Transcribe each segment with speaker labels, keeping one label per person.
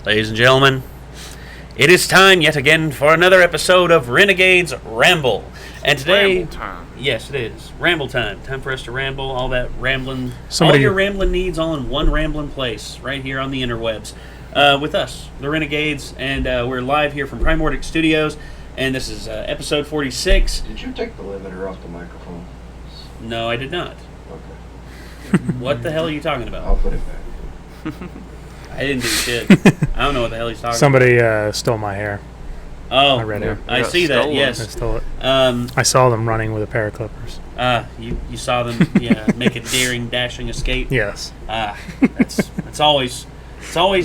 Speaker 1: Ladies and gentlemen, it is time yet again for another episode of Renegades Ramble. And today,
Speaker 2: Ramble time.
Speaker 1: Yes, it is Ramble time. Time for us to ramble, all that rambling, all your rambling needs, all in one rambling place, right here on the interwebs, with us, the Renegades, and we're live here from Primordic Studios, and this is episode 46.
Speaker 3: Did you take the limiter off the microphone?
Speaker 1: No, I did not.
Speaker 3: Okay.
Speaker 1: What the hell are you talking about?
Speaker 3: I'll put it back.
Speaker 1: I didn't do shit. I don't know what the hell he's talking
Speaker 4: Somebody
Speaker 1: about.
Speaker 4: Stole my hair.
Speaker 1: Oh,
Speaker 4: My red hair.
Speaker 1: I see that, yes.
Speaker 4: I stole it. I saw them running with a pair of clippers.
Speaker 1: You saw them, make a daring, dashing escape.
Speaker 4: Yes.
Speaker 1: It's always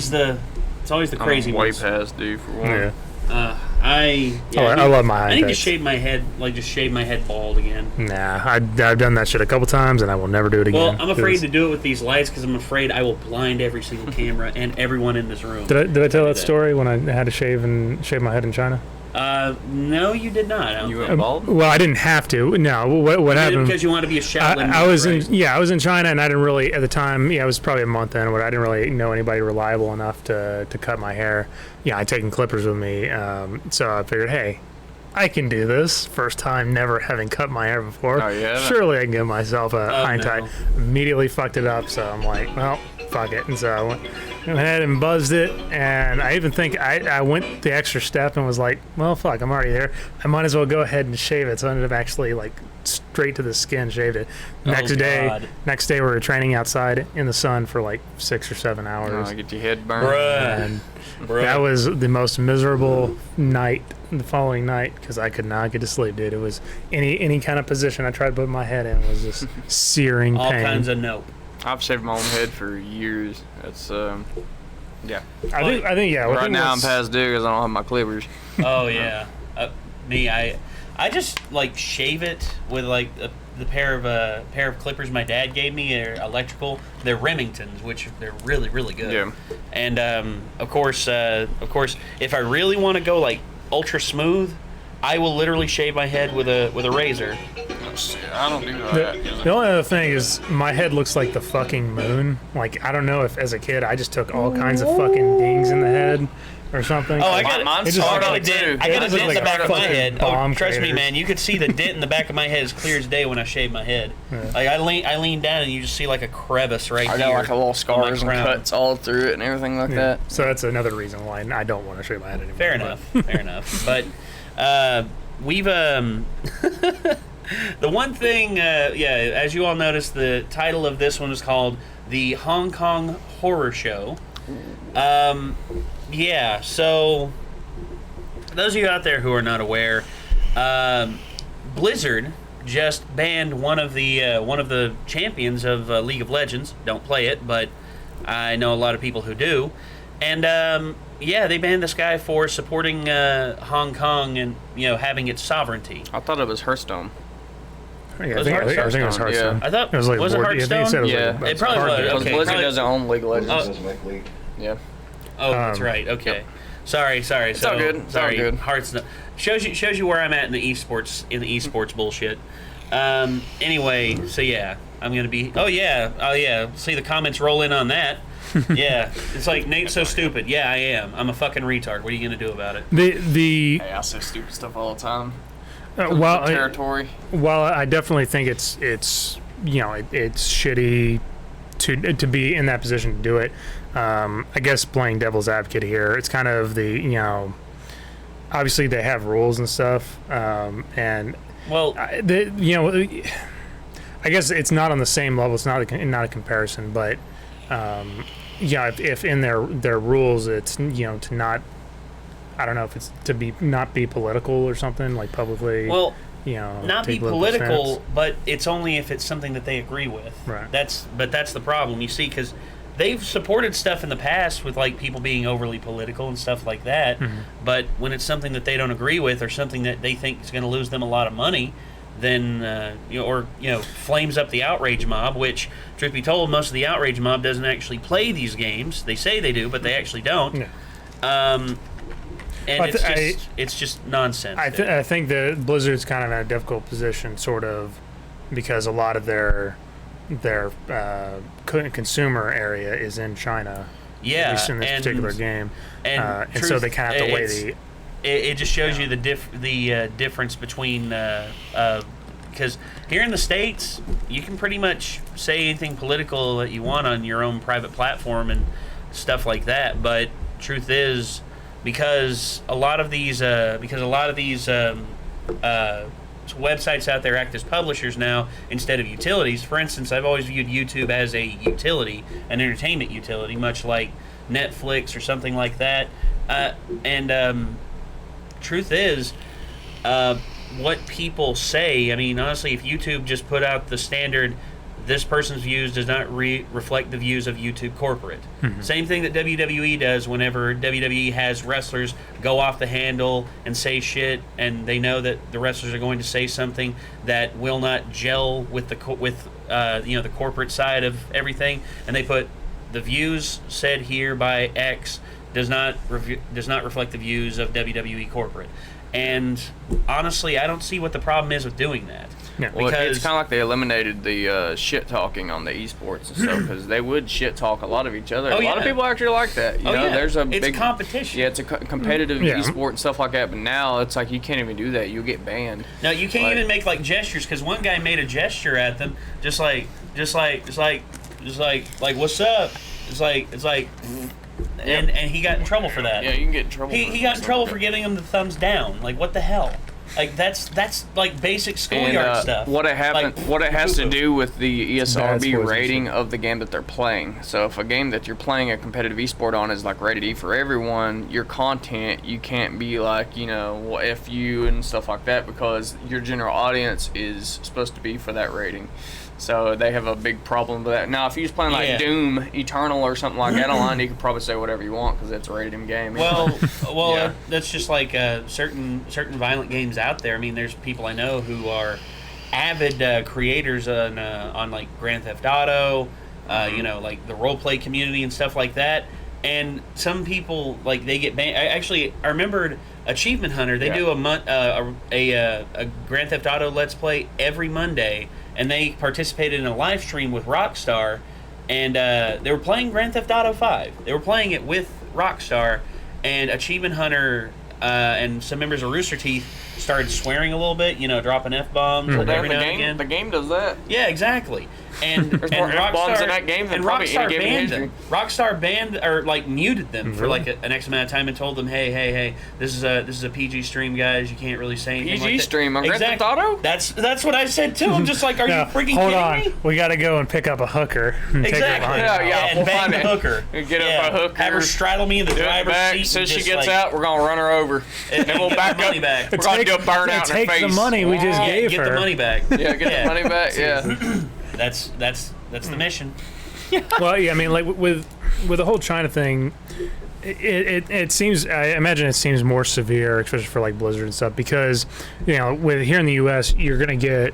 Speaker 1: the crazy
Speaker 2: I'm way
Speaker 1: ones.
Speaker 2: past due for one.
Speaker 4: Yeah.
Speaker 1: I
Speaker 4: love my
Speaker 1: I need to
Speaker 4: hindsights.
Speaker 1: shave my head, just shave my head bald again.
Speaker 4: Nah, I've done that shit a couple times, and I will never do it again.
Speaker 1: Well, I'm afraid to do it with these lights because I'm afraid I will blind every single camera and everyone in this room.
Speaker 4: Did I tell that story when I had to shave my head in China?
Speaker 1: No, you did not. I don't
Speaker 2: You
Speaker 1: think.
Speaker 2: went bald?
Speaker 4: Well, I didn't have to. No, what
Speaker 1: You did it
Speaker 4: happened?
Speaker 1: because you want to be a Shaolin.
Speaker 4: I was
Speaker 1: right?
Speaker 4: I was in China, and I didn't really at the time. Yeah, it was probably a month in, but I didn't really know anybody reliable enough to cut my hair. Yeah, I'd taken clippers with me, so I figured, hey, I can do this. First time, never having cut my hair before.
Speaker 2: Oh, yeah?
Speaker 4: Surely I can give myself a high tie.
Speaker 1: no.
Speaker 4: Immediately fucked it up, so I'm like, well, fuck it. And so I went ahead and buzzed it, and I even think I went the extra step and was like, well, fuck, I'm already there. I might as well go ahead and shave it. So I ended up actually straight to the skin, shaved it. Next day we were training outside in the sun for like 6 or 7 hours.
Speaker 2: Get your head burned.
Speaker 1: Bruh.
Speaker 4: And that was the most miserable night, the following night, because I could not get to sleep, dude. It was any kind of position I tried to put my head in was just searing
Speaker 1: All
Speaker 4: pain.
Speaker 1: kinds of nope.
Speaker 2: I've shaved my own head for years. That's yeah.
Speaker 4: I think yeah.
Speaker 2: Right now I'm past due because I don't have my clippers.
Speaker 1: Oh yeah, me I just shave it with the pair of clippers my dad gave me. They're electrical. They're Remingtons, which they're really really good.
Speaker 2: Yeah.
Speaker 1: And of course, if I really want to go ultra smooth, I will literally shave my head with a razor.
Speaker 2: Oh, shit, I don't do that.
Speaker 4: The only other thing is my head looks like the fucking moon. I don't know if as a kid I just took all kinds of fucking dings in the head or something.
Speaker 1: Oh, I got
Speaker 2: mine's
Speaker 1: I
Speaker 2: hard
Speaker 1: got a
Speaker 2: like
Speaker 1: dent.
Speaker 2: too.
Speaker 1: I got a
Speaker 4: It
Speaker 1: dent in
Speaker 4: looks
Speaker 1: the
Speaker 4: like
Speaker 1: back
Speaker 4: a
Speaker 1: of my
Speaker 4: fucking
Speaker 1: head.
Speaker 4: bomb
Speaker 1: Trust me,
Speaker 4: craters.
Speaker 1: man. You could see the dent in the back of my head as clear as day when I shave my head.
Speaker 4: Yeah.
Speaker 1: I lean down and you just see a crevice right
Speaker 2: I
Speaker 1: here.
Speaker 2: got a little scars and
Speaker 1: crown.
Speaker 2: cuts all through it and everything like
Speaker 4: Yeah.
Speaker 2: that.
Speaker 4: So that's another reason why I don't want to shave my head anymore.
Speaker 1: Fair enough. Fair enough. But we've the one thing, as you all noticed, the title of this one is called The Hong Kong Horror Show. So those of you out there who are not aware, Blizzard just banned one of the champions of League of Legends. Don't play it, but I know a lot of people who do. And they banned this guy for supporting Hong Kong and having its sovereignty.
Speaker 2: I thought it was Hearthstone.
Speaker 4: Yeah, I think it was Hearthstone.
Speaker 1: I thought
Speaker 4: It was
Speaker 1: was it
Speaker 4: board-
Speaker 1: Hearthstone?
Speaker 4: I think it said it was
Speaker 2: Yeah.
Speaker 4: like
Speaker 1: It probably
Speaker 4: card
Speaker 1: was.
Speaker 4: game.
Speaker 2: Because
Speaker 1: Okay,
Speaker 2: Blizzard
Speaker 1: probably-
Speaker 2: doesn't own League of Legends.
Speaker 3: Doesn't make league.
Speaker 2: Yeah.
Speaker 1: Oh, that's right. Okay.
Speaker 2: Yep.
Speaker 1: Sorry.
Speaker 2: It's all good. It's all
Speaker 1: Sorry.
Speaker 2: good.
Speaker 1: Hearthstone shows you where I'm at in the esports bullshit. Anyway, so yeah, I'm gonna be. Oh yeah. See the comments roll in on that. Yeah, it's like Nate's so stupid. Yeah, I am. I'm a fucking retard. What are you gonna do about it?
Speaker 4: The
Speaker 2: Hey, I say stupid stuff all the time.
Speaker 4: while
Speaker 2: Territory.
Speaker 4: while I definitely think it's shitty to be in that position to do it. I guess playing devil's advocate here, it's kind of the obviously they have rules and stuff, and
Speaker 1: Well,
Speaker 4: I guess it's not on the same level. It's not a comparison, but if in their rules it's to not. I don't know if it's to not be political or something publicly.
Speaker 1: well, not
Speaker 4: take
Speaker 1: be
Speaker 4: political
Speaker 1: political,
Speaker 4: stance.
Speaker 1: but it's only if it's something that they agree with.
Speaker 4: Right.
Speaker 1: That's the problem. You see, because they've supported stuff in the past with people being overly political and stuff like that.
Speaker 4: Mm-hmm.
Speaker 1: But when it's something that they don't agree with or something that they think is going to lose them a lot of money, then flames up the outrage mob. Which, truth be told, most of the outrage mob doesn't actually play these games. They say they do, but they actually don't.
Speaker 4: Yeah.
Speaker 1: And it's just nonsense.
Speaker 4: I think that Blizzard's kind of in a difficult position, sort of, because a lot of their consumer area is in China,
Speaker 1: Yeah,
Speaker 4: at least in this
Speaker 1: and-
Speaker 4: particular game.
Speaker 1: and
Speaker 4: And so
Speaker 1: truth-
Speaker 4: they kind of have to weigh
Speaker 1: it's-
Speaker 4: the.
Speaker 1: It just shows you the difference between because here in the States you can pretty much say anything political that you want on your own private platform stuff like that. But truth is, because a lot of these websites out there act as publishers now instead of utilities. For instance, I've always viewed YouTube as a utility, an entertainment utility, much like Netflix or something like that. Truth is, what people say, I mean, honestly, if YouTube just put out the standard, this person's views does not reflect the views of YouTube corporate. Same thing that WWE does whenever WWE has wrestlers go off the handle and say shit, and they know that the wrestlers are going to say something that will not gel with the the corporate side of everything, and they put the views said here by X does not reflect the views of WWE corporate. And honestly, I don't see what the problem is with doing that.
Speaker 4: Yeah.
Speaker 2: Well,
Speaker 1: Because
Speaker 2: it's kind of like they eliminated the shit talking on the esports and stuff because they would shit talk a lot of each other.
Speaker 1: Oh,
Speaker 2: A lot of
Speaker 1: yeah.
Speaker 2: people actually like that. You know, there's a
Speaker 1: it's
Speaker 2: big
Speaker 1: competition.
Speaker 2: Yeah, it's a competitive
Speaker 4: Yeah.
Speaker 2: esport and stuff like that. But now it's like you can't even do that. You'll get banned.
Speaker 1: No, you can't
Speaker 2: Like-
Speaker 1: even make like gestures because one guy made a gesture at them, just like what's up? It's like, and he got in trouble for that.
Speaker 2: Yeah, you can get in trouble.
Speaker 1: He got in trouble for giving him the thumbs down. Like, what the hell? Like that's like basic schoolyard stuff.
Speaker 2: What it happens,
Speaker 1: Like,
Speaker 2: what it has to
Speaker 1: poo-poo.
Speaker 2: do with the
Speaker 4: bad
Speaker 2: ESRB
Speaker 4: sportsmanship.
Speaker 2: rating of the game that they're playing. So if a game that you're playing a competitive esport on is like rated E for everyone, your content you can't be like F you and stuff like that because your general audience is supposed to be for that rating. So they have a big problem with that. Now, if you was playing like
Speaker 1: Yeah.
Speaker 2: Doom Eternal or something like that online, you could probably say whatever you want because it's a rated M game.
Speaker 1: Well,
Speaker 2: Yeah.
Speaker 1: that's just like certain violent games out there. I mean, there's people I know who are avid creators on like Grand Theft Auto, like the role play community and stuff like that. And some people like they get banned. I remembered Achievement Hunter. They do a Grand Theft Auto Let's Play every Monday, and they participated in a live stream with Rockstar, and they were playing Grand Theft Auto 5. They were playing it with Rockstar, and Achievement Hunter and some members of Rooster Teeth started swearing a little bit, dropping F-bombs every now and again.
Speaker 2: The game does that.
Speaker 1: Yeah, exactly. And
Speaker 2: There's more F-bombs in that game than probably any game in
Speaker 1: banned
Speaker 2: history.
Speaker 1: them. Rockstar banned or like muted them for like an X amount of time and told them, hey, this is a PG stream, guys. You can't really say anything
Speaker 2: PG
Speaker 1: like that.
Speaker 2: stream on Grand Theft Auto?
Speaker 1: That's what I said too. I'm just like, are
Speaker 4: No,
Speaker 1: you freaking
Speaker 4: hold
Speaker 1: kidding
Speaker 4: on.
Speaker 1: me?
Speaker 4: We got to go and pick up a hooker. And take her
Speaker 1: Exactly.
Speaker 4: behind
Speaker 2: Yeah,
Speaker 4: the
Speaker 2: yeah.
Speaker 4: house.
Speaker 1: And
Speaker 2: we'll
Speaker 1: bang
Speaker 2: find
Speaker 1: the
Speaker 2: it.
Speaker 1: hooker.
Speaker 2: Get up a hooker.
Speaker 1: Have her straddle me in the
Speaker 2: Do it
Speaker 1: driver's
Speaker 2: back.
Speaker 1: seat.
Speaker 2: So
Speaker 1: and
Speaker 2: she
Speaker 1: just,
Speaker 2: gets
Speaker 1: like,
Speaker 2: out, we're gonna run her over.
Speaker 1: and
Speaker 2: Then we'll
Speaker 1: get
Speaker 2: back
Speaker 1: the money
Speaker 2: up.
Speaker 1: back.
Speaker 2: We're gonna do a burnout in her
Speaker 4: Take
Speaker 2: face.
Speaker 4: the money we just
Speaker 1: Yeah,
Speaker 4: gave
Speaker 1: get
Speaker 4: her.
Speaker 1: the money back.
Speaker 2: Yeah, get the money back. Yeah.
Speaker 1: That's the mission.
Speaker 4: Well, yeah, I mean, like with the whole China thing, it seems. I imagine it seems more severe, especially for like Blizzard and stuff, because with here in the U.S. you're gonna get,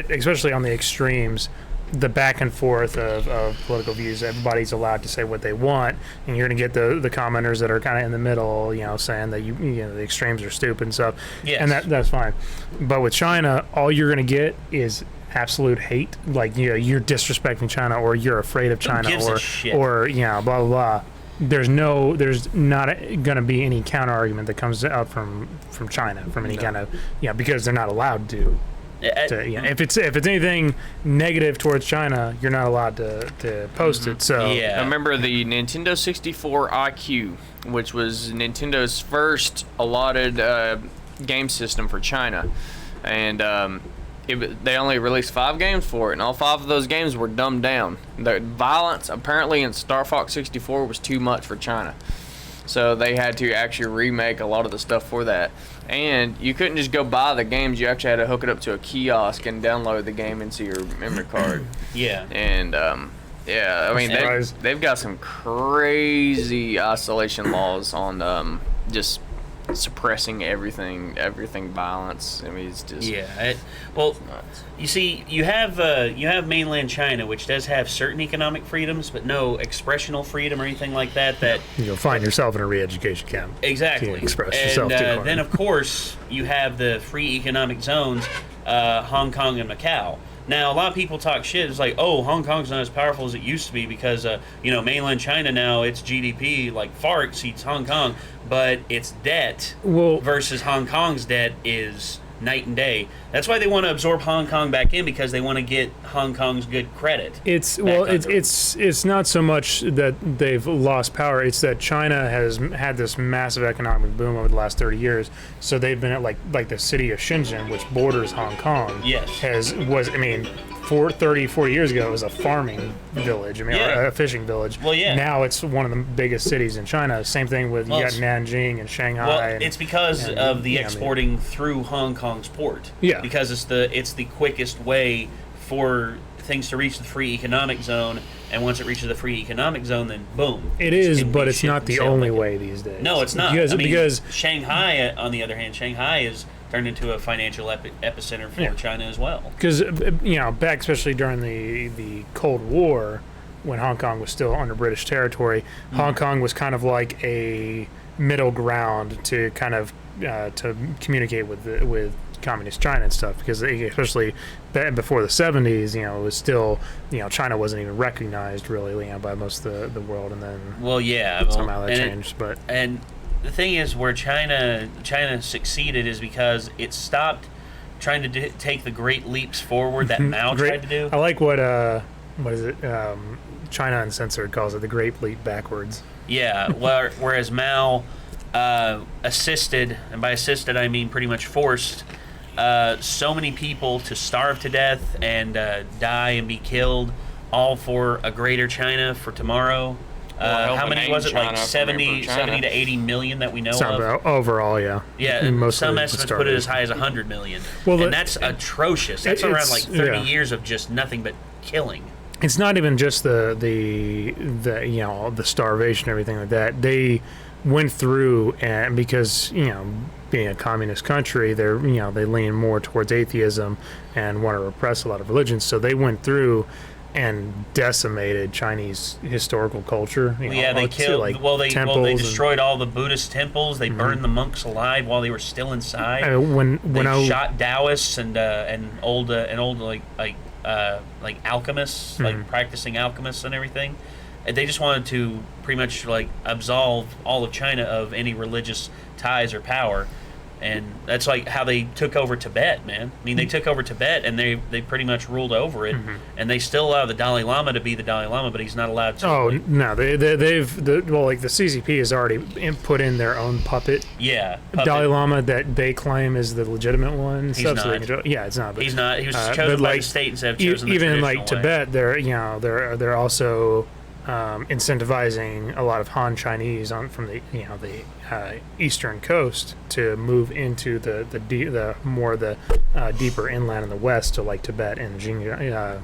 Speaker 4: especially on the extremes, the back and forth of political views. Everybody's allowed to say what they want, and you're gonna get the commenters that are kind of in the middle, saying that the extremes are stupid and stuff.
Speaker 1: Yes.
Speaker 4: And that's fine. But with China, all you're gonna get is absolute hate, like you're disrespecting China, or you're afraid of China,
Speaker 1: gives a
Speaker 4: or
Speaker 1: shit?
Speaker 4: blah blah blah. There's not going to be any counter argument that comes out from China, from any kind of because they're not allowed to. If it's anything negative towards China, you're not allowed to post it. So
Speaker 1: Yeah.
Speaker 2: I remember the Nintendo 64 IQ, which was Nintendo's first allotted game system for China, and they only released 5 games for it, and all 5 of those games were dumbed down. The violence apparently in Star Fox 64 was too much for China, so they had to actually remake a lot of the stuff for that. And you couldn't just go buy the games; you actually had to hook it up to a kiosk and download the game into your memory card.
Speaker 1: Yeah.
Speaker 2: And I mean they've got some crazy isolation laws on just suppressing everything violence. I mean, it's just
Speaker 1: nuts. You see, you have mainland China, which does have certain economic freedoms, but no expressional freedom or anything like that. That
Speaker 4: you'll find yourself in a re-education camp.
Speaker 1: exactly.
Speaker 4: You express
Speaker 1: and
Speaker 4: yourself too hard.
Speaker 1: then, of course, you have the free economic zones, Hong Kong and Macau. Now, a lot of people talk shit. It's like, oh, Hong Kong's not as powerful as it used to be because, mainland China now, its GDP like far exceeds Hong Kong, but its debt versus Hong Kong's debt is night and day. That's why they want to absorb Hong Kong back in, because they want to get Hong Kong's good credit.
Speaker 4: It's not so much that they've lost power. It's that China has had this massive economic boom over the last 30 years. So they've been at like the city of Shenzhen, which borders Hong Kong.
Speaker 1: Yes.
Speaker 4: 40 years ago, it was a farming village. Or a fishing village.
Speaker 1: Well, yeah.
Speaker 4: Now it's one of the biggest cities in China. Same thing with you got Nanjing and Shanghai.
Speaker 1: Well, it's because of the exporting through Hong Kong's port.
Speaker 4: Yeah.
Speaker 1: Because it's the quickest way for things to reach the free economic zone, and once it reaches the free economic zone, then boom.
Speaker 4: It is, but it's not the only way these days.
Speaker 1: No, it's not.
Speaker 4: Because
Speaker 1: Shanghai, on the other hand, Shanghai is turned into a financial epicenter for China as well.
Speaker 4: Because back especially during the Cold War, when Hong Kong was still under British territory, Hong Kong was kind of like a middle ground to kind of to communicate with communist China and stuff, because especially before the 70s, it was still, China wasn't even recognized really, by most of the world, and then somehow that changed.
Speaker 1: And the thing is, where China succeeded is because it stopped trying to take the great leaps forward that Mao tried to do.
Speaker 4: I like what is it? China Uncensored calls it the Great Leap Backwards.
Speaker 1: Yeah, whereas Mao assisted, and by assisted I mean pretty much forced, so many people to starve to death and die and be killed, all for a greater China for tomorrow. How many was it? Like 70 to 80 million that we know of?
Speaker 4: Overall, yeah.
Speaker 1: Yeah, some estimates put it as high as 100 million. Well, and that's atrocious. That's around like 30 years of just nothing but killing.
Speaker 4: It's not even just the starvation and everything like that. They went through, and because being a communist country, they lean more towards atheism and want to repress a lot of religions. So they went through and decimated Chinese historical culture.
Speaker 1: They killed. They destroyed all the Buddhist temples. They burned the monks alive while they were still inside. They shot Taoists and old alchemists, like practicing alchemists and everything. And they just wanted to pretty much like absolve all of China of any religious ties or power. And that's like how they took over Tibet, man. I mean, they took over Tibet and they pretty much ruled over it. And they still allow the Dalai Lama to be the Dalai Lama, but he's not allowed to.
Speaker 4: Oh no, the CCP has already put in their own puppet.
Speaker 1: Yeah,
Speaker 4: Dalai Lama that they claim is the legitimate one.
Speaker 1: He's not.
Speaker 4: It's not.
Speaker 1: He's not. He was chosen by the state instead of chosen
Speaker 4: even
Speaker 1: the
Speaker 4: like Tibet. They're also incentivizing a lot of Han Chinese from the eastern coast to move into the deeper inland in the west to like Tibet and Xinjiang.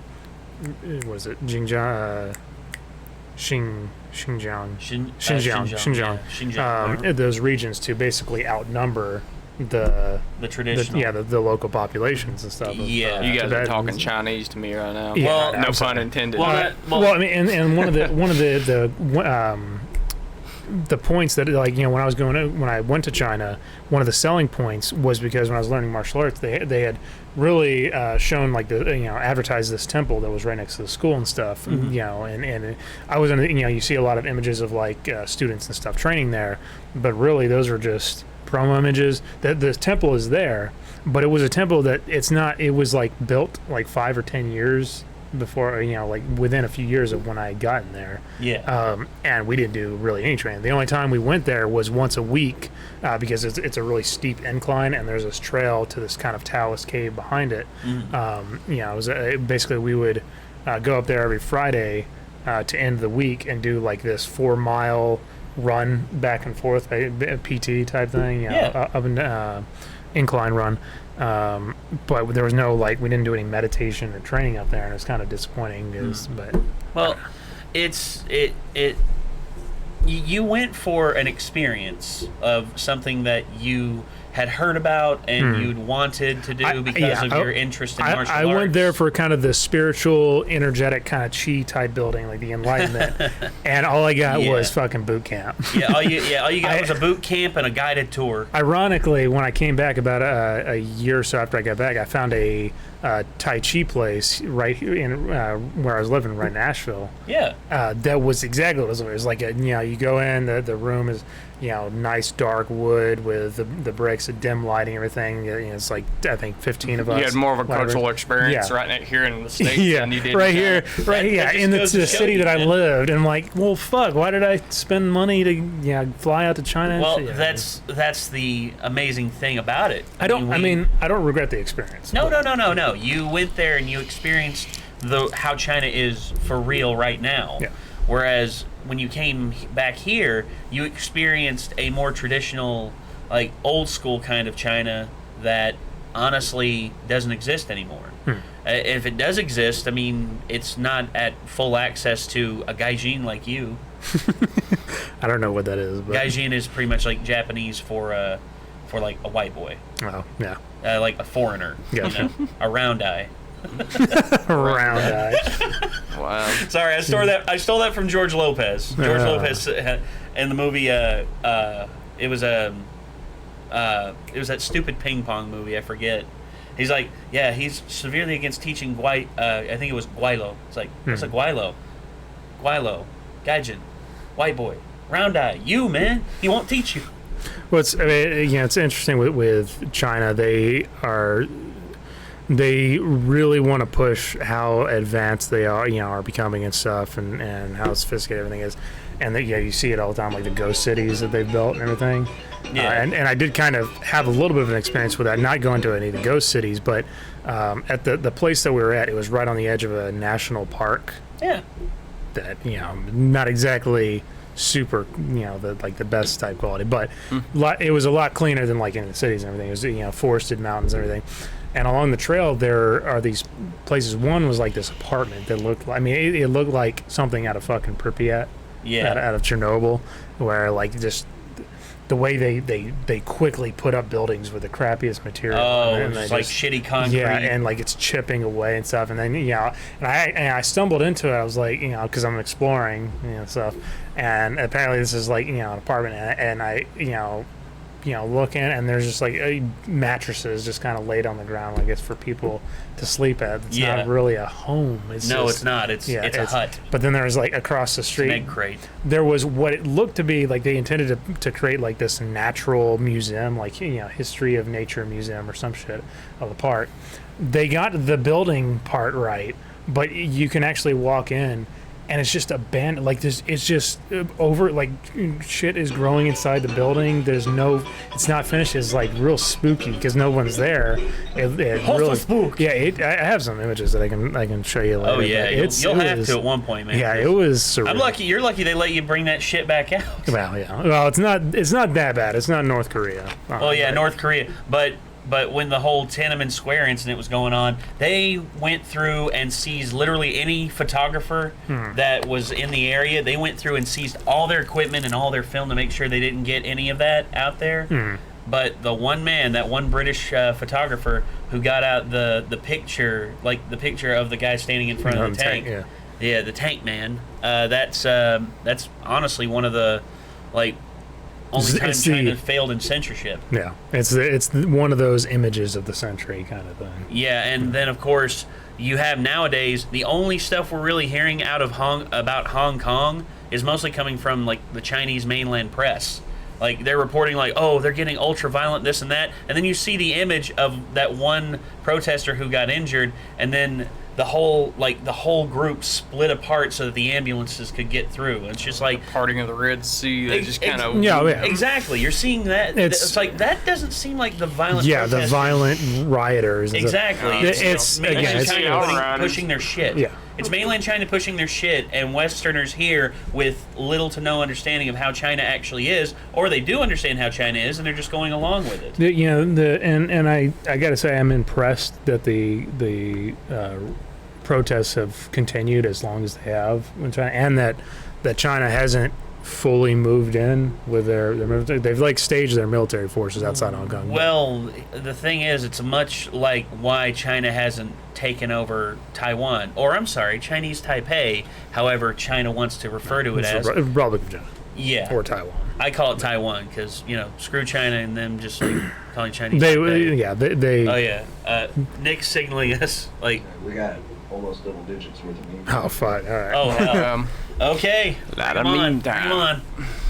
Speaker 4: Xinjiang. Those regions to basically outnumber the traditional the local populations and stuff.
Speaker 2: You guys are talking Chinese to me right now.
Speaker 4: Yeah,
Speaker 2: well, no pun intended.
Speaker 4: I mean, and one of the points that when I went to China, one of the selling points was because when I was learning martial arts, they had really shown advertised this temple that was right next to the school and stuff. And I was you see a lot of images of students and stuff training there, but really those are just promo images. That the temple is there, but it was a temple that it was built 5 or 10 years before, within a few years of when I had gotten there. And we didn't do really any training. The only time we went there was once a week, because it's a really steep incline and there's this trail to this kind of Taoist cave behind it. It was basically we would go up there every Friday to end the week and do this 4-mile run back and forth, a PT type thing, up and incline run. But there was no we didn't do any meditation or training up there, and it's kind of disappointing. You went for an experience of something that you
Speaker 1: had heard about and you'd wanted to do because of your interest in martial arts?
Speaker 4: I went there for kind of the spiritual, energetic kind of chi type building, like the Enlightenment, and all I got was fucking boot camp.
Speaker 1: All you got was a boot camp and a guided tour.
Speaker 4: Ironically, when I came back about a year or so after I got back, I found a Tai Chi place right here in where I was living, right in Nashville.
Speaker 1: Yeah.
Speaker 4: That was exactly what it was. It was like you go in, the room is nice dark wood with the bricks, the dim lighting, everything. It's like I think 15 of us.
Speaker 2: You had more of a cultural experience right here in the States than you did in
Speaker 4: the city that I lived. And I'm like, well, fuck, why did I spend money to fly out to China?
Speaker 1: Well, that's the amazing thing about it.
Speaker 4: I don't regret the experience.
Speaker 1: No. You went there and you experienced how China is for real right now.
Speaker 4: Yeah.
Speaker 1: Whereas when you came back here, you experienced a more traditional, like old school kind of China that honestly doesn't exist anymore. If it does exist, I mean, it's not at full access to a gaijin like you.
Speaker 4: I don't know what that is. But
Speaker 1: gaijin is pretty much like Japanese for like a white boy.
Speaker 4: Oh, yeah.
Speaker 1: Like a foreigner.
Speaker 4: Yeah.
Speaker 1: A round eye.
Speaker 4: Round eye.
Speaker 2: Wow.
Speaker 1: Sorry, I stole that from George Lopez. George Lopez in the movie. It was that stupid ping pong movie. I forget. He's like, he's severely against teaching I think it was Guaylo. It's like, what's a Guaylo? Guaylo, gaijin, white boy, round eye. You man, he won't teach you.
Speaker 4: Well, it's interesting with China. They really want to push how advanced they are becoming and stuff, and how sophisticated everything is. And you see it all the time, like the ghost cities that they've built and everything.
Speaker 1: Yeah.
Speaker 4: And I did kind of have a little bit of an experience with that, not going to any of the ghost cities, but at the place that we were at, it was right on the edge of a national park.
Speaker 1: Yeah.
Speaker 4: That, not exactly super, the best type quality, but it was a lot cleaner than like in the cities and everything. It was, forested mountains and everything. And along the trail, there are these places. One was like this apartment that looked like, it looked like something out of fucking Pripyat.
Speaker 1: Yeah.
Speaker 4: Out of Chernobyl, where like just the way they quickly put up buildings with the crappiest material.
Speaker 1: Oh,
Speaker 4: and
Speaker 1: it's like shitty concrete.
Speaker 4: Yeah, and like it's chipping away and stuff. And then and I stumbled into it. I was like, because I'm exploring, stuff. And apparently this is like an apartment, and I looking, and there's just like mattresses just kind of laid on the ground, like it's for people to sleep at. It's not really a home. It's
Speaker 1: not. It's a hut.
Speaker 4: But then there's like across the street,
Speaker 1: an egg crate.
Speaker 4: There was what it looked to be like they intended to create like this natural museum, like history of nature museum or some shit of the park. They got the building part right, but you can actually walk in. And it's just abandoned. Like this, it's just over. Like shit is growing inside the building. It's not finished. It's like real spooky because no one's there. It really
Speaker 1: spook.
Speaker 4: Yeah, I have some images that I can show you later.
Speaker 1: Oh yeah, you'll have to at one point, man.
Speaker 4: Yeah, it was surreal.
Speaker 1: I'm lucky. You're lucky they let you bring that shit back out.
Speaker 4: Well, yeah. Well, it's not that bad. It's not North Korea.
Speaker 1: North Korea, But when the whole Tiananmen Square incident was going on, they went through and seized literally any photographer that was in the area. They went through and seized all their equipment and all their film to make sure they didn't get any of that out there. But the one man, that one British photographer who got out the picture, like the picture of the guy standing in front of the tank. Yeah, the tank man. That's honestly one of the only time China failed in censorship.
Speaker 4: Yeah, it's one of those images of the century kind of thing.
Speaker 1: Yeah, and then of course you have nowadays the only stuff we're really hearing out of about Hong Kong is mostly coming from like the Chinese mainland press. Like they're reporting like, oh, they're getting ultra violent, this and that, and then you see the image of that one protester who got injured, and then the whole group split apart so that the ambulances could get through. It's just like
Speaker 2: parting of the Red Sea. They just kind of
Speaker 1: exactly. You're seeing that. It's like that doesn't seem like the violent.
Speaker 4: Yeah, the violent rioters.
Speaker 1: Exactly.
Speaker 4: It's
Speaker 1: mainland China pushing their shit.
Speaker 4: Yeah.
Speaker 1: It's mainland China pushing their shit, and Westerners here with little to no understanding of how China actually is, or they do understand how China is, and they're just going along with it.
Speaker 4: And I got to say, I'm impressed that the protests have continued as long as they have in China, and that China hasn't fully moved in with their military. They've like staged their military forces outside Hong Kong.
Speaker 1: Well, the thing is, it's much like why China hasn't taken over Taiwan, or I'm sorry, Chinese Taipei. However, China wants to refer to it
Speaker 4: It's
Speaker 1: as.
Speaker 4: the Republic of China
Speaker 1: Yeah.
Speaker 4: or Taiwan.
Speaker 1: I call it Taiwan because, screw China and them just like calling Chinese
Speaker 4: They
Speaker 1: Taipei.
Speaker 4: they.
Speaker 1: Oh, yeah. Nick's signaling us like,
Speaker 3: We got almost double digits worth of meat.
Speaker 4: Oh fuck! All right.
Speaker 1: oh, hell. Okay.
Speaker 2: Lot
Speaker 1: Come
Speaker 2: of
Speaker 1: on.
Speaker 2: mean time.
Speaker 1: Come on.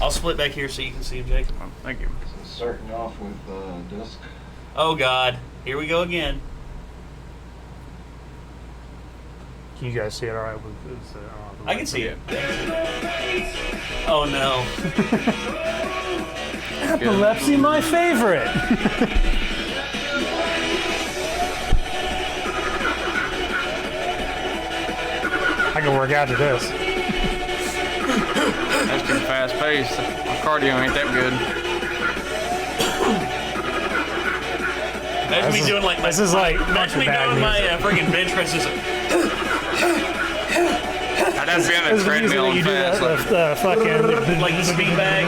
Speaker 1: I'll split back here so you can see him, Jake.
Speaker 2: Thank you.
Speaker 3: So starting off with Dusk.
Speaker 1: Oh, God. Here we go again.
Speaker 4: Can you guys see it all right? With this,
Speaker 1: I can see it. Oh, no.
Speaker 4: Epilepsy, my favorite. I can work out to this.
Speaker 2: That's too fast paced. My cardio ain't that good.
Speaker 1: Imagine me doing like my.
Speaker 4: This is like
Speaker 1: Imagine me doing my freaking bench presses.
Speaker 2: I'd have to be on a
Speaker 4: This is
Speaker 2: treadmill
Speaker 4: usually
Speaker 2: and
Speaker 4: you do
Speaker 2: fast.
Speaker 4: that, fucking
Speaker 1: Like the speed bag.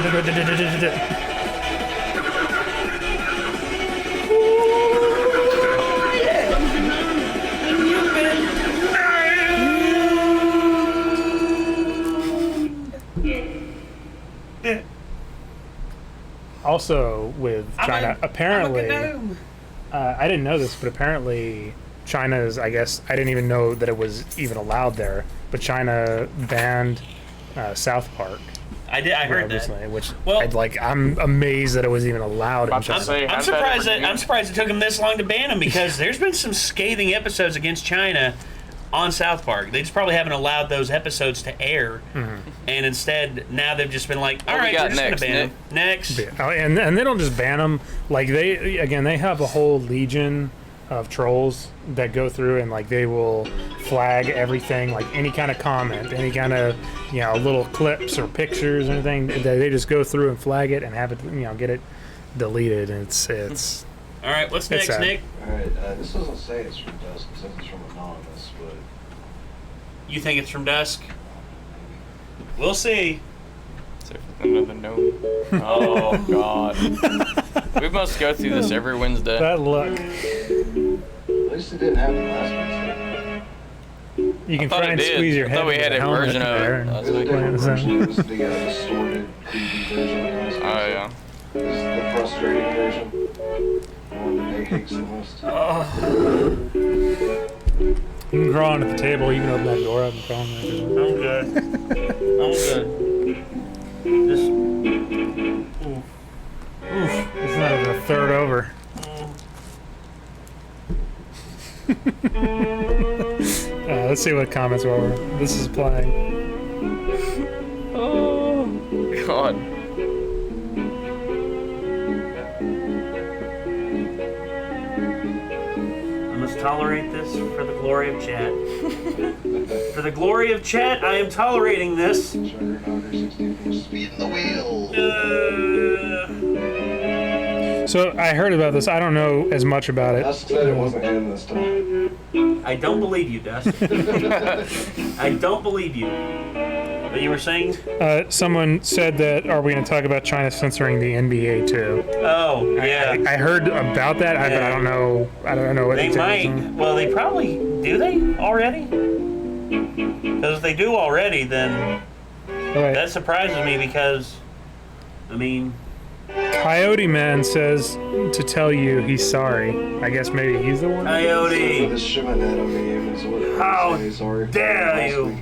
Speaker 4: Also, with China, apparently, I didn't know this, but apparently, China's. I guess I didn't even know that it was even allowed there. But China banned South Park
Speaker 1: I heard that.
Speaker 4: recently, which
Speaker 1: Well-
Speaker 4: I'm amazed that it was even allowed in
Speaker 2: About to
Speaker 4: China.
Speaker 2: say,
Speaker 1: I'm
Speaker 2: how'd
Speaker 1: surprised
Speaker 2: that ever
Speaker 1: I'm surprised it took them this long to ban them because there's been some scathing episodes against China on South Park. They just probably haven't allowed those episodes to air, and instead now they've just been like, all
Speaker 2: What we
Speaker 1: right,
Speaker 2: got
Speaker 1: we're just
Speaker 2: next,
Speaker 1: gonna ban
Speaker 2: Nick?
Speaker 1: them. Next,
Speaker 4: Oh, and they don't just ban them. Like they have a whole legion of trolls that go through and like they will flag everything, like any kind of comment, any kind of little clips or pictures or anything. They just go through and flag it and have it get it deleted. And it's
Speaker 1: all right, what's
Speaker 4: It's
Speaker 1: next,
Speaker 4: sad.
Speaker 1: Nick?
Speaker 3: Alright, this doesn't say it's from Dusk, it says it's from Anonymous, but
Speaker 1: You think it's from Dusk? We'll see.
Speaker 2: Another note. Oh God. We must go through this every Wednesday.
Speaker 4: that look.
Speaker 3: at least it didn't happen last week.
Speaker 4: You can
Speaker 2: thought
Speaker 4: try
Speaker 2: it
Speaker 4: and
Speaker 2: did.
Speaker 4: So. Your
Speaker 2: I
Speaker 4: head
Speaker 2: thought we
Speaker 4: into
Speaker 2: had
Speaker 4: the
Speaker 2: a
Speaker 4: helmet
Speaker 2: version of it.
Speaker 4: there and-
Speaker 2: That's
Speaker 3: There's a different
Speaker 4: Is that-
Speaker 3: version. It was the distorted, creepy version.
Speaker 2: Oh yeah.
Speaker 3: This is the frustrating version. The one that Nate hates the most.
Speaker 4: You can crawl under the table. You can open that door up and crawl under the table.
Speaker 1: I'm good. I'm good. Just
Speaker 4: It's not even a third over. Let's see what comments were. This is playing.
Speaker 2: Oh God.
Speaker 1: I must tolerate this for the glory of chat. For the glory of chat, I am tolerating this.
Speaker 3: Sugar Hogger 64 speeding the wheel.
Speaker 4: So I heard about this. I don't know as much about it.
Speaker 3: Dusk said it wasn't him this time.
Speaker 1: I don't believe you, Dust. I don't believe you. But you were saying?
Speaker 4: Someone said that are we going to talk about China censoring the NBA too?
Speaker 1: Oh, yeah.
Speaker 4: I heard about that. But I don't know. I don't know what
Speaker 1: They
Speaker 4: details
Speaker 1: might.
Speaker 4: on.
Speaker 1: Well, they probably do. They already? Because if they do already, then
Speaker 4: Oh, wait.
Speaker 1: that surprises me. Because I mean,
Speaker 4: Coyote Man says to tell you he's sorry. I guess maybe he's the one.
Speaker 1: Coyote.
Speaker 3: This Shimonetto meme is what
Speaker 1: How
Speaker 3: I'm sorry for
Speaker 1: dare
Speaker 3: last
Speaker 1: you.
Speaker 3: week.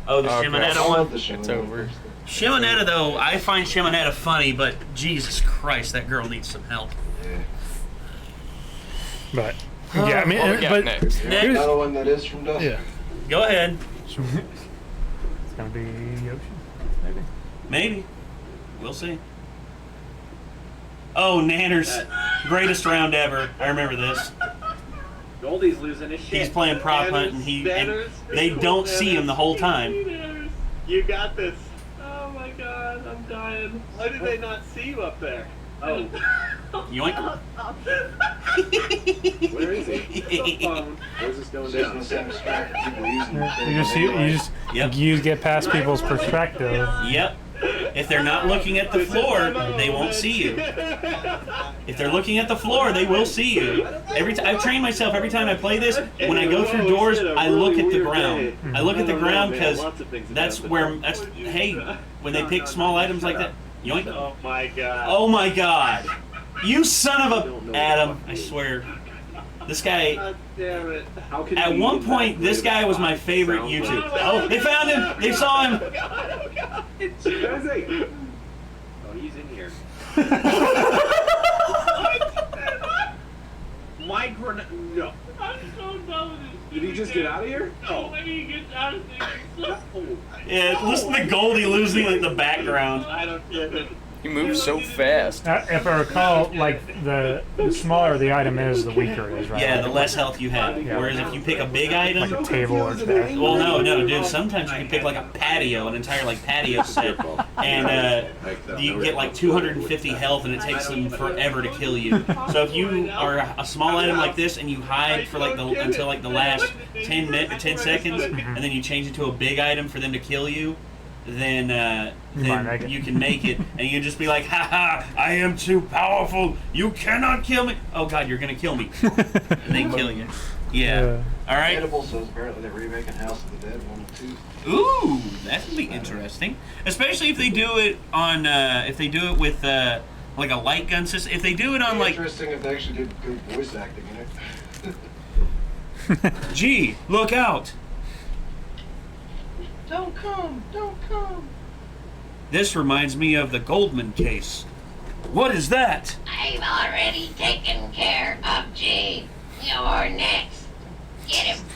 Speaker 1: Oh, the
Speaker 2: Okay.
Speaker 3: I
Speaker 1: Shimonetta
Speaker 3: love
Speaker 1: one.
Speaker 3: the Shimonetto.
Speaker 2: It's over.
Speaker 1: Shimonetta, though, I find Shimonetta funny, but Jesus Christ, that girl needs some help.
Speaker 3: Yeah.
Speaker 4: But yeah, I mean,
Speaker 2: What we got
Speaker 4: but
Speaker 2: next?
Speaker 1: Next,
Speaker 3: Another one that is from Dusk.
Speaker 4: yeah,
Speaker 1: go ahead.
Speaker 4: it's gonna be Yoshi.
Speaker 1: Maybe. We'll see. Oh, Nanners. Greatest round ever. I remember this.
Speaker 5: Goldie's losing his shit.
Speaker 1: He's playing prop hunt, and they don't see him the whole time.
Speaker 5: You got this. Oh my god, I'm dying. Why did they not see you up there? Oh.
Speaker 1: Yoink.
Speaker 5: Where is he? The phone. Where's this going
Speaker 3: It's just the
Speaker 5: down?
Speaker 3: same distract people using it.
Speaker 4: You just
Speaker 1: Yep.
Speaker 4: get past people's perspective.
Speaker 1: Yep. If they're not looking at the floor, they won't see you. If they're looking at the floor, they will see you. I've trained myself every time I play this. When I go through doors, I look at the ground. I look at the ground because hey, when they pick small items like that, yoink.
Speaker 5: Oh my god.
Speaker 1: Oh my god. You son of a... Adam, I swear. This guy...
Speaker 5: God damn it. How can
Speaker 1: At one point, this guy was my favorite YouTube. Oh, they found him! They saw him!
Speaker 5: Oh he's in here. My grenade. No.
Speaker 6: I'm so done with this.
Speaker 5: Did he just get out of here?
Speaker 6: No. When he gets out of there, it's so
Speaker 1: Yeah, listen to Goldie losing like the background.
Speaker 5: I don't get it.
Speaker 2: He moves so fast.
Speaker 4: If I recall, like the smaller the item is, the weaker it is, right?
Speaker 1: Yeah, the less health you have.
Speaker 4: Yeah.
Speaker 1: Whereas if you pick a big item,
Speaker 4: Like a table or chair.
Speaker 1: well, no, dude. Sometimes you can pick like a patio, an entire like patio set, and you get like 250 health, and it takes them forever to kill you. So if you are a small item like this, and you hide for like until like the last 10 seconds, and then you change it to a big item for them to kill you, then you can make it, and you can just be like, ha ha, I am too powerful, you cannot kill me. Oh god, you're gonna kill me. And they kill you. Yeah. Alright.
Speaker 3: Edible, so apparently they're remaking House of the Dead 1 and 2.
Speaker 1: Ooh, that would be interesting. Especially if they do it on, if they do it with, like a light gun system. If they do it on, like...
Speaker 3: Interesting if they actually did good voice acting in it.
Speaker 1: Gee, look out.
Speaker 3: Don't come! Don't come!
Speaker 1: This reminds me of the Goldman case. What is that?
Speaker 7: I've already taken care of G. You're next. Get him.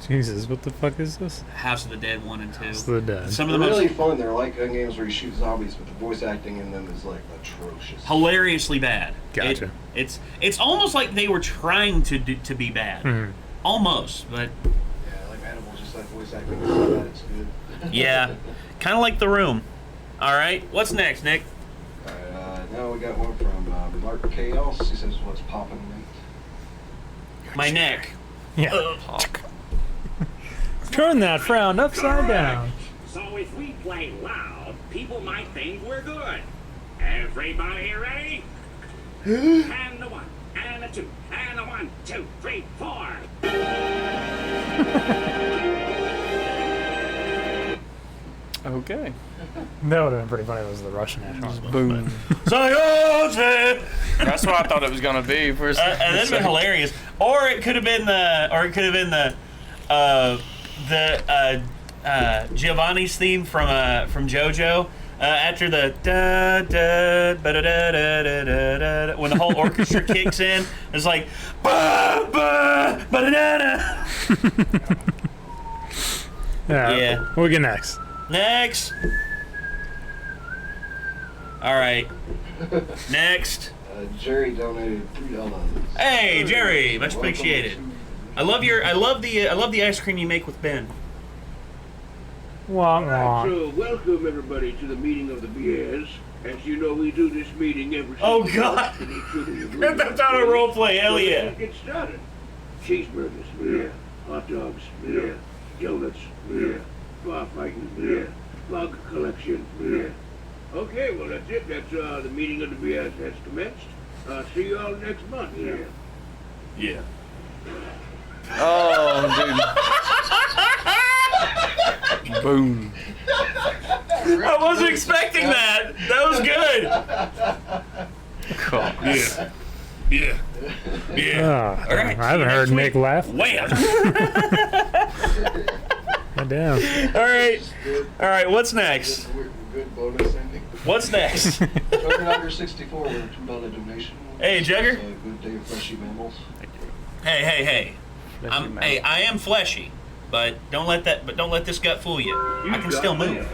Speaker 4: Jesus, what the fuck is this?
Speaker 1: House of the Dead 1 and 2.
Speaker 4: It's the dead.
Speaker 1: Some of
Speaker 3: They're
Speaker 1: the most
Speaker 3: really fun. They're like gun games where you shoot zombies, but the voice acting in them is like atrocious.
Speaker 1: hilariously bad.
Speaker 4: Gotcha.
Speaker 1: It's almost like they were trying to be bad.
Speaker 4: Mhm.
Speaker 1: Almost, but
Speaker 3: Yeah, like Animal, just like voice acting is so bad, it's good.
Speaker 1: yeah. Kind of like The Room. All right, what's next, Nick?
Speaker 3: Now we got one from Mark Chaos. He says, "What's poppin', mate?"
Speaker 1: My neck.
Speaker 4: Yeah. Turn that frown upside down.
Speaker 8: So if we play loud, people might think we're good. Everybody ready? And a 1, and a 2, and a 1, 2, 3, 4.
Speaker 2: Okay.
Speaker 4: That would have been pretty funny if it was the Russian national.
Speaker 2: Boom.
Speaker 1: Sayonara!
Speaker 2: That's what I thought it was gonna be. For a
Speaker 1: And that'd been hilarious. Or it could have been the Giovanni's theme from JoJo. After the da da ba da da da da da da, when the whole orchestra kicks in, it's like ba ba ba da da da. Yeah.
Speaker 4: What we get next?
Speaker 1: Next. All right. Next.
Speaker 3: Jerry donated $3.
Speaker 1: Hey, Jerry, much appreciated. I love the ice cream you make with Ben.
Speaker 4: Wong wong.
Speaker 9: So, welcome everybody to the meeting of the BS. As you know, we do this meeting every
Speaker 1: Oh,
Speaker 9: single
Speaker 1: God.
Speaker 9: month, and each of the
Speaker 1: Grand Theft Auto roleplay, hell yeah.
Speaker 9: Let's get started. Cheeseburgers, yeah. Hot dogs, yeah. Donuts, yeah. Bar fighting, yeah. Mug collection, yeah. Okay, well that's it. That's the meeting of the BS has commenced. See you all next month. Yeah.
Speaker 1: Yeah.
Speaker 2: Oh, dude. Boom.
Speaker 1: I wasn't expecting that. That was good.
Speaker 2: Cool.
Speaker 1: Yeah. Yeah. Yeah.
Speaker 4: Oh,
Speaker 1: All right.
Speaker 4: I haven't heard Nick laugh.
Speaker 1: Wham.
Speaker 4: God damn.
Speaker 1: All right. All right. What's next?
Speaker 3: Good bonus ending.
Speaker 1: What's next?
Speaker 3: Juggernaut 64 with a $2 donation.
Speaker 1: Hey, Jugger.
Speaker 3: Good day of fleshy mammals.
Speaker 1: Hey. I am fleshy, but don't let this gut fool you. I can still move.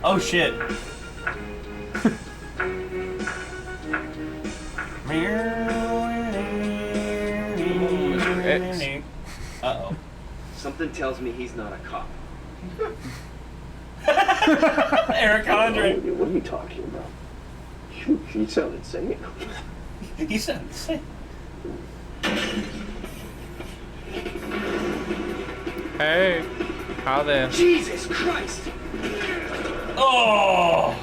Speaker 1: Oh shit.
Speaker 2: Mr. X.
Speaker 1: Uh-oh.
Speaker 5: Something tells me he's not a cop.
Speaker 1: Eric Andre.
Speaker 9: What are you talking about? You sound insane.
Speaker 1: He sounds insane.
Speaker 2: Hey. How there?
Speaker 5: Jesus Christ!
Speaker 1: Oh!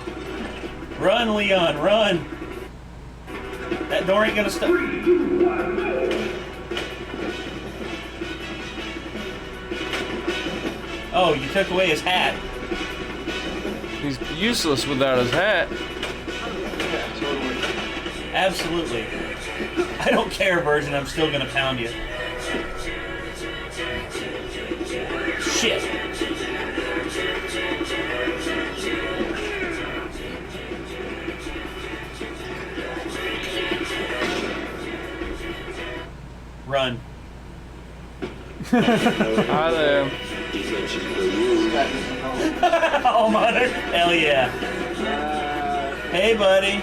Speaker 1: Run, Leon, run! That door ain't gonna stop. Oh, you took away his hat.
Speaker 2: He's useless without his hat.
Speaker 1: Absolutely. I don't care, Virgin. I'm still gonna pound you. Shit. Run.
Speaker 2: Hi there.
Speaker 1: Oh, mother. Hell yeah. Hey, buddy.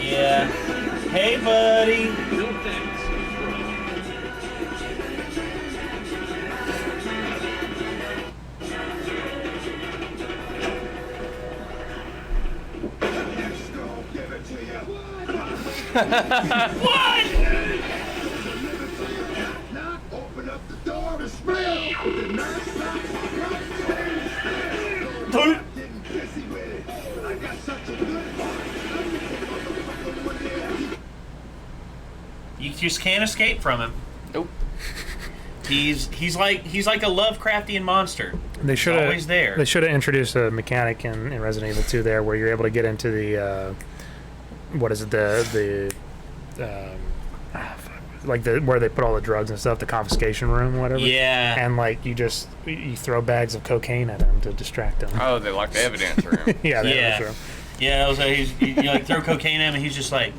Speaker 1: Yeah. Hey, buddy.
Speaker 5: No thanks.
Speaker 1: What?
Speaker 9: Open up the door to smell. Getting busy with it. I got such a good
Speaker 1: You just can't escape from him.
Speaker 2: Nope.
Speaker 1: He's like a Lovecraftian monster.
Speaker 4: They should have
Speaker 1: always there.
Speaker 4: They should have introduced a mechanic in Resident Evil 2 there, where you're able to get into the what is it, like where they put all the drugs and stuff, the confiscation room, whatever.
Speaker 1: Yeah.
Speaker 4: And like you throw bags of cocaine at him to distract him.
Speaker 2: Oh, they like the evidence room.
Speaker 4: Yeah. The
Speaker 1: Yeah.
Speaker 4: evidence room.
Speaker 1: Yeah. I was like, you like throw cocaine at him, and he's just like,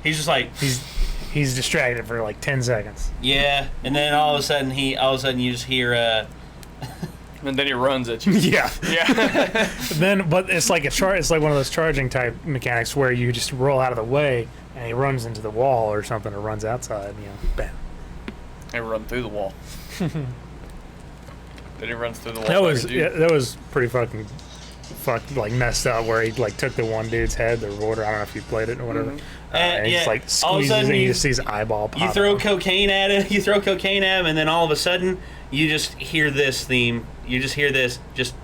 Speaker 4: He's distracted for like 10 seconds.
Speaker 1: yeah. And then all of a sudden you just hear
Speaker 2: And then he runs at you.
Speaker 4: Yeah.
Speaker 2: Yeah.
Speaker 4: But it's like it's like one of those charging type mechanics where you just roll out of the way and he runs into the wall or something, or runs outside. Bam.
Speaker 2: They run through the wall. Then he runs through the wall.
Speaker 4: That was pretty fucking like messed up, where he like took the one dude's head, the reporter. I don't know if you played it or whatever. And
Speaker 1: yeah.
Speaker 4: he's like
Speaker 1: All of a
Speaker 4: squeezes
Speaker 1: sudden
Speaker 4: and you just see his eyeball pop.
Speaker 1: you throw
Speaker 4: out.
Speaker 1: cocaine at him. You throw cocaine at him, and then all of a sudden you just hear this theme. You just hear this. Just.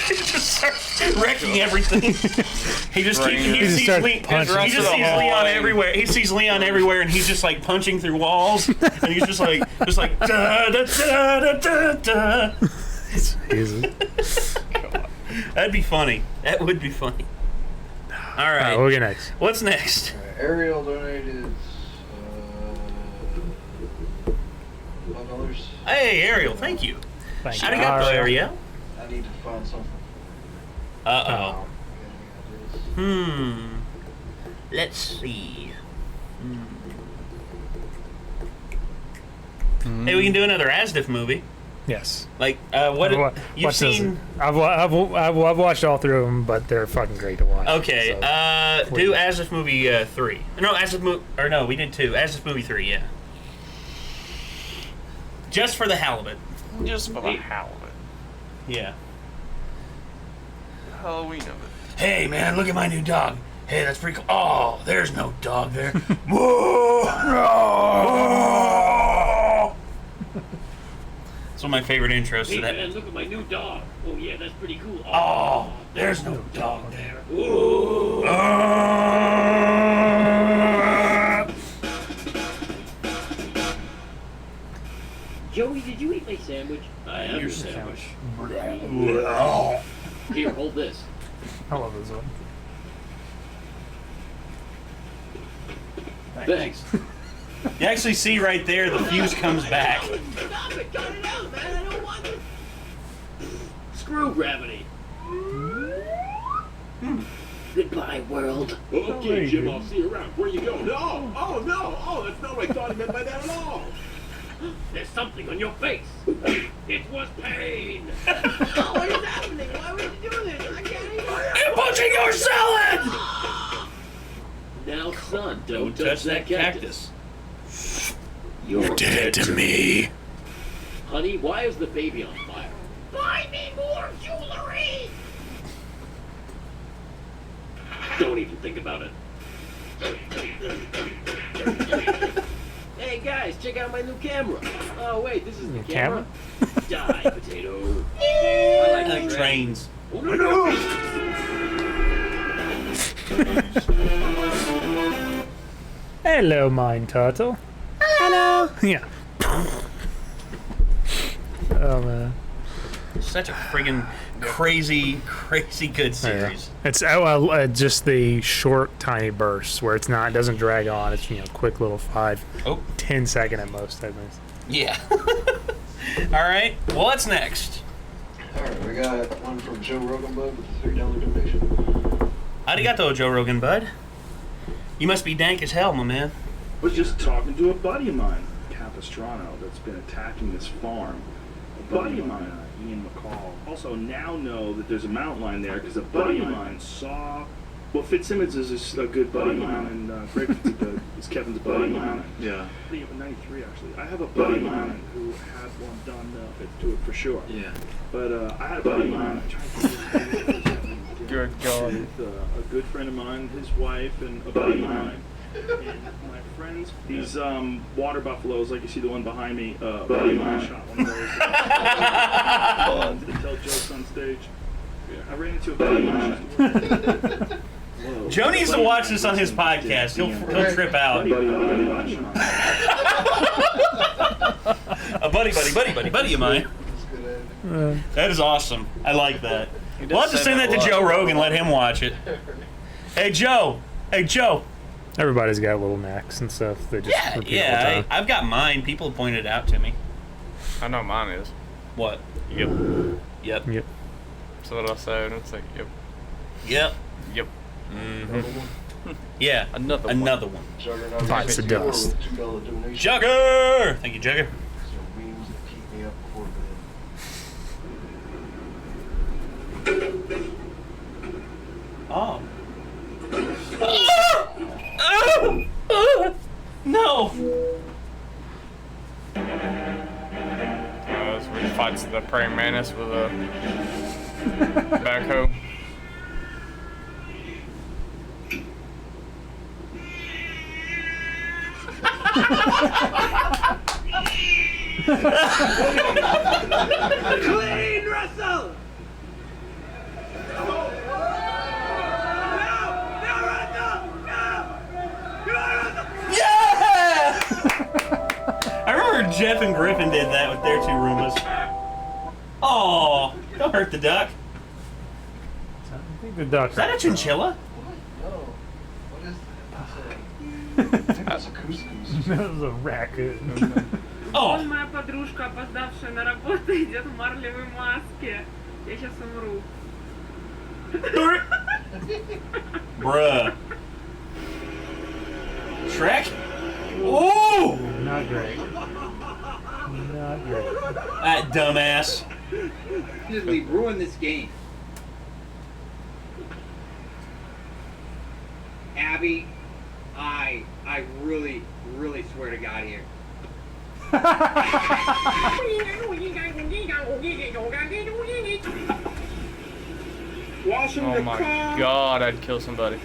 Speaker 1: He just starts wrecking everything. He just keeps. He
Speaker 4: just
Speaker 1: sees,
Speaker 4: starts punching.
Speaker 1: he just sees Leon everywhere. He sees Leon everywhere, and he's just like punching through walls, and he's just like da da da da da da.
Speaker 4: Jesus.
Speaker 1: That'd be funny. That would be funny. All
Speaker 4: All
Speaker 1: right.
Speaker 4: right, we'll get next.
Speaker 1: What's next?
Speaker 3: Ariel donated $1.
Speaker 1: Hey, Ariel. Thank you.
Speaker 4: Thank you.
Speaker 1: Arigato, Ariel.
Speaker 3: I need to find something.
Speaker 1: Uh-oh.
Speaker 3: Any
Speaker 1: Let's see. Hey, we can do another Asdif movie.
Speaker 4: Yes.
Speaker 1: Like, what? You've
Speaker 4: Watch those.
Speaker 1: seen?
Speaker 4: I've watched all three of them, but they're fucking great to watch.
Speaker 1: Okay.
Speaker 4: So,
Speaker 1: Do Asdif movie 3. No, Asdif movie. Or no, we did 2. Asdif movie 3. Yeah. Just for the halibut.
Speaker 2: Just for the hell of it.
Speaker 1: Yeah.
Speaker 2: Halloween of it.
Speaker 1: Hey, man, look at my new dog. Hey, that's pretty cool. Oh, there's no dog there. Whoa! It's one of my favorite intros
Speaker 6: Hey
Speaker 1: to that.
Speaker 6: man, look at my new dog. Oh yeah, that's pretty cool.
Speaker 1: Oh, there's no dog there.
Speaker 6: Joey, did you eat my sandwich? I have your sandwich. Here, hold this.
Speaker 4: I love this one.
Speaker 6: Thanks.
Speaker 1: You actually see right there the fuse comes back.
Speaker 6: Stop it! Cut it out, man! I don't want it. Screw gravity. Goodbye, world.
Speaker 9: Okay, Jim, I'll see you around. Where you going? No! Oh, no! Oh, that's not what I thought he meant by that at all.
Speaker 6: There's something on your face. It was pain.
Speaker 10: Oh, what is happening? Why would you do this? I can't even.
Speaker 1: You're punching your salad!
Speaker 6: Now, son, don't touch that cactus.
Speaker 1: You're dead to me.
Speaker 6: Honey, why is the baby on fire?
Speaker 10: Buy me more jewelry!
Speaker 8: Don't even think about it.
Speaker 6: Hey guys, check out my new camera. Oh wait, this is the
Speaker 4: camera?
Speaker 6: Die, potato.
Speaker 1: I like trains.
Speaker 6: Oh, no.
Speaker 4: Hello, mine turtle. Hello. Yeah. Oh man.
Speaker 1: Such a friggin' crazy good series.
Speaker 4: Yeah. It's just the short, tiny bursts where it doesn't drag on. It's quick little 10 second at most. I think.
Speaker 1: Yeah. All right. Well, what's next?
Speaker 3: Alright, we got one from Joe Rogan Bud with a $3 donation.
Speaker 1: Arigato, Joe Rogan, bud. You must be dank as hell, my man.
Speaker 11: Was just talking to a buddy of mine, Capistrano, that's been attacking this farm. A buddy of mine, Ian McCall, also now know that there's a mountain lion there because a buddy of mine saw. Well, Fitzsimmons is a good buddy of mine, and Greg is Kevin's buddy of mine. Yeah. 93 actually. I have a buddy of mine who had one done to it for sure. Yeah. But I had a buddy of mine. I tried to
Speaker 2: Good God.
Speaker 11: With a good friend of mine, his wife, and a buddy of mine. And my friends, these water buffaloes, like you see the one behind me, buddy of mine shot one of those. To tell jokes on stage. I ran into a buddy of mine.
Speaker 1: Joe needs to watch this on his podcast. He'll trip out. A buddy of mine. That is awesome. I like that. We'll have to send that to Joe Rogan. Let him watch it. Hey Joe.
Speaker 4: Everybody's got little necks and stuff. They just repeat all the time.
Speaker 1: I've got mine. People have pointed it out to me.
Speaker 2: I know mine is.
Speaker 1: What?
Speaker 2: Yep.
Speaker 1: Yep.
Speaker 2: So what I said, it's like, yep.
Speaker 1: Yep.
Speaker 2: Yep.
Speaker 1: Mm-hmm. Yeah. Another one.
Speaker 4: Bites the dust.
Speaker 1: Jugger! Thank you, Jugger. Oh. No!
Speaker 2: That's where he fights the praying mantis with a backhoe.
Speaker 10: Clean, Russell!
Speaker 1: Yeah! I remember Jeff and Griffin did that with their two Roombas. Oh, don't hurt the duck.
Speaker 4: I think the duck.
Speaker 1: Is that a chinchilla?
Speaker 3: No. What is that? I think that's a couscous.
Speaker 4: That was a raccoon.
Speaker 1: Oh.
Speaker 12: Моя подружка, опоздавшая на работу, идет в марлевой маске. Я сейчас умру.
Speaker 1: Bruh. Shrek? Ooh!
Speaker 4: Not great. Not great.
Speaker 1: That dumbass.
Speaker 13: We ruined this game. Abby, I really swear to God here.
Speaker 2: Oh my God, I'd kill somebody.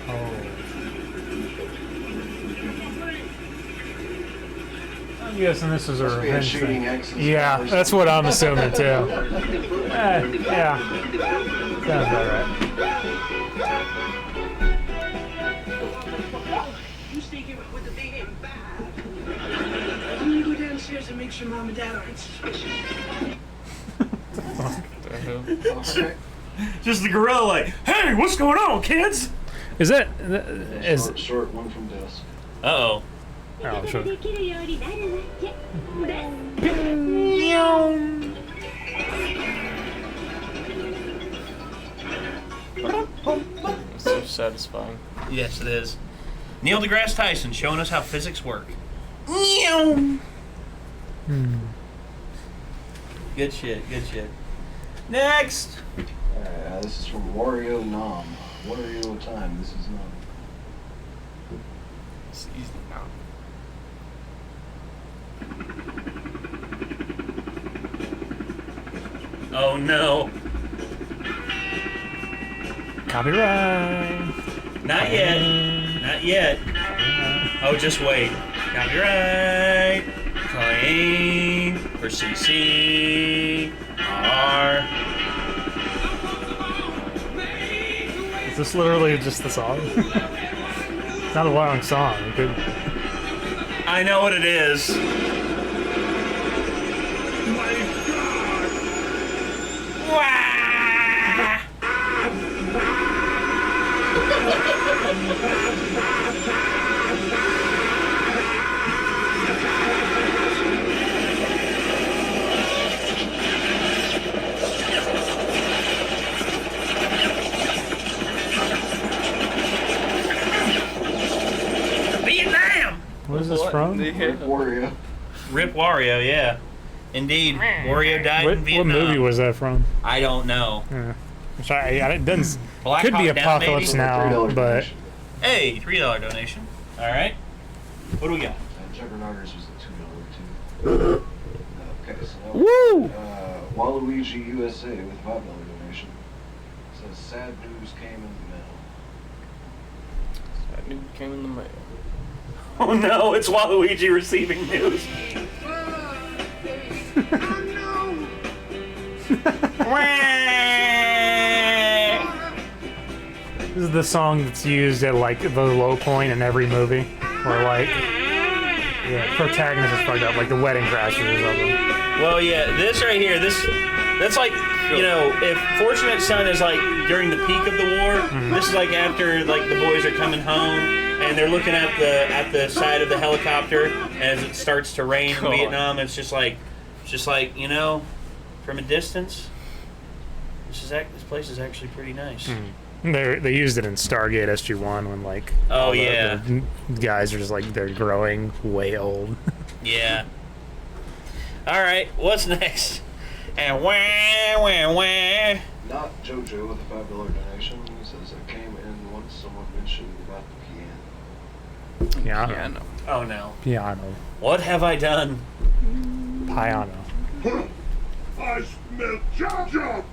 Speaker 4: Oh. I'm guessing this is a revenge thing. Yeah, that's what I'm assuming too. Yeah. Sounds about right.
Speaker 10: You sneaking with the big and bad. I'm gonna go downstairs and make sure Mom and Dad aren't suspicious.
Speaker 3: Okay.
Speaker 1: Just the gorilla like, hey, what's going on, kids?
Speaker 4: Is that
Speaker 3: Short one from Desk.
Speaker 1: Uh-oh.
Speaker 4: Oh, sure.
Speaker 2: It's so satisfying.
Speaker 1: Yes, it is. Neil deGrasse Tyson showing us how physics work. Good shit. Next!
Speaker 3: This is from Wario Nom. Wario time, this is Nom.
Speaker 2: It's easy now.
Speaker 1: Oh no.
Speaker 4: Copyright.
Speaker 1: Not yet. Not yet. Oh, just wait. Copyright. Claim for CC. R.
Speaker 4: Is this literally just the song? It's not a long song. It could...
Speaker 1: I know what it is. Vietnam!
Speaker 4: What is this from?
Speaker 3: Wario.
Speaker 1: Rip Wario, yeah. Indeed. Wario died
Speaker 4: What,
Speaker 1: in
Speaker 4: what
Speaker 1: Vietnam.
Speaker 4: movie was that from?
Speaker 1: I don't know.
Speaker 4: Yeah. I'm sorry, it doesn't.
Speaker 1: Black
Speaker 4: Could be
Speaker 1: Hawk Down,
Speaker 4: Apocalypse
Speaker 1: maybe?
Speaker 4: Now, but
Speaker 1: Hey, $3 donation. All right. What do we got?
Speaker 3: Juggernauters was a $2 too. Okay, so now
Speaker 4: Woo!
Speaker 3: Waluigi USA with $5 donation. Says sad news came in the mail.
Speaker 2: That dude came in the mail.
Speaker 1: Oh no, it's Waluigi receiving news.
Speaker 4: this is the song that's used at like the low point in every movie, where like the protagonist is fucked up, like the Wedding Crashers or something.
Speaker 1: Well, yeah, this right here, that's like, you know, if Fortunate Son is like during the peak of the war, this is like after like the boys are coming home and they're looking at the side of the helicopter as it starts to rain in Vietnam. It's just like, you know, from a distance, this place is actually pretty nice.
Speaker 4: They used it in Stargate SG-1 when like the guys are just like they're growing way old.
Speaker 1: Yeah. All right, what's next? And wah.
Speaker 3: Not JoJo with a $5 donation. He says it came in once someone mentioned about the piano.
Speaker 4: Piano.
Speaker 1: Oh no.
Speaker 4: Piano.
Speaker 1: What have I done?
Speaker 4: Piano.
Speaker 9: I smell JoJo!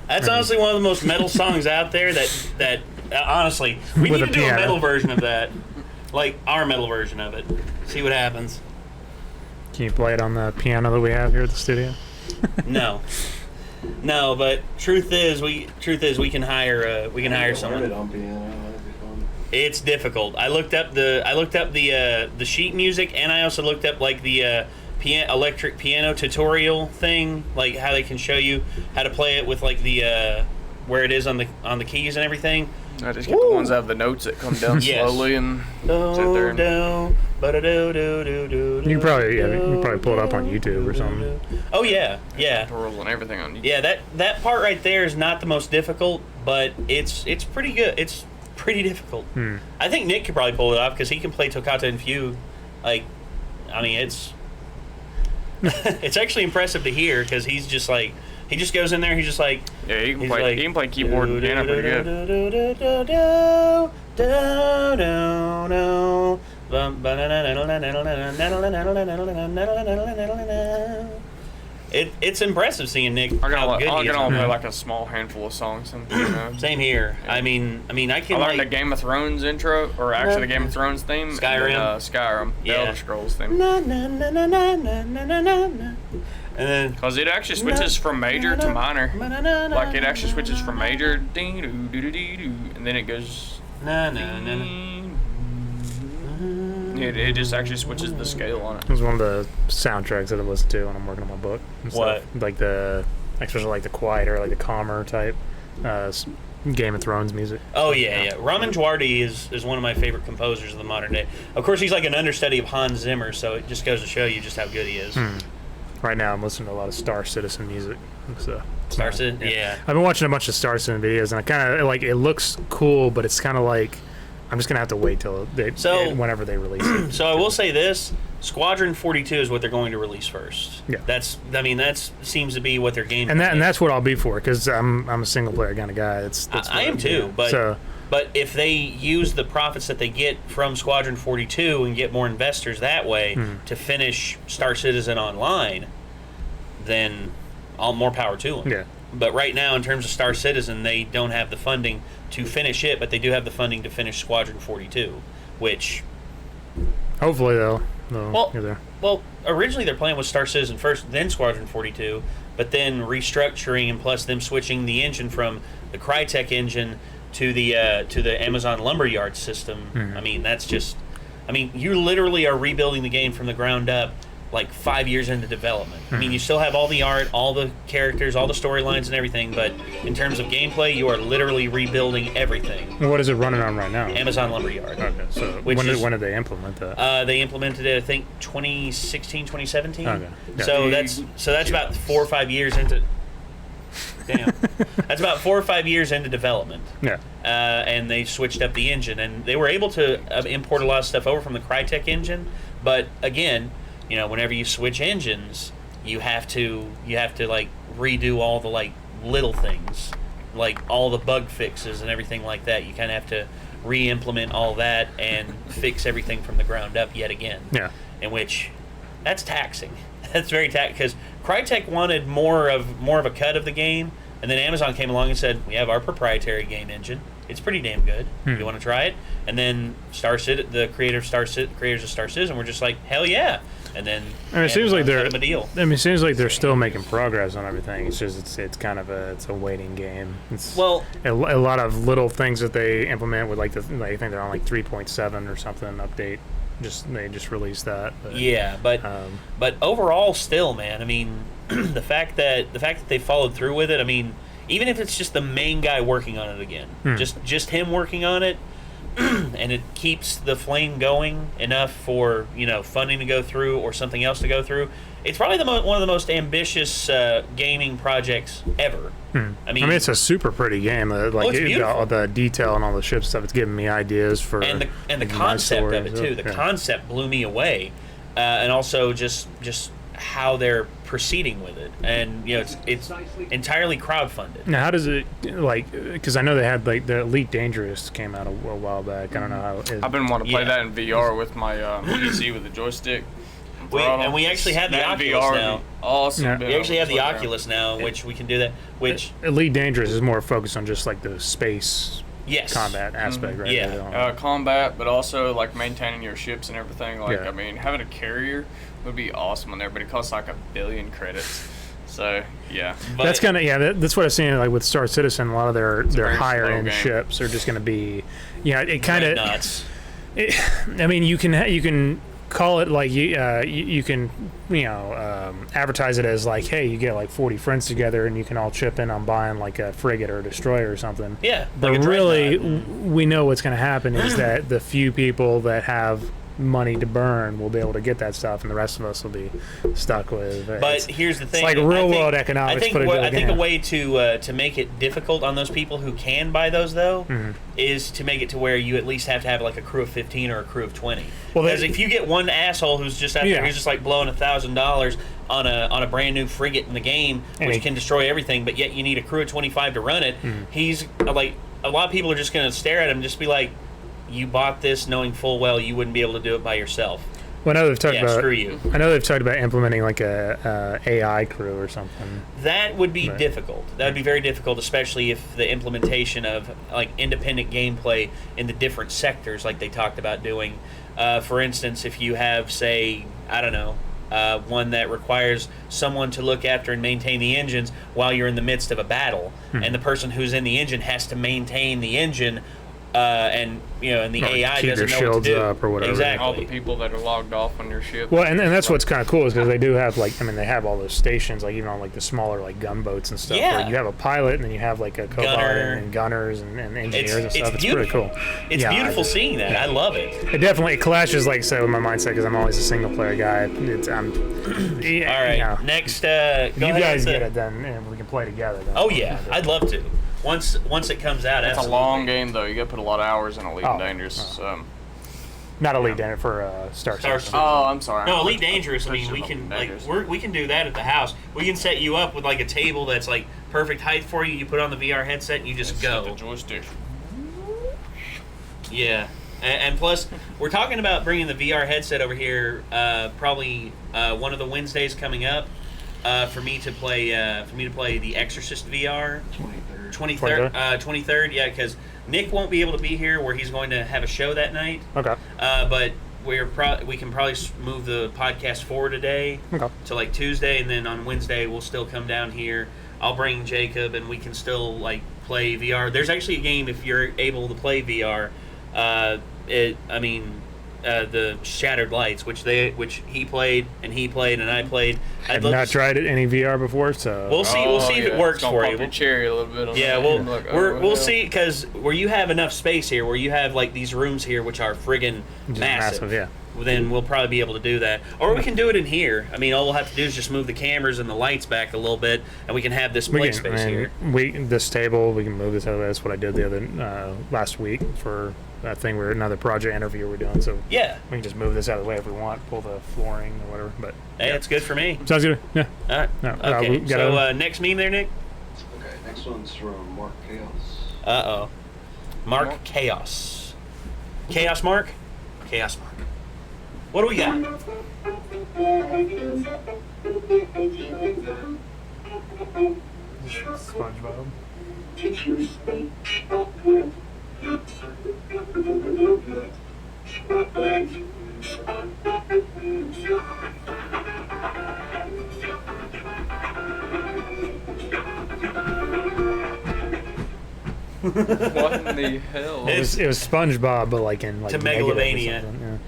Speaker 1: That's honestly one of the most metal songs out there. That honestly, we
Speaker 4: With
Speaker 1: need
Speaker 4: a
Speaker 1: to do a
Speaker 4: piano.
Speaker 1: metal version of that, like our metal version of it. See what happens.
Speaker 4: Can you play it on the piano that we have here at the studio?
Speaker 1: No, but truth is we can hire someone.
Speaker 3: Learn it on piano. That'd be fun.
Speaker 1: It's difficult. I looked up the sheet music, and I also looked up like the electric piano tutorial thing, like how they can show you how to play it with like the where it is on the keys and everything.
Speaker 2: I just get the ones that have the notes that come down slowly and sit there.
Speaker 4: You can probably pull it up on YouTube or something.
Speaker 1: Oh yeah.
Speaker 2: Tutorials and everything on YouTube.
Speaker 1: Yeah, that part right there is not the most difficult, but it's pretty good. It's pretty difficult. I think Nick could probably pull it off because he can play Toccata and Fugue. Like, I mean, it's it's actually impressive to hear because he's just like he just goes in there. He's just like
Speaker 2: he can play keyboard and piano pretty good.
Speaker 1: It's impressive seeing Nick.
Speaker 2: I
Speaker 1: how good he
Speaker 2: can
Speaker 1: is
Speaker 2: only
Speaker 1: on
Speaker 2: play
Speaker 1: that.
Speaker 2: like a small handful of songs. Sometimes.
Speaker 1: Same here. I mean, I can
Speaker 2: I learned the
Speaker 1: like
Speaker 2: Game of Thrones intro, or actually the Game of Thrones theme.
Speaker 1: Skyrim.
Speaker 2: And then, Skyrim. The
Speaker 1: Yeah.
Speaker 2: Elder Scrolls theme.
Speaker 1: na na na na na na na na na. And then
Speaker 2: because it actually switches from major to minor. Like it actually switches from major, ding doo doo doo doo doo, and then it goes. It just actually switches the scale on it.
Speaker 4: It was one of the soundtracks that I listened to when I'm working on my book. And
Speaker 1: What?
Speaker 4: Stuff. Like especially like the quieter, like the calmer type Game of Thrones music.
Speaker 1: Oh yeah. Ramin Djawadi is one of my favorite composers of the modern day. Of course, he's like an understudy of Hans Zimmer, so it just goes to show you just how good he is.
Speaker 4: Right now, I'm listening to a lot of Star Citizen music. So
Speaker 1: Star Citizen, yeah.
Speaker 4: I've been watching a bunch of Star Citizen videos, and I kind of like it looks cool, but it's kind of like I'm just gonna have to wait till whenever they release it.
Speaker 1: So I will say this: Squadron 42 is what they're going to release first.
Speaker 4: Yeah,
Speaker 1: that seems to be what their game.
Speaker 4: And that's what I'll be for, because I'm a single player kind of guy.
Speaker 1: I am too, but if they use the profits that they get from Squadron 42 and get more investors that way to finish Star Citizen Online, then all more power to them.
Speaker 4: Yeah.
Speaker 1: But right now, in terms of Star Citizen, they don't have the funding to finish it, but they do have the funding to finish Squadron 42, which
Speaker 4: hopefully they'll get there.
Speaker 1: Well, originally their plan was Star Citizen first, then Squadron 42, but then restructuring and plus them switching the engine from the Crytek engine to the Amazon Lumberyard system. I mean, you literally are rebuilding the game from the ground up, like 5 years into development. I mean, you still have all the art, all the characters, all the storylines and everything, but in terms of gameplay, you are literally rebuilding everything.
Speaker 4: Well, what is it running on right now?
Speaker 1: Amazon Lumberyard.
Speaker 4: Okay, so when did they implement that?
Speaker 1: They implemented it, I think, 2016, 2017.
Speaker 4: Okay. Yeah.
Speaker 1: So that's about 4 or 5 years into. Damn. That's about 4 or 5 years into development.
Speaker 4: Yeah.
Speaker 1: And they switched up the engine, and they were able to import a lot of stuff over from the Crytek engine, but again, whenever you switch engines, you have to like redo all the like little things, like all the bug fixes and everything like that. You kind of have to re-implement all that and fix everything from the ground up yet again.
Speaker 4: Yeah.
Speaker 1: In which, that's taxing. That's very taxing, because Crytek wanted more of a cut of the game, and then Amazon came along and said, we have our proprietary game engine. It's pretty damn good. You want to try it? And then the creators of Star Citizen were just like, hell yeah. And then
Speaker 4: it seems like they're
Speaker 1: a deal.
Speaker 4: it seems like they're still making progress on everything. It's just it's kind of a waiting game. It's a lot of little things that they implement with I think they're on like 3.7 or something update. They just released that.
Speaker 1: But overall, still, man. I mean, the fact that they followed through with it. I mean, even if it's just the main guy working on it again, just him working on it. And it keeps the flame going enough for funding to go through or something else to go through. It's probably one of the most ambitious gaming projects ever. I mean, it's
Speaker 4: a super pretty game. All the detail and all the ship stuff. It's giving me ideas for
Speaker 1: and the concept of it too. The concept blew me away, and also just how they're proceeding with it, and it's entirely crowdfunded.
Speaker 4: Now, how does it because I know they had the Elite Dangerous came out a while back. I don't know how
Speaker 2: I've been wanting to play that in VR with my PC with the joystick.
Speaker 1: We actually have the Oculus
Speaker 2: VR
Speaker 1: now.
Speaker 2: Awesome.
Speaker 1: Yeah. We actually have the Oculus now, which we can do that. Which
Speaker 4: Elite Dangerous is more focused on just like the space combat aspect, right?
Speaker 2: Yeah, combat, but also like maintaining your ships and everything. I mean, having a carrier would be awesome on there, but it costs like 1 billion credits. So yeah,
Speaker 4: but that's kind of that's what I've seen like with Star Citizen. A lot of their higher end ships are just going to be it kind of
Speaker 1: nuts.
Speaker 4: I mean, you can call it like you can advertise it as like, hey, you get like 40 friends together and you can all chip in on buying like a frigate or a destroyer or something.
Speaker 1: Yeah,
Speaker 4: but really we know what's going to happen is that the few people that have money to burn will be able to get that stuff, and the rest of us will be stuck with.
Speaker 1: But here's the thing:
Speaker 4: it's like real world economics.
Speaker 1: I think a way to make it difficult on those people who can buy those though is to make it to where you at least have to have like a crew of 15 or a crew of 20. Well, because if you get one asshole who's just out there, who's just like blowing $1,000 on a brand new frigate in the game, which can destroy everything, but yet you need a crew of 25 to run it. He's like, a lot of people are just going to stare at him, and just be like, you bought this knowing full well you wouldn't be able to do it by yourself.
Speaker 4: Well, I know they've talked about.
Speaker 1: Screw you.
Speaker 4: I know they've talked about implementing like a AI crew or something.
Speaker 1: That would be difficult. That would be very difficult, especially if the implementation of like independent gameplay in the different sectors, like they talked about doing. For instance, if you have, say, I don't know, one that requires someone to look after and maintain the engines while you're in the midst of a battle, and the person who's in the engine has to maintain the engine, and the AI
Speaker 4: keep
Speaker 1: doesn't
Speaker 4: your
Speaker 1: know what to
Speaker 4: shields
Speaker 1: do.
Speaker 4: up or whatever.
Speaker 1: Exactly.
Speaker 2: All the people that are logged off on your ship.
Speaker 4: Well, and that's what's kind of cool is because they do have they have all those stations, like even on like the smaller like gunboats and stuff.
Speaker 1: Yeah.
Speaker 4: Where you have a pilot and then you have like a co-pilot
Speaker 1: Gunner.
Speaker 4: and gunners and engineers and stuff. It's
Speaker 1: beautiful.
Speaker 4: pretty cool.
Speaker 1: It's
Speaker 4: Yeah,
Speaker 1: beautiful seeing that. I love it.
Speaker 4: It definitely clashes, like I said, with my mindset because I'm always a single player guy.
Speaker 1: All right. Next, go
Speaker 4: if you
Speaker 1: ahead
Speaker 4: guys
Speaker 1: and
Speaker 4: get it, then we can play together. Then.
Speaker 1: Oh yeah, I'd love to. Once it comes out,
Speaker 2: It's
Speaker 1: absolutely.
Speaker 2: a long game though. You got to put a lot of hours in Elite and Dangerous.
Speaker 4: Not Elite Dangerous for Star Citizen.
Speaker 2: Oh, I'm sorry.
Speaker 1: No, Elite Dangerous. I mean, we can we can do that at the house. We can set you up with like a table that's like perfect height for you. You put on the VR headset and you just go.
Speaker 2: The joystick.
Speaker 1: Yeah, and plus we're talking about bringing the VR headset over here. Probably one of the Wednesdays coming up. For me to play the Exorcist VR. 23rd, yeah, because Nick won't be able to be here where he's going to have a show that night.
Speaker 4: Okay.
Speaker 1: But we can probably move the podcast forward a day to like Tuesday, and then on Wednesday we'll still come down here. I'll bring Jacob, and we can still like play VR. There's actually a game if you're able to play VR. The Shattered Lights, which he played and I played.
Speaker 4: I've not tried it any VR before, so
Speaker 1: we'll see. We'll see if it works for you.
Speaker 2: Your cherry a little bit. On
Speaker 1: yeah,
Speaker 2: that.
Speaker 1: we'll see because where you have enough space here, where you have like these rooms here, which are friggin' massive.
Speaker 4: Yeah.
Speaker 1: Then we'll probably be able to do that, or we can do it in here. I mean, all we'll have to do is just move the cameras and the lights back a little bit, and we can have this play space here.
Speaker 4: This table, we can move this over. That's what I did the other last week for that thing where another project interview we're doing. So
Speaker 1: yeah,
Speaker 4: we can just move this out of the way if we want, pull the flooring or whatever. But
Speaker 1: hey, that's good for me.
Speaker 4: Sounds good. Yeah.
Speaker 1: All right.
Speaker 4: No,
Speaker 1: okay. So next meme there, Nick.
Speaker 3: Okay. Next one's from Mark Chaos.
Speaker 1: Mark Chaos. Chaos Mark. Chaos Mark. What do we got?
Speaker 4: SpongeBob.
Speaker 2: What in the hell?
Speaker 4: It was SpongeBob, but like in like
Speaker 1: to Megalovania.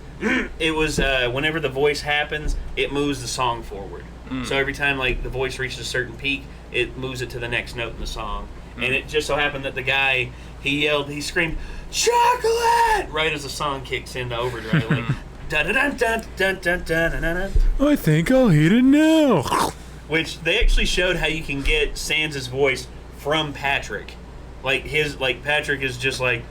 Speaker 1: It was whenever the voice happens, it moves the song forward. So every time like the voice reaches a certain peak, it moves it to the next note in the song. And it just so happened that the guy he screamed "chocolate" right as the song kicks into overdrive. Like,
Speaker 4: I think I'll eat it now.
Speaker 1: Which they actually showed how you can get Sans' voice from Patrick. Like Patrick is just like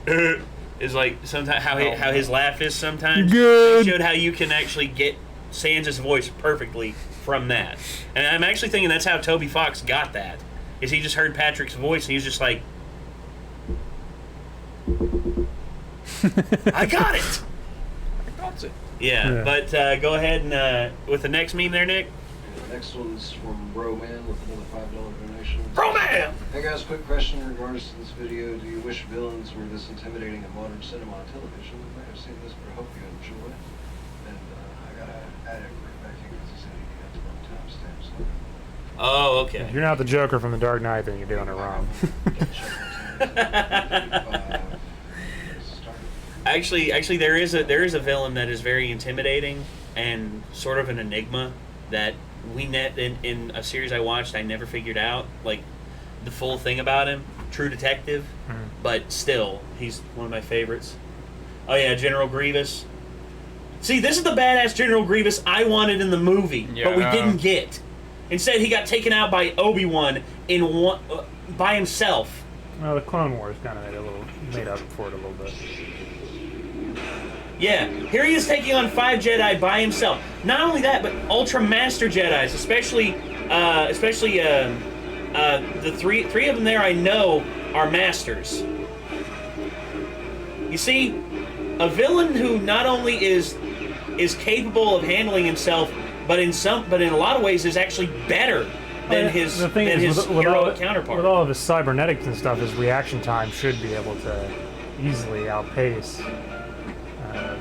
Speaker 1: is like sometimes how his laugh is sometimes.
Speaker 4: Good.
Speaker 1: They showed how you can actually get Sans' voice perfectly from that. And I'm actually thinking that's how Toby Fox got that. Is he just heard Patrick's voice and he was just like, I got it. Yeah, but go ahead and with the next meme there, Nick.
Speaker 3: The next one's from Roman with another $5 donation.
Speaker 1: Roman!
Speaker 3: Hey guys, quick question in regards to this video. Do you wish villains were this intimidating in modern cinema and television? You might have seen this, but I hope you enjoy it. And I gotta add it right back here because he said he had the wrong timestamps.
Speaker 1: Oh, okay.
Speaker 4: If you're not the Joker from The Dark Knight, then you're doing it wrong.
Speaker 1: Actually, there is a villain that is very intimidating and sort of an enigma that in a series I watched, I never figured out like the full thing about him. True Detective, but still, he's one of my favorites. Oh yeah, General Grievous. See, this is the badass General Grievous I wanted in the movie, but we didn't get. Instead, he got taken out by Obi-Wan by himself.
Speaker 4: Well, the Clone Wars kind of made up for it a little bit.
Speaker 1: Yeah, here he is taking on 5 Jedi by himself. Not only that, but Ultra Master Jedis, especially the three of them there I know are masters. You see, a villain who not only is capable of handling himself, but in a lot of ways is actually better than his heroic counterpart.
Speaker 4: With all of his cybernetics and stuff, his reaction time should be able to easily outpace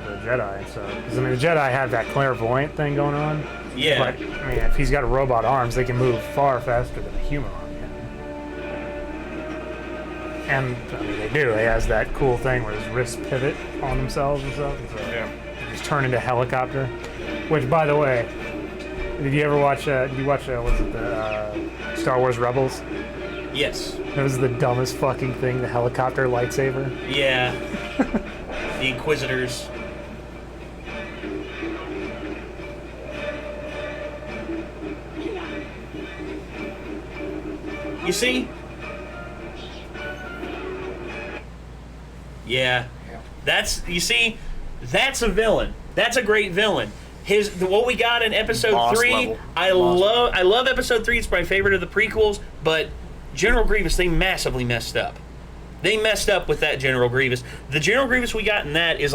Speaker 4: the Jedi. So, 'cause, I mean, the Jedi have that clairvoyant thing going on.
Speaker 1: Yeah.
Speaker 4: But I mean, if he's got robot arms, they can move far faster than a human arm can. And I mean, they do. He has that cool thing where his wrists pivot on themselves and stuff. And so
Speaker 2: Yeah.
Speaker 4: they just turn into a helicopter. Which, by the way, did you ever watch? Did you watch? Was it the Star Wars Rebels?
Speaker 1: Yes.
Speaker 4: That was the dumbest fucking thing. The helicopter lightsaber.
Speaker 1: Yeah. The Inquisitors. You see? Yeah. You see, that's a villain. That's a great villain. What we got in episode
Speaker 2: Boss
Speaker 1: 3,
Speaker 2: level.
Speaker 1: I love episode 3. It's my favorite of the prequels, but General Grievous, they massively messed up. They messed up with that General Grievous. The General Grievous we got in that is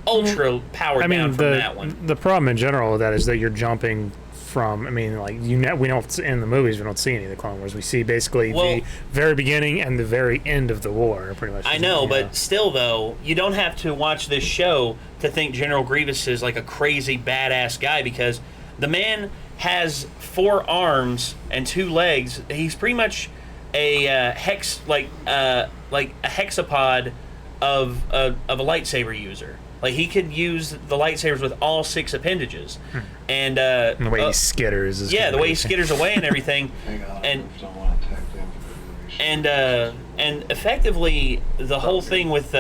Speaker 1: ultra powered down from that one.
Speaker 4: The problem in general with that is that you're jumping from. I mean, like we don't in the movies. We don't see any of the Clone Wars. We see basically the very beginning and the very end of the war, pretty much.
Speaker 1: I know, but still, though, you don't have to watch this show to think General Grievous is like a crazy badass guy, because the man has 4 arms and 2 legs. He's pretty much a a hexapod of a lightsaber user. Like, he could use the lightsabers with all 6 appendages, and
Speaker 4: the way he skitters is
Speaker 1: the way he skitters away and everything, and effectively the whole thing with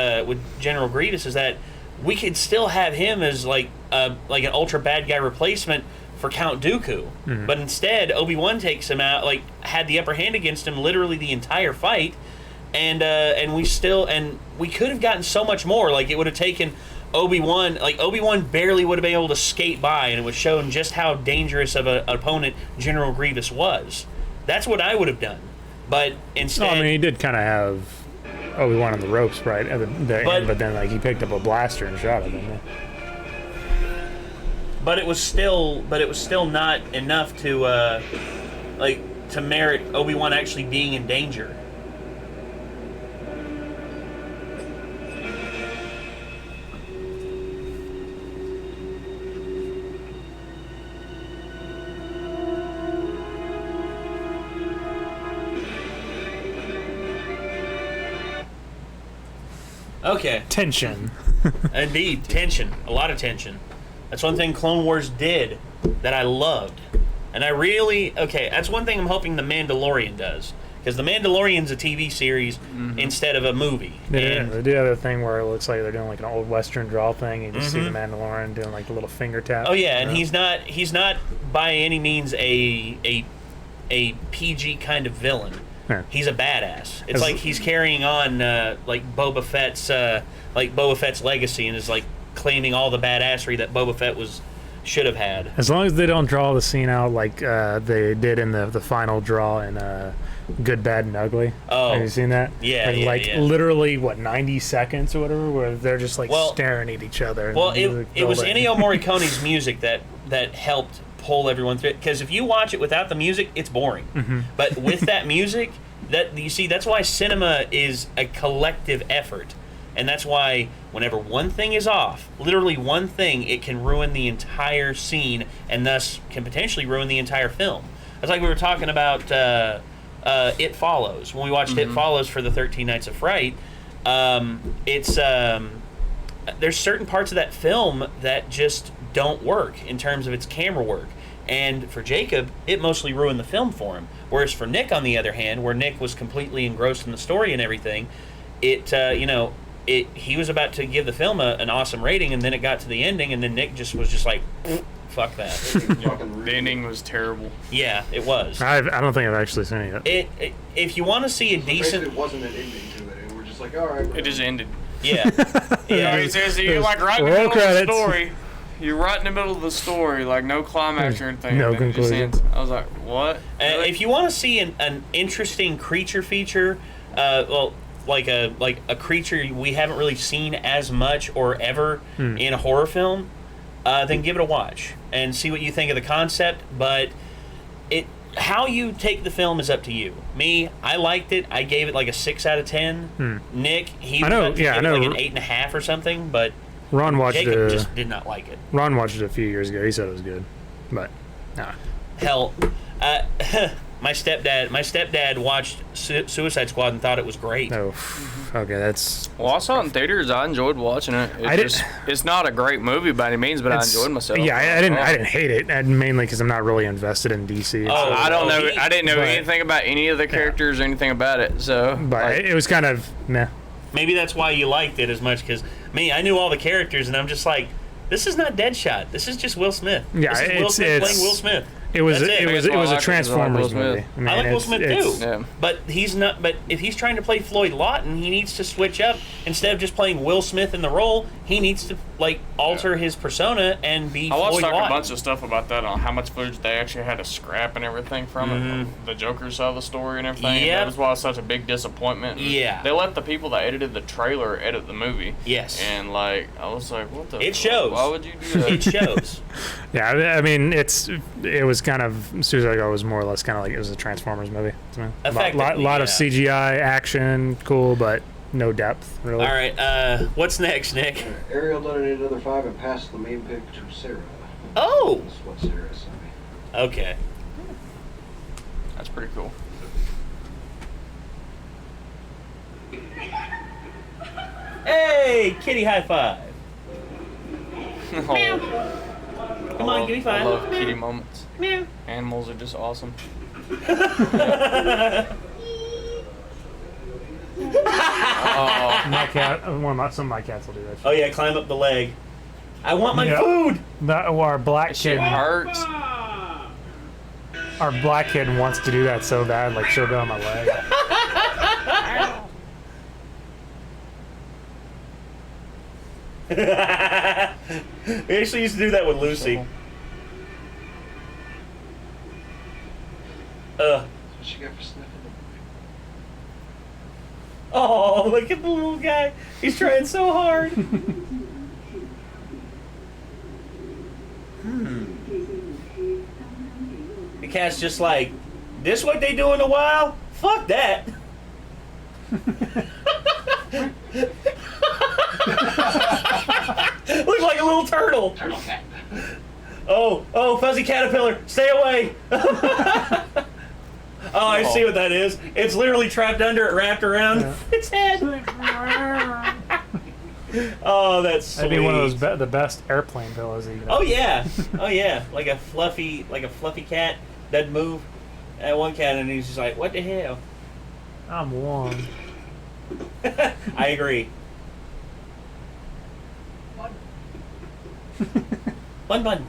Speaker 1: General Grievous is that we could still have him as like an ultra bad guy replacement for Count Dooku, but instead Obi-Wan takes him out, had the upper hand against him literally the entire fight, and we could have gotten so much more. Like, it would have taken Obi-Wan barely would have been able to skate by, and it was shown just how dangerous of an opponent General Grievous was. That's what I would have done, but instead,
Speaker 4: I mean, he did kind of have Obi-Wan on the ropes right at the end, but then he picked up a blaster and shot him. Didn't he?
Speaker 1: But it was still not enough to merit Obi-Wan actually being in danger. Okay.
Speaker 4: Tension.
Speaker 1: Indeed, tension. A lot of tension. That's one thing Clone Wars did that I loved. And that's one thing I'm hoping The Mandalorian does. Because The Mandalorian's a TV series instead of a movie.
Speaker 4: They do have a thing where it looks like they're doing like an old Western draw thing. You just see the Mandalorian doing like the little finger tap.
Speaker 1: Oh yeah, and he's not by any means a PG kind of villain.
Speaker 4: Yeah.
Speaker 1: He's a badass. It's like he's carrying on Boba Fett's legacy, and is like claiming all the badassery that Boba Fett should have had.
Speaker 4: As long as they don't draw the scene out like they did in the final draw in Good, Bad, and Ugly.
Speaker 1: Oh,
Speaker 4: have you seen that?
Speaker 1: Yeah,
Speaker 4: and literally 90 seconds or whatever, where they're just staring at each other.
Speaker 1: Well, it was Ennio Morricone's music that helped pull everyone through it. Because if you watch it without the music, it's boring. But with that music, that's why cinema is a collective effort. And that's why whenever one thing is off, literally one thing, it can ruin the entire scene, and thus can potentially ruin the entire film. It's like we were talking about It Follows. When we watched It Follows for the 13 Nights of Fright, there's certain parts of that film that just don't work in terms of its camera work. And for Jacob, it mostly ruined the film for him. Whereas for Nick, on the other hand, where Nick was completely engrossed in the story and everything, he was about to give the film an awesome rating, and then it got to the ending, and then Nick was just like, fuck that.
Speaker 2: The ending was terrible.
Speaker 1: Yeah, it was.
Speaker 4: I don't think I've actually seen it yet.
Speaker 1: If you want to see a decent...
Speaker 3: It wasn't an ending to it. We're just like, all right.
Speaker 2: It just ended.
Speaker 1: Yeah.
Speaker 2: Yeah. You're like right in the middle of the story. You're right in the middle of the story, like no climax or anything.
Speaker 4: No
Speaker 2: and then it just
Speaker 4: conclusion.
Speaker 2: ends. I was like, what? Really?
Speaker 1: If you want to see an interesting creature feature, like a creature we haven't really seen as much or ever in a horror film, then give it a watch and see what you think of the concept. But how you take the film is up to you. Me, I liked it. I gave it like a 6 out of 10. Nick, he was about to give it like an 8.5 or something. But
Speaker 4: Ron watched
Speaker 1: Jacob
Speaker 4: it.
Speaker 1: just did not like it.
Speaker 4: Ron watched it a few years ago. He said it was good, but nah.
Speaker 1: Hell, my stepdad watched Suicide Squad and thought it was great.
Speaker 4: Oh, okay, that's.
Speaker 2: Well, I saw it in theaters. I enjoyed watching it. It's not a great movie by any means, but I enjoyed myself.
Speaker 4: Yeah, I didn't hate it, and mainly because I'm not really invested in DC.
Speaker 2: Oh, I don't know. I didn't know anything about any of the characters or anything about it. So,
Speaker 4: but it was kind of meh.
Speaker 1: Maybe that's why you liked it as much, because me, I knew all the characters, and I'm just like, this is not Deadshot. This is just Will Smith.
Speaker 4: Yeah,
Speaker 1: this is Will Smith playing Will Smith.
Speaker 4: It was
Speaker 1: That's
Speaker 4: it was a Transformers movie.
Speaker 1: I like Will Smith too, but he's not. But if he's trying to play Floyd Lawton, he needs to switch up. Instead of just playing Will Smith in the role, he needs to alter his persona and be.
Speaker 2: I watched
Speaker 1: Floyd Lawton.
Speaker 2: a bunch of stuff about that on how much footage they actually had to scrap and everything from it, the Joker side of the story and everything.
Speaker 1: Yep.
Speaker 2: That was why it's such a big disappointment.
Speaker 1: Yeah.
Speaker 2: They let the people that edited the trailer edit the movie.
Speaker 1: Yes.
Speaker 2: And I was like, what the?
Speaker 1: It shows.
Speaker 2: Why would you do that?
Speaker 1: It shows.
Speaker 4: Yeah, I mean, it was kind of Suicide Squad was more or less kind of like it was a Transformers movie. A lot of CGI action, cool, but no depth really.
Speaker 1: All right, what's next, Nick?
Speaker 3: Ariel donated another $5 and passed the main pick to Sarah.
Speaker 1: Oh.
Speaker 3: That's what Sarah sent me.
Speaker 1: Okay.
Speaker 2: That's pretty cool.
Speaker 1: Hey, kitty high five.
Speaker 2: Oh.
Speaker 1: Come on, give me five.
Speaker 2: I love kitty moments.
Speaker 1: Meow.
Speaker 2: Animals are just awesome.
Speaker 4: Some of my cats will do that.
Speaker 1: Oh yeah, climb up the leg. I want my food.
Speaker 4: Our black
Speaker 2: Shit
Speaker 4: kid
Speaker 2: hurts.
Speaker 4: Our black kid wants to do that so bad, like she'll go on my leg.
Speaker 1: We actually used to do that with Lucy.
Speaker 3: That's what she got for sniffing the
Speaker 1: Oh, look at the little guy. He's trying so hard. The cat's just like, this what they do in the wild? Fuck that. Looks like a little turtle.
Speaker 3: Turtle cat.
Speaker 1: Oh, fuzzy caterpillar, stay away. Oh, I see what that is. It's literally trapped under it, wrapped around its head. Oh, that's sweet.
Speaker 4: That'd be one of those the best airplane pillows that you can
Speaker 1: Oh yeah, like a fluffy cat doesn't move. That one cat, and he's just like, what the hell?
Speaker 4: I'm warm.
Speaker 1: I agree. Bun.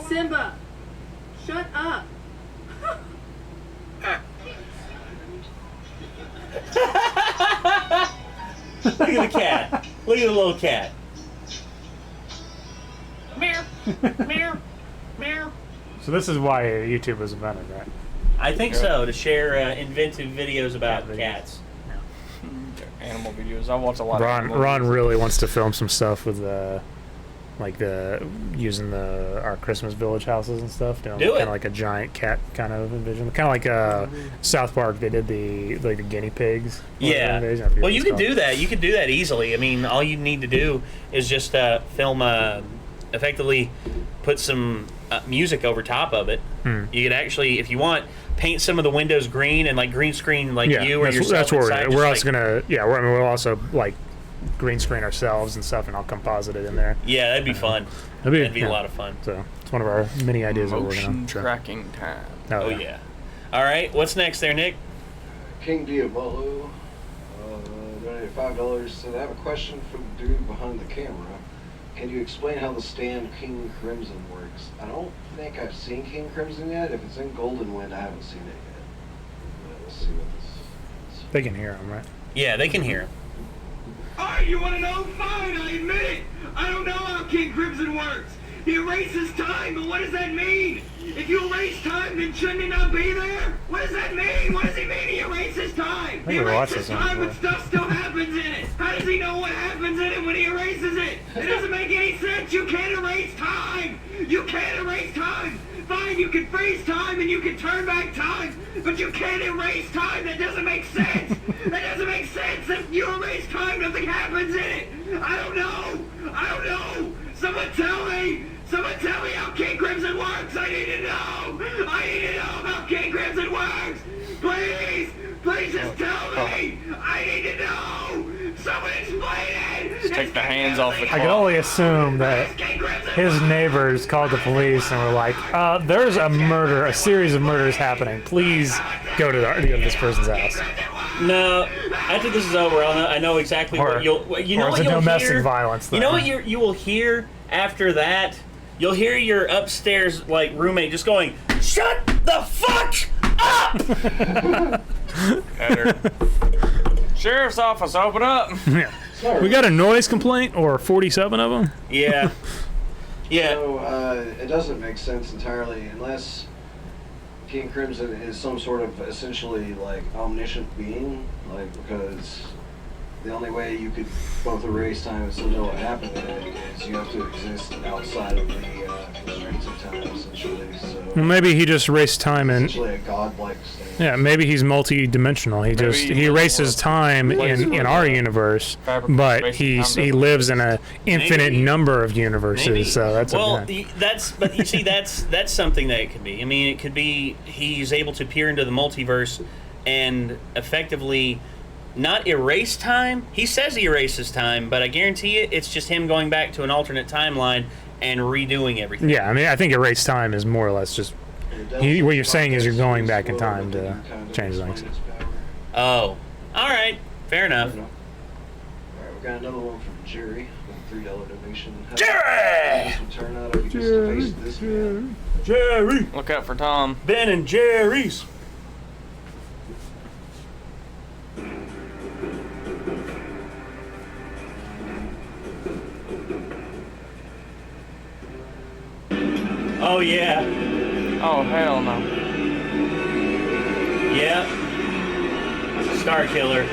Speaker 12: Simba, shut up.
Speaker 1: Look at the cat. Look at the little cat.
Speaker 12: Meow, meow, meow.
Speaker 4: So this is why YouTube was invented, right?
Speaker 1: I think so, to share inventive videos about cats.
Speaker 2: Animal videos. I watch a lot
Speaker 4: Ron,
Speaker 2: of animal
Speaker 4: Ron
Speaker 2: videos.
Speaker 4: really wants to film some stuff with using our Christmas village houses and stuff. Doing
Speaker 1: Do
Speaker 4: kind
Speaker 1: it.
Speaker 4: of like a giant cat kind of invasion, kind of like South Park. They did the guinea pigs.
Speaker 1: Yeah.
Speaker 4: Invasion, I forget
Speaker 1: Well,
Speaker 4: what
Speaker 1: you
Speaker 4: it's
Speaker 1: could
Speaker 4: called.
Speaker 1: do that. You could do that easily. I mean, all you need to do is just film, effectively put some music over top of it. You could actually, if you want, paint some of the windows green and like green screen you or yourself.
Speaker 4: That's what
Speaker 1: inside,
Speaker 4: we're
Speaker 1: just
Speaker 4: also gonna. Yeah, we'll also like green screen ourselves and stuff, and I'll composite it in there.
Speaker 1: Yeah, that'd be fun. That'd be a lot of fun.
Speaker 4: So it's one of our many ideas that we're working on.
Speaker 2: Motion tracking time.
Speaker 1: Oh yeah. All right, what's next there, Nick?
Speaker 3: King Diabolo donated $5. Said, I have a question for the dude behind the camera. Can you explain how the stand King Crimson works? I don't think I've seen King Crimson yet. If it's in Golden Wind, I haven't seen it yet. Let's see what this is.
Speaker 4: They can hear him, right?
Speaker 1: Yeah, they can hear him.
Speaker 9: Oh, you want to know? Fine, I admit it. I don't know how King Crimson works.
Speaker 10: He erases time, but what does that mean? If you erase time, then shouldn't it not be there? What does that mean? What does he mean he erases time? He erases time, but stuff still happens in it. How does he know what happens in it when he erases it? It doesn't make any sense. You can't erase time. You can't erase time. Fine, you can freeze time and you can turn back time, but you can't erase time. That doesn't make sense. That doesn't make sense. If you erase time, nothing happens in it. I don't know. I don't know. Someone tell me. Someone tell me how King Crimson works. I need to know. I need to know how King Crimson works. Please. Please just tell me. I need to know. Someone explain it.
Speaker 2: Just take the hands off the
Speaker 4: I can
Speaker 2: clock.
Speaker 4: only assume that his neighbors called the police and were like, there's a murder, a series of murders happening. Please go to this person's house.
Speaker 1: No, after this is over, I know exactly what you'll. You know
Speaker 4: or
Speaker 1: what
Speaker 4: it's a
Speaker 1: you'll
Speaker 4: domestic
Speaker 1: hear?
Speaker 4: violence thing.
Speaker 1: You know what you will hear after that? You'll hear your upstairs roommate just going, "Shut the fuck up!"
Speaker 2: Sheriff's office, open up.
Speaker 4: Yeah. We got a noise complaint, or 47 of them?
Speaker 1: Yeah. Yeah.
Speaker 3: So, it doesn't make sense entirely unless King Crimson is some sort of essentially omniscient being, because the only way you could both erase time and still know what happened in it is you have to exist outside of the constraints of time, essentially. So
Speaker 4: Well, maybe he just erased time and
Speaker 3: essentially a godlike state.
Speaker 4: yeah, maybe he's multi-dimensional. He erases time in our universe, but he lives in an infinite number of universes.
Speaker 1: Maybe.
Speaker 4: So that's
Speaker 1: but you see that's something that it could be. I mean, it could be he's able to peer into the multiverse and effectively not erase time. He says he erases time, but I guarantee it's just him going back to an alternate timeline and redoing everything.
Speaker 4: Yeah, I mean, I think erase time is more or less just what you're saying is you're going back in time to change things.
Speaker 3: Oh,
Speaker 1: all right, fair enough.
Speaker 3: All right, we got another one from Jerry with a $3 donation.
Speaker 1: Jerry!
Speaker 3: This would turn out if you just faced this man.
Speaker 1: Jerry!
Speaker 2: Look out for Tom.
Speaker 1: Ben and Jerry's. Oh yeah.
Speaker 2: Oh hell no.
Speaker 1: Yeah. Star Killer.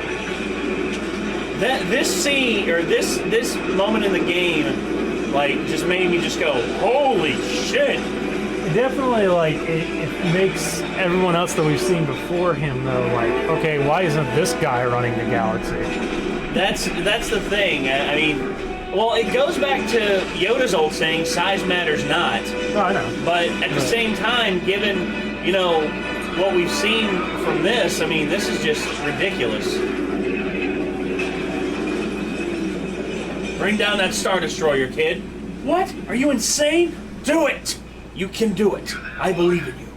Speaker 1: This scene or this moment in the game, just made me just go, holy shit.
Speaker 4: It definitely it makes everyone else that we've seen before him though okay, why isn't this guy running the galaxy?
Speaker 1: That's the thing. I mean, well, it goes back to Yoda's old saying, size matters not.
Speaker 4: Oh, I know.
Speaker 1: But at the same time, given, what we've seen from this, I mean, this is just ridiculous. Bring down that Star Destroyer, kid. What? Are you insane? Do it! You can do it. I believe in you.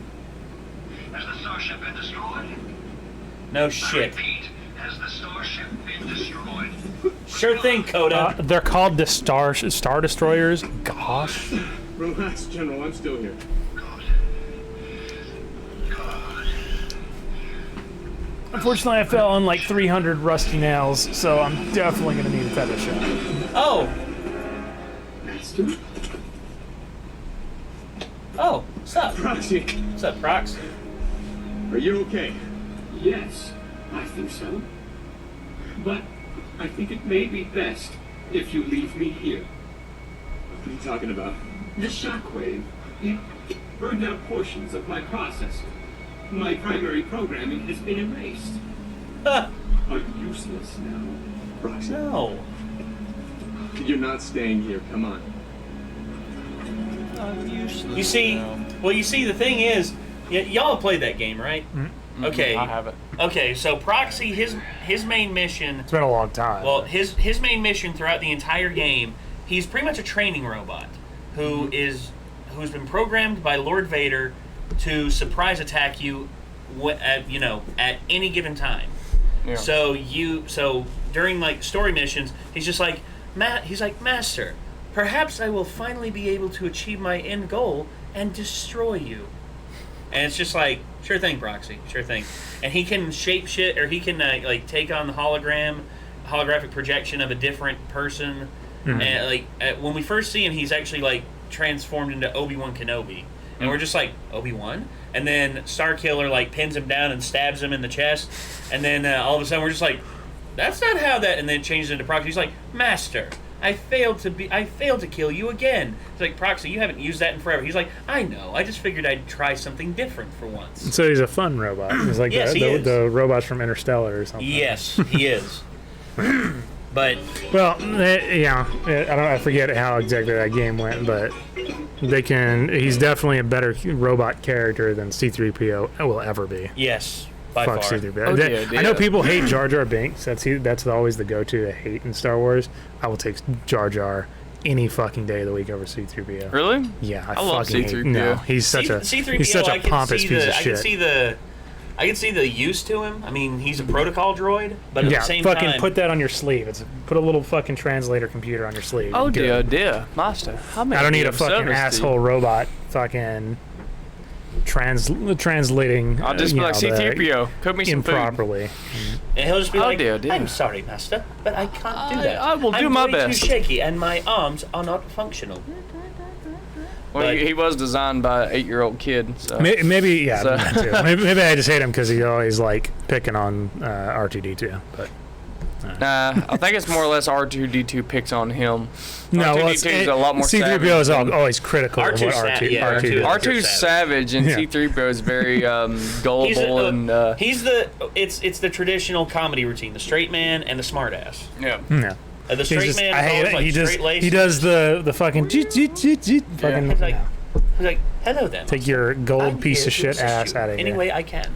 Speaker 10: Has the starship been destroyed?
Speaker 1: No shit.
Speaker 10: I repeat, has the starship been destroyed?
Speaker 1: Sure thing, Coda.
Speaker 4: They're called the Star Destroyers. Gosh.
Speaker 5: Relax, General. I'm still here.
Speaker 4: Unfortunately, I fell on 300 rusty nails, so I'm definitely going to need a feather shot.
Speaker 1: Oh.
Speaker 5: Master?
Speaker 1: Oh, what's up?
Speaker 5: Proxy.
Speaker 1: What's up, Prox?
Speaker 5: Are you okay?
Speaker 14: Yes, I think so. But I think it may be best if you leave me here.
Speaker 5: What are you talking about?
Speaker 14: The shockwave, it burned out portions of my processor. My primary programming has been erased. I'm useless now.
Speaker 5: Proxy.
Speaker 1: No.
Speaker 5: You're not staying here. Come on.
Speaker 1: You see, the thing is, y'all have played that game, right?
Speaker 4: Mm-hmm.
Speaker 1: Okay.
Speaker 2: I have it.
Speaker 1: Okay, so Proxy, his main mission.
Speaker 4: It's been a long time.
Speaker 1: Well, his main mission throughout the entire game, he's pretty much a training robot who's been programmed by Lord Vader to surprise attack you, at any given time.
Speaker 2: Yeah.
Speaker 1: So during story missions, he's just like, Master, perhaps I will finally be able to achieve my end goal and destroy you. And it's just like, sure thing, Proxy, sure thing. And he can shape shit, or he can take on the holographic projection of a different person. Mm-hmm. And when we first see him, he's actually transformed into Obi-Wan Kenobi. And we're just like, Obi-Wan? And then Starkiller, like, pins him down and stabs him in the chest. And then all of a sudden we're just like, that's not how that... And then it changes into Proxy. He's like, Master, I failed to kill you again. It's like, Proxy, you haven't used that in forever. He's like, I know. I just figured I'd try something different for once.
Speaker 4: So he's a fun robot. He's like
Speaker 1: Yes,
Speaker 4: the robots from Interstellar or something.
Speaker 1: Yes, he is. But
Speaker 4: well, I forget how exactly that game went, but he's definitely a better robot character than C-3PO will ever be.
Speaker 1: Yes, by
Speaker 4: Fuck
Speaker 1: far.
Speaker 4: C-3PO. I know people hate Jar Jar Binks. That's always the go-to to hate in Star Wars. I will take Jar Jar any fucking day of the week over C-3PO.
Speaker 2: Really?
Speaker 4: Yeah,
Speaker 2: I love C-3PO.
Speaker 4: No, he's such a pompous piece of shit.
Speaker 1: I can see the use to him. I mean, he's a protocol droid, but at the same
Speaker 4: fucking
Speaker 1: time,
Speaker 4: put that on your sleeve. Put a little fucking translator computer on your sleeve.
Speaker 2: Oh dear, Master.
Speaker 4: I don't need a fucking asshole robot fucking translating.
Speaker 2: I'll just be like C-3PO. Cook me some
Speaker 4: improperly.
Speaker 2: food.
Speaker 1: And he'll just be like,
Speaker 2: dear.
Speaker 1: I'm sorry, Master, but I can't do that.
Speaker 2: I will do my best.
Speaker 1: I'm too shaky, and my arms are not functional.
Speaker 2: Well, he was designed by an 8-year-old kid. So.
Speaker 4: Maybe that too. Maybe I just hate him because he's always like picking on R2D2. But
Speaker 2: nah, I think it's more or less R2D2 picks on him.
Speaker 4: No,
Speaker 2: R2D2 is a lot more savage.
Speaker 4: C-3PO is always critical of what
Speaker 1: R2
Speaker 2: R2's savage, and C-3PO is very gullible
Speaker 1: It's the traditional comedy routine: the straight man and the smart ass.
Speaker 2: Yeah.
Speaker 1: The straight man is always like straight laced.
Speaker 4: He does the fucking fucking.
Speaker 1: He's like, hello then.
Speaker 4: Take your gold piece of shit ass out of here.
Speaker 1: Any way I can.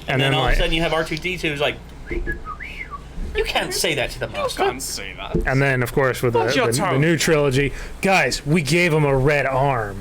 Speaker 1: And then all of a sudden you have R2D2 who's like, you can't say that to the master.
Speaker 2: You can't say that.
Speaker 4: And then of course with the new trilogy, guys, we gave him a red arm.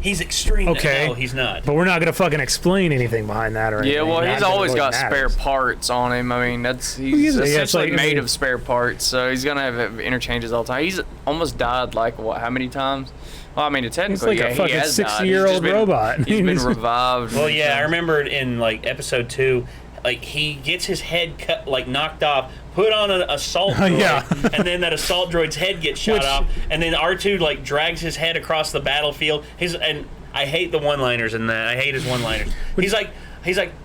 Speaker 1: He's extreme.
Speaker 4: Okay.
Speaker 1: No, he's not.
Speaker 4: But we're not gonna fucking explain anything behind that or anything.
Speaker 2: Yeah, well, he's always got
Speaker 4: matters.
Speaker 2: spare parts on him. I mean, he's essentially made of spare parts, so he's gonna have interchanges all the time. He's almost died like how many times? Well, I mean, technically,
Speaker 4: he's like a fucking
Speaker 2: he has
Speaker 4: 60-year-old robot.
Speaker 2: He's been revived.
Speaker 1: Well, yeah, I remember in like episode 2, like he gets his head cut, like knocked off, put on an assault droid, and then that assault droid's head gets shot off, and then R2 like drags his head across the battlefield. And I hate the one-liners in that. I hate his one-liners. He's like,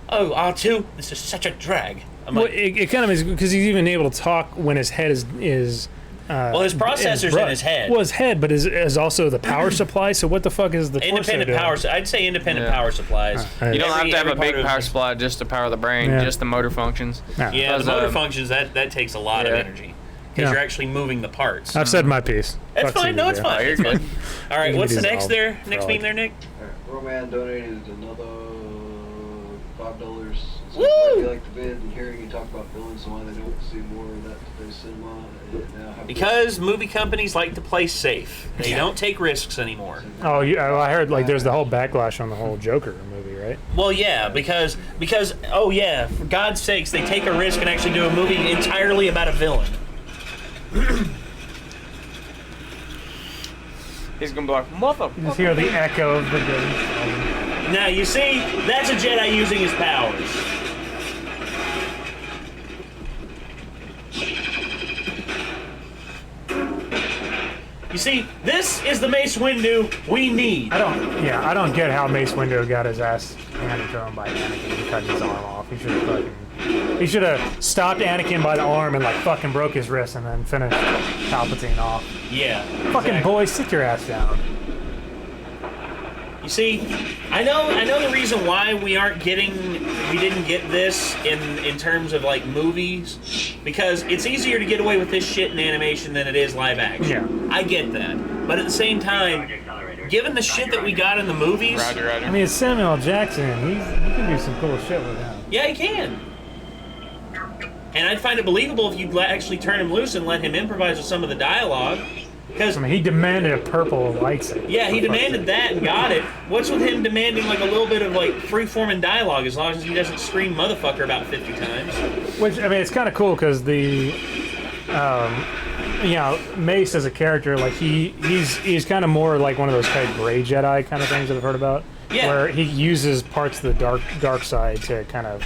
Speaker 1: oh, R2, this is such a drag.
Speaker 4: It kind of is because he's even able to talk when his head is.
Speaker 1: Well, his processor's in his head.
Speaker 4: Well, his head, but is also the power supply. So what the fuck is the
Speaker 1: independent power? I'd say independent power supplies.
Speaker 2: You don't have to have a big power supply just to power the brain, just the motor functions.
Speaker 1: Yeah, the motor functions that takes a lot of energy because you're actually moving the parts.
Speaker 4: I've said my piece.
Speaker 1: That's fine. No, it's fine.
Speaker 2: You're good.
Speaker 1: All right, what's the next there? Next meeting there, Nick?
Speaker 3: Roman donated another $5.
Speaker 1: Woo!
Speaker 3: I like the vid and hearing you talk about villains and why they don't see more of that in today's cinema.
Speaker 1: Because movie companies like to play safe. They don't take risks anymore.
Speaker 4: Oh, I heard like there's the whole backlash on the whole Joker movie, right?
Speaker 1: Well, yeah, because oh yeah, for God's sakes, they take a risk and actually do a movie entirely about a villain.
Speaker 2: He's gonna be like, motherfucker.
Speaker 4: You just hear the echo of the gun.
Speaker 1: Now you see, that's a Jedi using his powers. You see, this is the Mace Windu we need.
Speaker 4: I don't get how Mace Windu got his ass handed to him by Anakin and cutting his arm off. He should have stopped Anakin by the arm and like fucking broke his wrist and then finished Palpatine off.
Speaker 1: Yeah.
Speaker 4: Fucking boy, sit your ass down.
Speaker 1: You see, I know the reason why we didn't get this in terms of like movies, because it's easier to get away with this shit in animation than it is live action.
Speaker 4: Yeah.
Speaker 1: I get that. But at the same time, given the shit that we got in the movies,
Speaker 4: I mean, it's Samuel L. Jackson. He can do some cool shit with him.
Speaker 1: Yeah, he can. And I'd find it believable if you actually turn him loose and let him improvise with some of the dialogue. Because
Speaker 4: I mean, he demanded a purple lightsaber.
Speaker 1: Yeah, he demanded that and got it. What's with him demanding like a little bit of like free-forming dialogue as long as he doesn't scream motherfucker about 50 times?
Speaker 4: Which, I mean, it's kind of cool because Mace as a character, like he's kind of more like one of those kind of gray Jedi kind of things that I've heard about.
Speaker 1: Yeah.
Speaker 4: Where he uses parts of the dark side to kind of.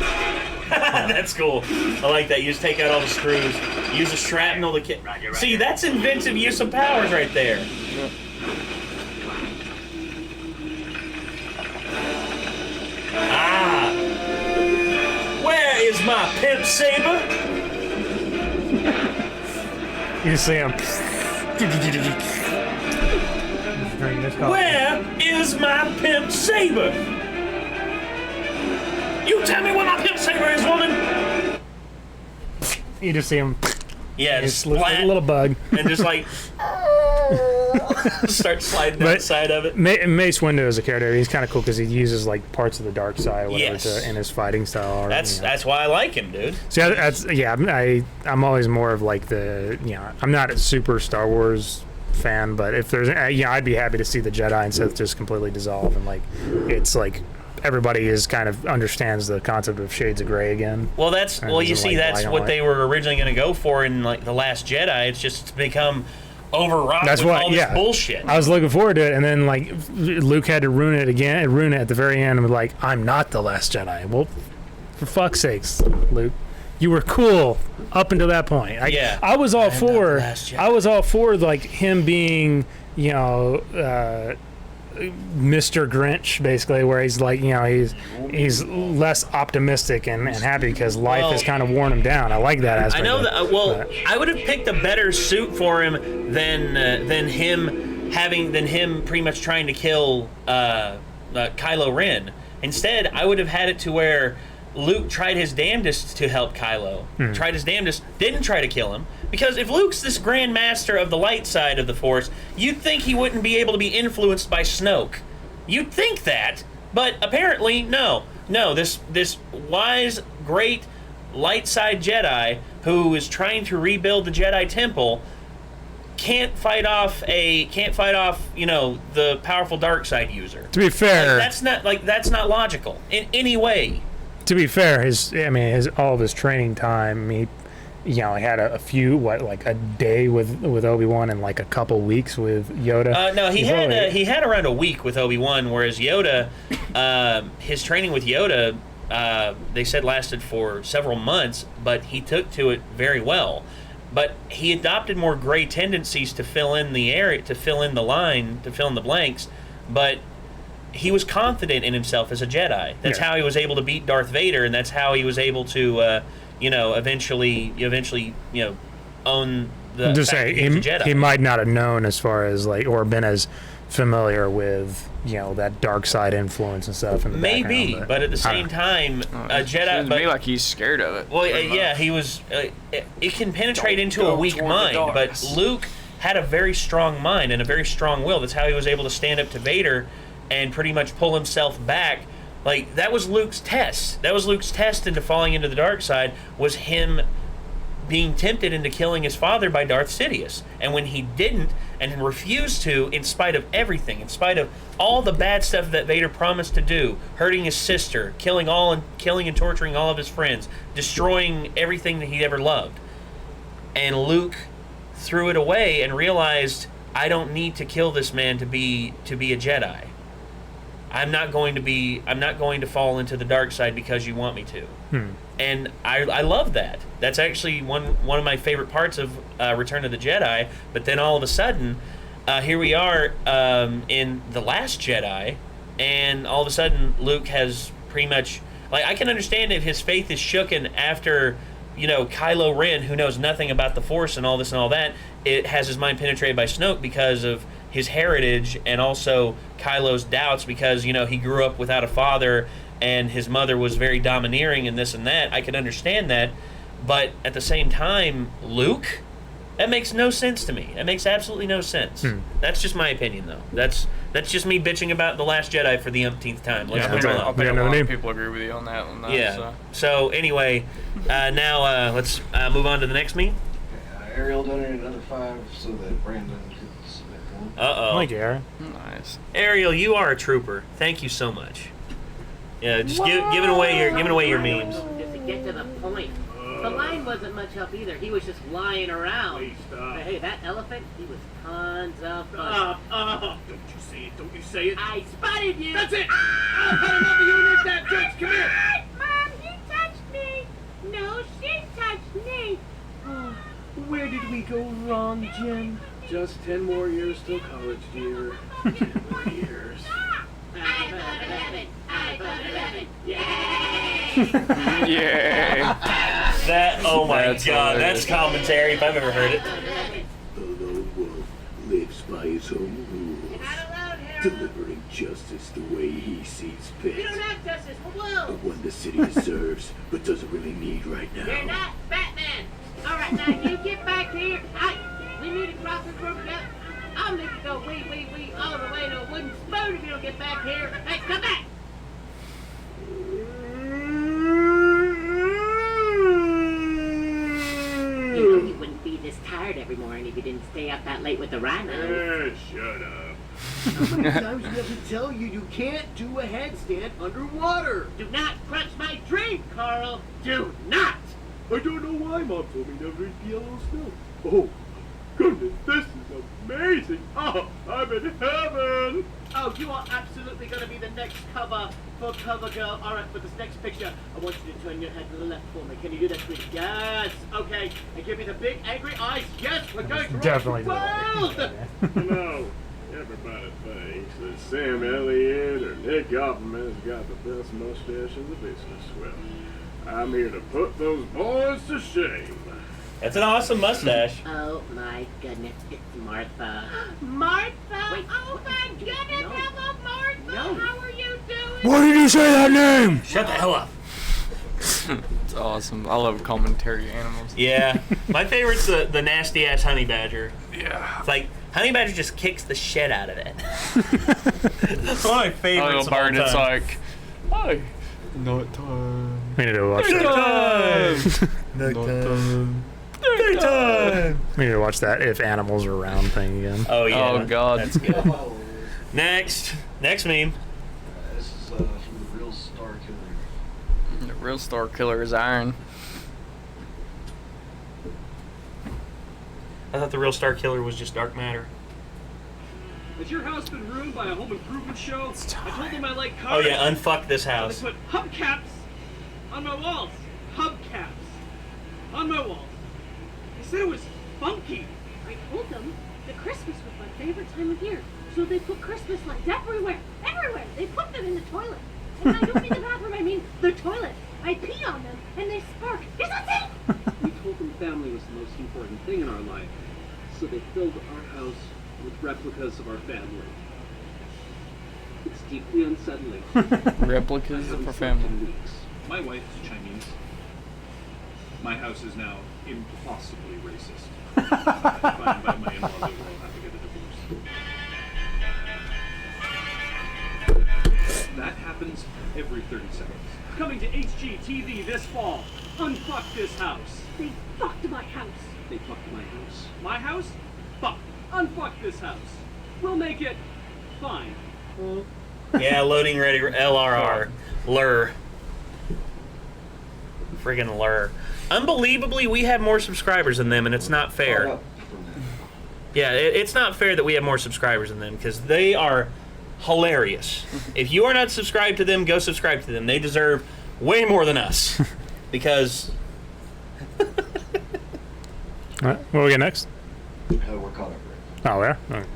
Speaker 1: That's cool. I like that. You just take out all the screws. Use a shrapnel to kill. See, that's inventive use of powers right there. is my pimp saber?
Speaker 4: You see him.
Speaker 1: Where is my pimp saber? You tell me where my pimp saber is, woman.
Speaker 4: You just see him.
Speaker 1: Yeah,
Speaker 4: just
Speaker 1: just
Speaker 4: a little bug,
Speaker 1: and just like start sliding down the side of it.
Speaker 4: Mace Windu is a character. He's kind of cool because he uses like parts of the dark side, or whatever,
Speaker 1: Yes.
Speaker 4: in his fighting style. Or,
Speaker 1: That's why I like him, dude.
Speaker 4: See, I'm always more of like I'm not a super Star Wars fan, but if there's I'd be happy to see the Jedi and Sith just completely dissolve, and like it's like everybody is kind of understands the concept of shades of gray again.
Speaker 1: Well, that's what they were originally going to go for in like the Last Jedi. It's just become overwrought with all this bullshit.
Speaker 4: I was looking forward to it, and then like Luke had to ruin it at the very end, and was like, "I'm not the Last Jedi." Well, for fuck's sakes, Luke, you were cool up until that point. I was all for like him being, Mr. Grinch, basically, where he's like, he's less optimistic and happy because life has kind of worn him down. I like that aspect.
Speaker 1: I know that. I would have picked a better suit for him than him pretty much trying to kill Kylo Ren. Instead, I would have had it to where Luke tried his damnedest to help Kylo. Tried his damnedest, didn't try to kill him. Because if Luke's this grand master of the light side of the Force, you'd think he wouldn't be able to be influenced by Snoke. You'd think that, but apparently, no. No, this wise, great light side Jedi who is trying to rebuild the Jedi Temple can't fight off the powerful dark side user.
Speaker 4: To be fair,
Speaker 1: that's not logical in any way.
Speaker 4: To be fair, all of his training time, he had a day with Obi-Wan and like a couple weeks with Yoda.
Speaker 1: No, he had around a week with Obi-Wan, whereas Yoda, his training with Yoda, they said lasted for several months, but he took to it very well. But he adopted more gray tendencies to fill in the area, to fill in the line, to fill in the blanks. But he was confident in himself as a Jedi. That's how he was able to beat Darth Vader, and that's how he was able to, eventually, own the.
Speaker 4: Just say he might not have known as far as or been as familiar with that dark side influence and stuff. In the
Speaker 1: maybe, but at the same time, a Jedi.
Speaker 2: Seems to me like he's scared of it.
Speaker 1: Well, he was. It can penetrate into a weak mind, but Luke had a very strong mind and a very strong will. That's how he was able to stand up to Vader and pretty much pull himself back. Like, that was Luke's test. That was Luke's test into falling into the dark side, was him being tempted into killing his father by Darth Sidious. And when he didn't, and refused to, in spite of everything, in spite of all the bad stuff that Vader promised to do, hurting his sister, killing and torturing all of his friends, destroying everything that he'd ever loved. And Luke threw it away and realized, I don't need to kill this man to be a Jedi. I'm not going to fall into the dark side because you want me to. And I love that. That's actually one of my favorite parts of Return of the Jedi. But then all of a sudden, here we are in The Last Jedi, and all of a sudden Luke has pretty much, I can understand if his faith is shooken after, Kylo Ren, who knows nothing about the Force and all this and all that, it has his mind penetrated by Snoke because of his heritage, and also Kylo's doubts because, he grew up without a father and his mother was very domineering and this and that. I can understand that. But at the same time, Luke, that makes no sense to me. That makes absolutely no sense. That's just my opinion, though. That's just me bitching about The Last Jedi for the umpteenth time. Let's move on.
Speaker 2: I think a lot of people agree with you on that one.
Speaker 1: So anyway, now let's move on to the next meme.
Speaker 3: Ariel donated another 5 so that Brandon could submit one.
Speaker 1: Uh-oh.
Speaker 4: Thank you, Aaron.
Speaker 2: Nice.
Speaker 1: Ariel, you are a trooper. Thank you so much. Yeah, just giving away your memes.
Speaker 6: Just to get to the point. The line wasn't much up either. He was just lying around. But hey, that elephant, he was tons of fun.
Speaker 14: Don't you say it. Don't you say it.
Speaker 6: I spotted you.
Speaker 14: That's it. I've had enough of you and your dad jokes. Come here.
Speaker 12: Mom, he touched me. No, she touched me.
Speaker 10: Where did we go wrong, Jim?
Speaker 3: Just 10 more years till college, dear. 10 more years.
Speaker 6: I vote 11. I vote 11. Yay!
Speaker 2: Yeah.
Speaker 1: That, oh my
Speaker 2: That's
Speaker 1: god,
Speaker 2: hilarious.
Speaker 1: that's commentary if I've ever heard it.
Speaker 9: The lone wolf lives by his own rules, delivering justice the way he sees fit.
Speaker 6: We don't have justice.
Speaker 9: The
Speaker 6: Whoa!
Speaker 9: one the city deserves, but doesn't really need right
Speaker 6: You're
Speaker 9: now.
Speaker 6: not Batman. All right, now you get back here. We need to cross this road together. I'll make you go wee, all the way to a wooden spoon if you don't get back here. Hey, come back! You know you wouldn't be this tired every morning if you didn't stay up that late with the rhinos.
Speaker 9: Shut up.
Speaker 10: How many times do we have to tell you you can't do a headstand underwater?
Speaker 6: Do not crush my dream, Carl. Do not!
Speaker 9: I don't know why Mom told me never eat yellow snow. Oh, goodness, this is amazing. Oh, I'm in heaven.
Speaker 10: Oh, you are absolutely going to be the next cover for Cover Girl. All right, for this next picture, I want you to turn your head to the left for me. Can you do that, sweetie? Yes. Okay. And give me the big angry eyes. Yes, we're going to
Speaker 4: Definitely
Speaker 10: rock the world.
Speaker 9: No, everybody thinks that Sam Elliott or Nick Offerman has got the best mustache in the business. Well, I'm here to put those boys to shame.
Speaker 1: That's an awesome mustache.
Speaker 6: Oh my goodness, it's Martha.
Speaker 12: Martha?
Speaker 6: Wait,
Speaker 12: Oh my goodness, hello Martha.
Speaker 6: No.
Speaker 12: How are you doing?
Speaker 4: Why did you say that name?
Speaker 1: Shut the hell up.
Speaker 2: It's awesome. I love commentary animals.
Speaker 1: Yeah. My favorite's the nasty ass honey badger.
Speaker 2: Yeah.
Speaker 1: It's like, honey badger just kicks the shit out of it. That's one of my favorites.
Speaker 2: Little bird,
Speaker 1: of all
Speaker 2: it's
Speaker 1: time.
Speaker 2: like, hi. Night time.
Speaker 4: We need to watch that.
Speaker 1: Daytime.
Speaker 4: We need to watch that If Animals Were Around thing again.
Speaker 1: Oh yeah.
Speaker 2: Oh, God.
Speaker 1: That's good. Next meme.
Speaker 3: This is from the Real Star Killer.
Speaker 2: The real star killer is iron.
Speaker 1: I thought the real star killer was just dark matter.
Speaker 5: Has your house been ruined by a home improvement show? I told them I like
Speaker 1: Oh
Speaker 5: cars.
Speaker 1: yeah, unfuck this
Speaker 5: They
Speaker 1: house.
Speaker 5: put hubcaps on my walls. Hubcaps on my walls. They said it was funky.
Speaker 12: I told them that Christmas was my favorite time of year. So they put Christmas lights everywhere. Everywhere. They put them in the toilet. And I don't mean the bathroom, I mean the toilet. I pee on them and they spark. Is that it?
Speaker 5: We told them family was the most important thing in our life. So they filled our house with replicas of our family. It's deeply unsettling.
Speaker 2: Replicas of our family.
Speaker 5: Weeks. My wife is Chinese. My house is now impossibly racist. If I invite my in-laws over, I'll have to get a divorce. That happens every 30 seconds. Coming to HGTV this fall. Unfuck this house.
Speaker 12: They fucked my house.
Speaker 5: They fucked my house. My house? Fuck. Unfuck this house. We'll make it fine.
Speaker 1: Yeah, loading ready. LRR. Lure. Friggin' lure. Unbelievably, we have more subscribers than them, and it's not fair. Yeah, it's not fair that we have more subscribers than them, because they are hilarious. If you are not subscribed to them, go subscribe to them. They deserve way more than us. Because...
Speaker 4: All right, what we get next?
Speaker 3: We're caught up, right?
Speaker 4: Oh, yeah? Okay.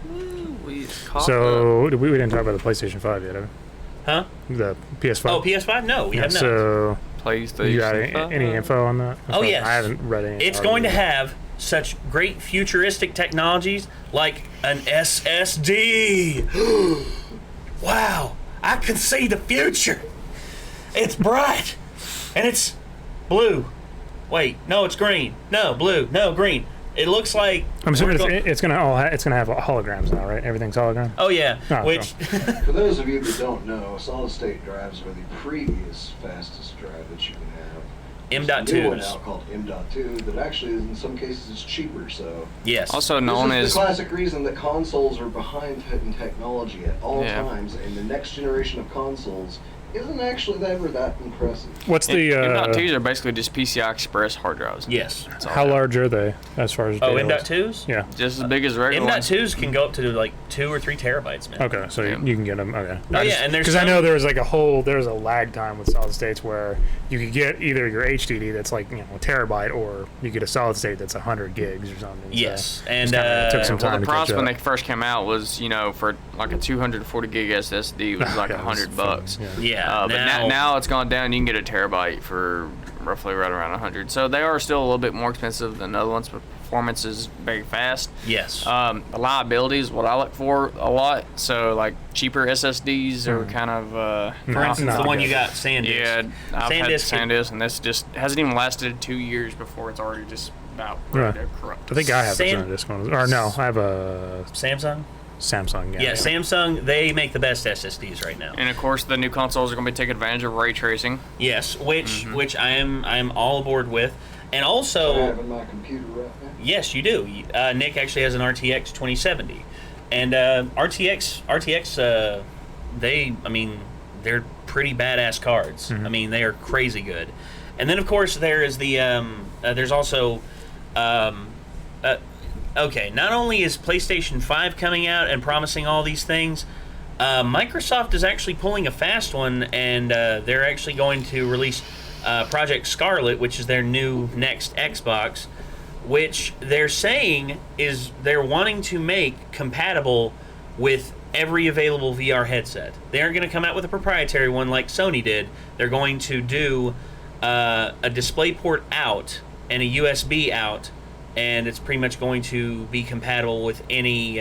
Speaker 2: We
Speaker 4: So, we didn't talk about the PlayStation 5 yet, have we?
Speaker 1: Huh?
Speaker 4: The PS5?
Speaker 1: Oh, PS5? No, we have not.
Speaker 4: So,
Speaker 2: PlayStation
Speaker 4: you got
Speaker 2: 5?
Speaker 4: any info on that?
Speaker 1: Oh, yes.
Speaker 4: I haven't read any.
Speaker 1: It's going to have such great futuristic technologies like an SSD. Wow, I can see the future. It's bright, and it's blue. Wait, no, it's green. No, blue. No, green. It looks like
Speaker 4: I'm assuming it's gonna have holograms now, right? Everything's hologram.
Speaker 1: Oh yeah,
Speaker 4: Oh,
Speaker 1: which
Speaker 3: For those of you that don't know, solid-state drives are the previous fastest drive that you can have. There's a new one
Speaker 1: M.2s.
Speaker 3: out called M.2 that actually, in some cases, is cheaper. So
Speaker 1: yes.
Speaker 2: Also known
Speaker 3: this is
Speaker 2: as
Speaker 3: the classic reason that consoles are behind in technology at all
Speaker 2: Yeah.
Speaker 3: times, and the next generation of consoles isn't actually ever that impressive.
Speaker 4: What's the
Speaker 2: M.2s are basically just PCI Express hard drives.
Speaker 1: Yes.
Speaker 2: That's all
Speaker 4: how
Speaker 2: they are.
Speaker 4: large are they as far as
Speaker 1: Oh,
Speaker 4: data goes?
Speaker 1: M.2s?
Speaker 4: Yeah.
Speaker 2: Just as big as regular ones.
Speaker 1: M.2s can go up to like 2 or 3 terabytes, man.
Speaker 4: Okay, so you can get them. Okay.
Speaker 1: Oh, yeah, and there's
Speaker 4: because I know
Speaker 1: some-
Speaker 4: there was a lag time with solid states where you could get either your HDD that's like a terabyte, or you get a solid state that's 100 gigs or something. So
Speaker 1: Yes,
Speaker 4: just
Speaker 1: and
Speaker 4: kinda took some
Speaker 2: Well,
Speaker 4: time
Speaker 2: the
Speaker 4: to
Speaker 2: price
Speaker 4: catch
Speaker 2: when
Speaker 4: up.
Speaker 2: they first came out was, for like a 240 gig SSD was like
Speaker 4: Yeah, it was
Speaker 2: $100.
Speaker 4: yeah.
Speaker 1: Yeah. Yeah.
Speaker 2: But now it's gone down. You can get a terabyte for roughly right around 100. So they are still a little bit more expensive than other ones, but performance is very fast.
Speaker 1: Yes.
Speaker 2: Reliability is what I look for a lot. So like cheaper SSDs are kind of.
Speaker 1: For instance, the one you got, SanDisk.
Speaker 2: Yeah, I've had
Speaker 1: SanDisk
Speaker 2: SanDisk, and this just hasn't even lasted 2 years before it's already just about ready to corrupt.
Speaker 4: I think I have a SanDisk one. Or no, I have a
Speaker 1: Samsung.
Speaker 4: Samsung.
Speaker 1: Yeah, Samsung. They make the best SSDs right now.
Speaker 2: And of course, the new consoles are going to be taking advantage of ray tracing.
Speaker 1: Yes, which I am all aboard with, and also.
Speaker 3: I have in my computer right now.
Speaker 1: Yes, you do. Nick actually has an RTX 2070, and RTX. They're pretty badass cards. I mean, they are crazy good. And then of course there is the there's also. Okay, not only is PlayStation 5 coming out and promising all these things, Microsoft is actually pulling a fast one, and they're actually going to release Project Scarlet, which is their new next Xbox, which they're saying is they're wanting to make compatible with every available VR headset. They aren't going to come out with a proprietary one like Sony did. They're going to do a DisplayPort out and a USB out, and it's pretty much going to be compatible with any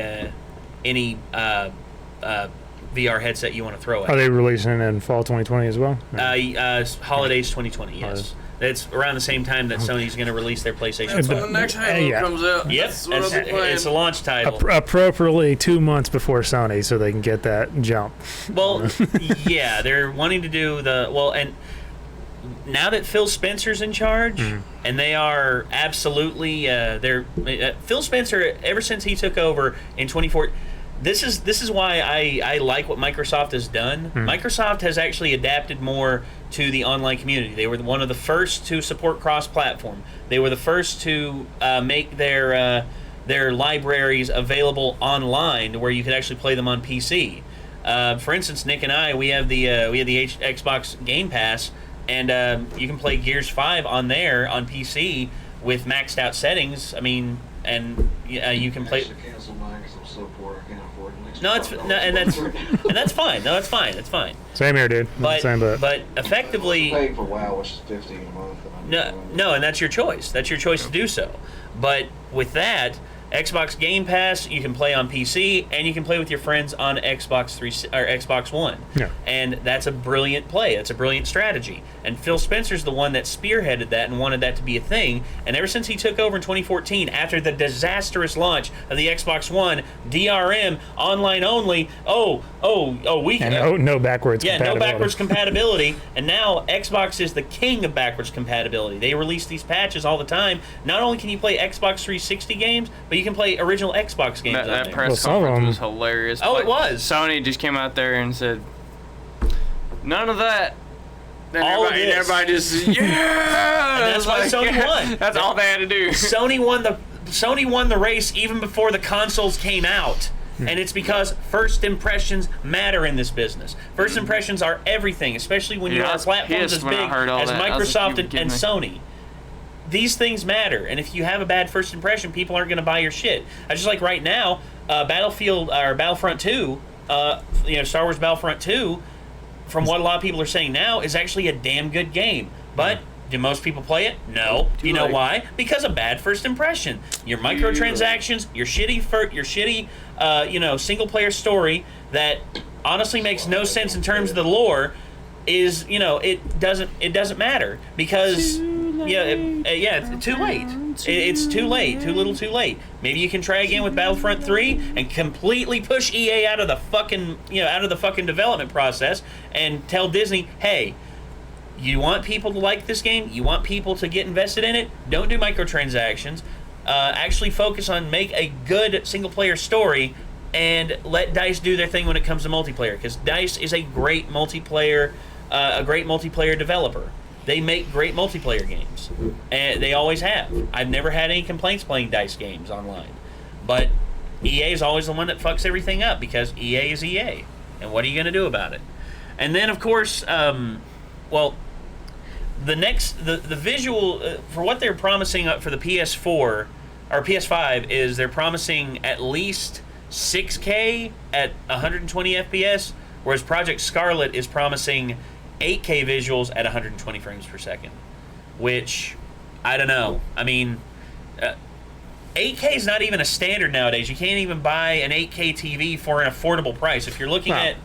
Speaker 1: VR headset you want to throw at.
Speaker 4: Are they releasing it in fall 2020 as well?
Speaker 1: Holidays 2020, yes. It's around the same time that Sony's going to release their PlayStation 5.
Speaker 2: That's when the next Halo comes out.
Speaker 1: Yep, it's a launch title.
Speaker 4: Appropriately 2 months before Sony, so they can get that jump.
Speaker 1: Well, yeah, they're wanting to do and now that Phil Spencer's in charge, and they are absolutely Phil Spencer, ever since he took over in 2014. This is why I like what Microsoft has done. Microsoft has actually adapted more to the online community. They were one of the first to support cross-platform. They were the first to make their libraries available online, where you could actually play them on PC. For instance, Nick and I, we have the Xbox Game Pass, and you can play Gears 5 on there on PC with maxed out settings. I mean, and you can play.
Speaker 3: Cancel mine because I'm so poor I can't afford it.
Speaker 1: That's fine. No, it's fine. It's fine.
Speaker 4: Same here, dude.
Speaker 1: But effectively,
Speaker 3: I'm paying for WoW, which is $15 a month.
Speaker 1: No, and that's your choice. That's your choice to do so. But with that, Xbox Game Pass, you can play on PC, and you can play with your friends on Xbox One.
Speaker 4: Yeah.
Speaker 1: And that's a brilliant play. That's a brilliant strategy. And Phil Spencer's the one that spearheaded that and wanted that to be a thing. And ever since he took over in 2014, after the disastrous launch of the Xbox One, DRM, online only,
Speaker 4: no backwards compatibility.
Speaker 1: No backwards compatibility. And now Xbox is the king of backwards compatibility. They release these patches all the time. Not only can you play Xbox 360 games, but you can play original Xbox games on there.
Speaker 2: That press conference was hilarious.
Speaker 1: Oh, it was.
Speaker 2: Sony just came out there and said, none of that. And everybody just, yeah!
Speaker 1: And that's why Sony won.
Speaker 2: That's all they had to do.
Speaker 1: Sony won the race even before the consoles came out. And it's because first impressions matter in this business. First impressions are everything, especially when you have platforms as big as Microsoft and Sony. These things matter, and if you have a bad first impression, people aren't going to buy your shit. Just like right now, Battlefront 2, Star Wars Battlefront 2, from what a lot of people are saying now, is actually a damn good game. But do most people play it? No. You know why? Because of bad first impression. Your microtransactions, your shitty single player story that honestly makes no sense in terms of the lore is, it doesn't matter because it's too late. It's too late. Too little, too late. Maybe you can try again with Battlefront 3 and completely push EA out of the fucking development process and tell Disney, hey, you want people to like this game? You want people to get invested in it? Don't do microtransactions. Actually focus on make a good single player story and let DICE do their thing when it comes to multiplayer, because DICE is a great multiplayer developer. They make great multiplayer games, and they always have. I've never had any complaints playing DICE games online, but EA is always the one that fucks everything up because EA is EA, and what are you going to do about it? And then, of course, the visual for what they're promising for the PS4 or PS5 is they're promising at least 6K at 120 FPS whereas Project Scarlet is promising 8K visuals at 120 frames per second, which I don't know. I mean, 8K is not even a standard nowadays. You can't even buy an 8K TV for an affordable price. If you're looking at,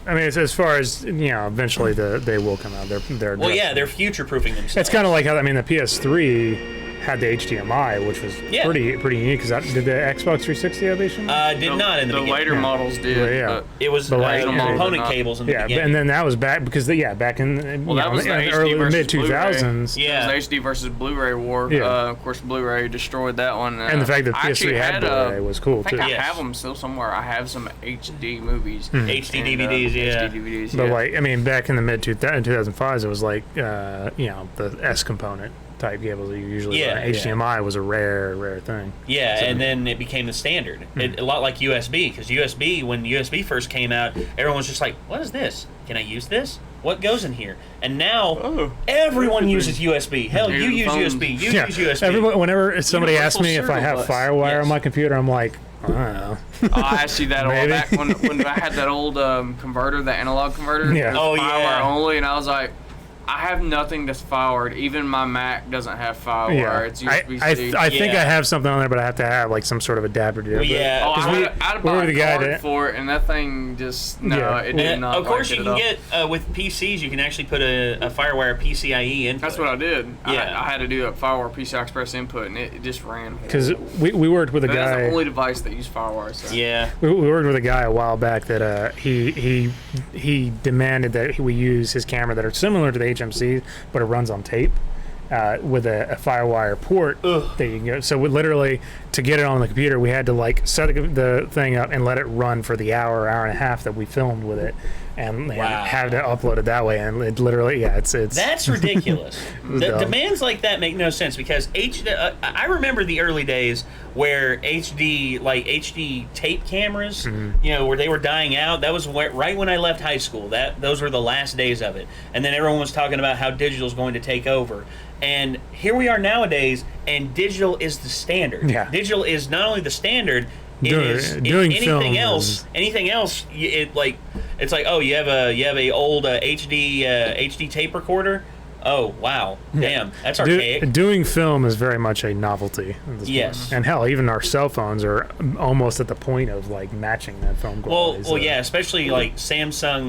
Speaker 4: I mean, it's as far as eventually they will come out. They're
Speaker 1: future-proofing themselves.
Speaker 4: It's kind of like how the PS3 had the HDMI, which was pretty unique. Because did the Xbox 360 have HDMI?
Speaker 1: Did not in the beginning.
Speaker 2: later models did.
Speaker 4: Yeah.
Speaker 1: It was component cables in the beginning.
Speaker 4: And then that was back because back in
Speaker 2: that was the
Speaker 4: early mid 2000s.
Speaker 2: Yeah, it was HD versus Blu-ray war.
Speaker 4: Yeah.
Speaker 2: Of course, Blu-ray destroyed that one.
Speaker 4: And the fact that PS3 had Blu-ray was cool too.
Speaker 2: I have them still somewhere. I have some HD movies,
Speaker 1: HD DVDs.
Speaker 2: HD DVDs.
Speaker 4: But back in the mid 2005s, it was like the S component type cables that you usually buy. HDMI was a rare thing.
Speaker 1: Yeah, and then it became the standard. A lot like USB, because when USB first came out, everyone was just like, what is this? Can I use this? What goes in here? And now everyone uses USB. Hell, you use USB. You use USB.
Speaker 4: Whenever somebody asks me if I have FireWire on my computer, I'm like, I don't know.
Speaker 2: I asked you that a while back when I had that old converter, the analog converter.
Speaker 4: Yeah.
Speaker 2: FireWire only, and I was like, I have nothing that's FireWired. Even my Mac doesn't have FireWire. It's USB-C.
Speaker 4: I think I have something on there, but I have to have like some sort of adapter to it.
Speaker 2: I had to buy a card for it, and that thing just it did not.
Speaker 1: Of course, you can get with PCs. You can actually put a FireWire PCIe input.
Speaker 2: That's what I did.
Speaker 1: Yeah.
Speaker 2: I had to do a FireWire PCI Express input, and it just ran.
Speaker 4: Because we worked with a guy.
Speaker 2: That's the only device that used FireWire. So.
Speaker 1: Yeah.
Speaker 4: We worked with a guy a while back that he demanded that we use his camera that are similar to the HMC, but it runs on tape with a FireWire port that you can go. So we literally, to get it on the computer, we had to set the thing up and let it run for the hour and a half that we filmed with it, and have to upload it that way. And it literally, it's
Speaker 1: that's ridiculous. Demands like that make no sense, because I remember the early days where HD tape cameras, where they were dying out. That was right when I left high school. Those were the last days of it, and then everyone was talking about how digital is going to take over. And here we are nowadays, and digital is the standard.
Speaker 4: Yeah.
Speaker 1: Digital is not only the standard.
Speaker 4: Doing
Speaker 1: anything else, it's like, oh, you have a old HD tape recorder. Oh wow, damn, that's archaic.
Speaker 4: Doing film is very much a novelty.
Speaker 1: Yes,
Speaker 4: and hell, even our cell phones are almost at the point of matching that film quality.
Speaker 1: Well, yeah, especially Samsung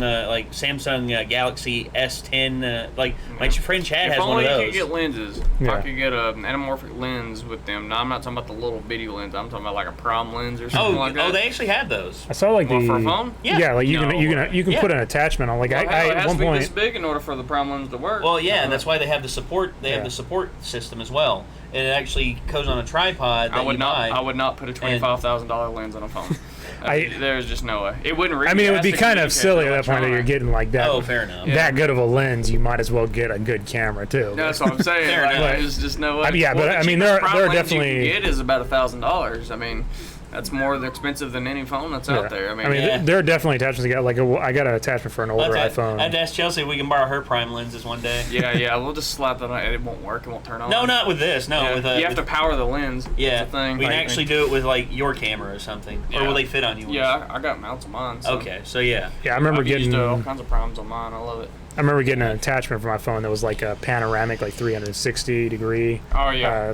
Speaker 1: Galaxy S10. My friend Chad has one of those.
Speaker 2: If only you could get lenses. If I could get an anamorphic lens with them. Now, I'm not talking about the little video lens. I'm talking about like a prom lens or something like that.
Speaker 1: Oh, they actually had those.
Speaker 4: I saw
Speaker 2: for a phone.
Speaker 4: Yeah, you can put an attachment on.
Speaker 2: It has to be this big in order for the prom lens to work.
Speaker 1: Well, yeah. And that's why they have the support. They have the support system as well. And it actually goes on a tripod.
Speaker 2: I would not put a $25,000 lens on a phone. There's just no way. It wouldn't.
Speaker 4: I mean, it would be kind of silly at that point that you're getting like that.
Speaker 1: Oh, fair enough.
Speaker 4: That good of a lens, you might as well get a good camera too.
Speaker 2: No, that's what I'm saying. There's just no way.
Speaker 4: There are definitely.
Speaker 2: You can get is about $1,000. I mean. That's more expensive than any phone that's out there.
Speaker 4: There are definitely attachments. I got an attachment for an older iPhone.
Speaker 1: I had to ask Chelsea if we can borrow her prime lenses one day.
Speaker 2: Yeah, we'll just slap that on. It won't work. It won't turn on.
Speaker 1: No, not with this. No,
Speaker 2: you have to power the lens.
Speaker 1: Yeah,
Speaker 2: that's the thing.
Speaker 1: We can actually do it with your camera or something. Or will they fit on yours?
Speaker 2: Yeah, I got mounts on mine. So.
Speaker 1: Okay, so yeah.
Speaker 4: Yeah, I remember getting
Speaker 2: all kinds of primes on mine. I love it.
Speaker 4: I remember getting an attachment for my phone that was like a panoramic, 360-degree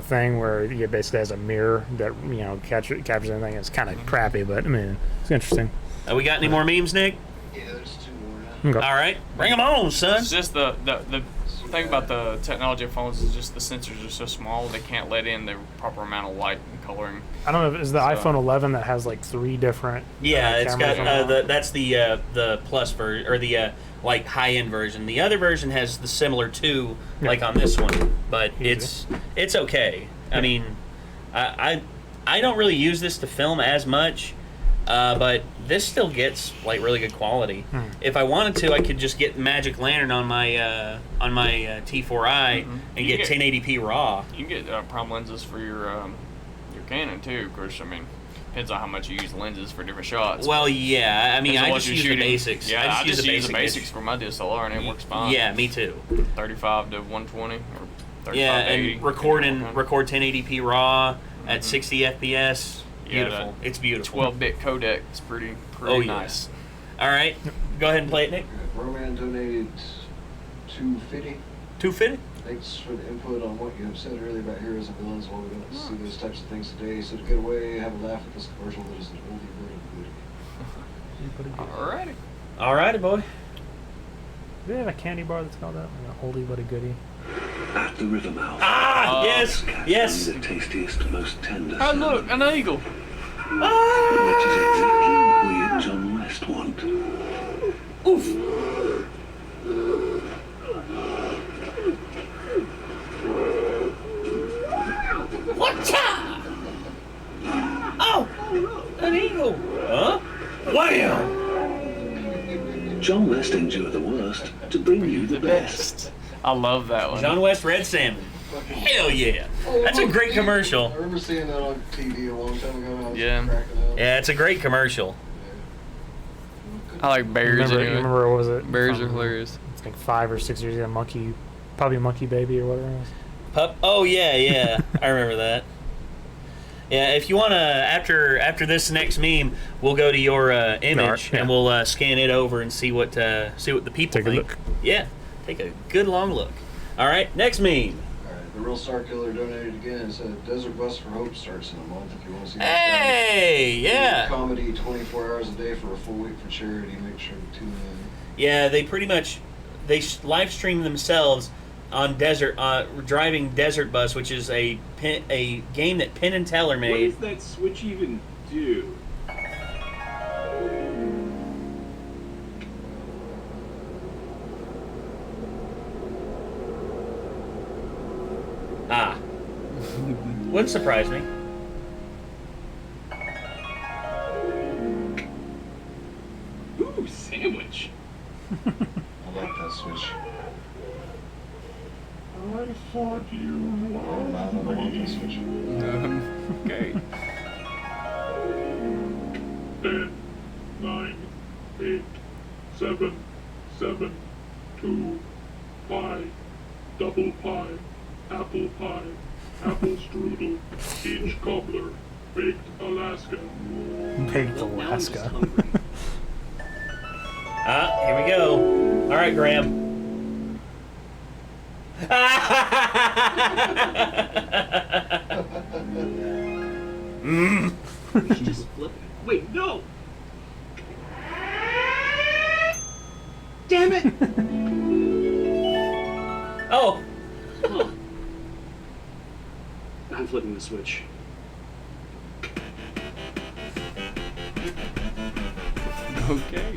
Speaker 4: thing where it basically has a mirror that captures everything. It's kind of crappy, but I mean, it's interesting.
Speaker 1: We got any more memes, Nick?
Speaker 3: Yeah, there's 2 more now.
Speaker 1: Okay. All right, bring them on, son.
Speaker 2: It's just the thing about the technology of phones is just the sensors are so small they can't let in the proper amount of light and coloring.
Speaker 4: I don't know. Is the iPhone 11 that has 3 different?
Speaker 1: Yeah, it's got that's the plus version or the high-end version. The other version has the similar 2 on this one, but it's okay. I mean, I don't really use this to film as much, but this still gets really good quality. If I wanted to, I could just get Magic Lantern on my T4i and get 1080p RAW.
Speaker 2: You can get prom lenses for your Canon too, of course. I mean, depends on how much you use lenses for different shots.
Speaker 1: Well, yeah. I mean, I just use the basics.
Speaker 2: Yeah, I just use the basics for my DSLR, and it works fine.
Speaker 1: Yeah, me too.
Speaker 2: 35 to 120 or 35 to 80.
Speaker 1: And record 1080p RAW at 60 FPS. Beautiful. It's beautiful.
Speaker 2: 12-bit codec is pretty nice.
Speaker 1: All right. Go ahead and play it, Nick.
Speaker 3: Roman donated $250.
Speaker 1: $250?
Speaker 3: Thanks for the input on what you have said earlier about heroes and villains. Well, we don't see those types of things today, so to get away, have a laugh at this commercial that is an oldie but a goodie.
Speaker 1: Alrighty, boy.
Speaker 4: Do they have a candy bar that's called that? Like an oldie but a goodie?
Speaker 15: At the river mouth.
Speaker 1: Ah, yes, yes.
Speaker 15: The tastiest, most tender.
Speaker 2: Oh, look, an eagle.
Speaker 15: Which is exactly what John West want.
Speaker 1: Oof. Whatcha? Oh, an eagle. Huh? Wham!
Speaker 15: John West endure the worst to bring you the best.
Speaker 2: I love that one.
Speaker 1: John West Red Salmon. Hell yeah. That's a great commercial.
Speaker 3: I remember seeing that on TV a long time ago. I was
Speaker 2: Yeah.
Speaker 3: cracking up.
Speaker 1: Yeah, it's a great commercial.
Speaker 2: I like bears.
Speaker 4: Remember,
Speaker 2: anyway.
Speaker 4: remember what was it?
Speaker 2: Bears are hilarious.
Speaker 4: It's like 5 or 6 years ago. Monkey, probably Monkey Baby or whatever it was.
Speaker 1: Pup. Oh yeah. I remember that. Yeah, if you wanna, after this next meme, we'll go to your image and we'll scan it over and see what the people
Speaker 4: Take a
Speaker 1: think.
Speaker 4: look.
Speaker 1: Yeah, take a good long look. All right, next meme.
Speaker 3: Alright, the Real Star Killer donated again and said, Desert Bus for Hope starts in a month if you want to see
Speaker 1: Hey, yeah.
Speaker 3: comedy 24 hours a day for a full week for charity. Make sure to tune in.
Speaker 1: Yeah, they pretty much live stream themselves on driving Desert Bus, which is a game that Penn and Teller
Speaker 11: What
Speaker 1: made.
Speaker 11: does that switch even do?
Speaker 1: Ah, wouldn't surprise me.
Speaker 11: Ooh, sandwich.
Speaker 3: I like that switch.
Speaker 11: I thought you
Speaker 3: Oh, I don't want that switch.
Speaker 2: Okay.
Speaker 11: 10, 9, 8, 7, 7, 2, pie, double pie, apple strudel, peach cobbler, baked Alaska.
Speaker 4: Baked Alaska.
Speaker 1: Ah, here we go. All right, Graham.
Speaker 5: Just flip it. Wait, no! Damn it!
Speaker 1: Oh.
Speaker 5: Huh. I'm flipping the switch.
Speaker 2: Okay.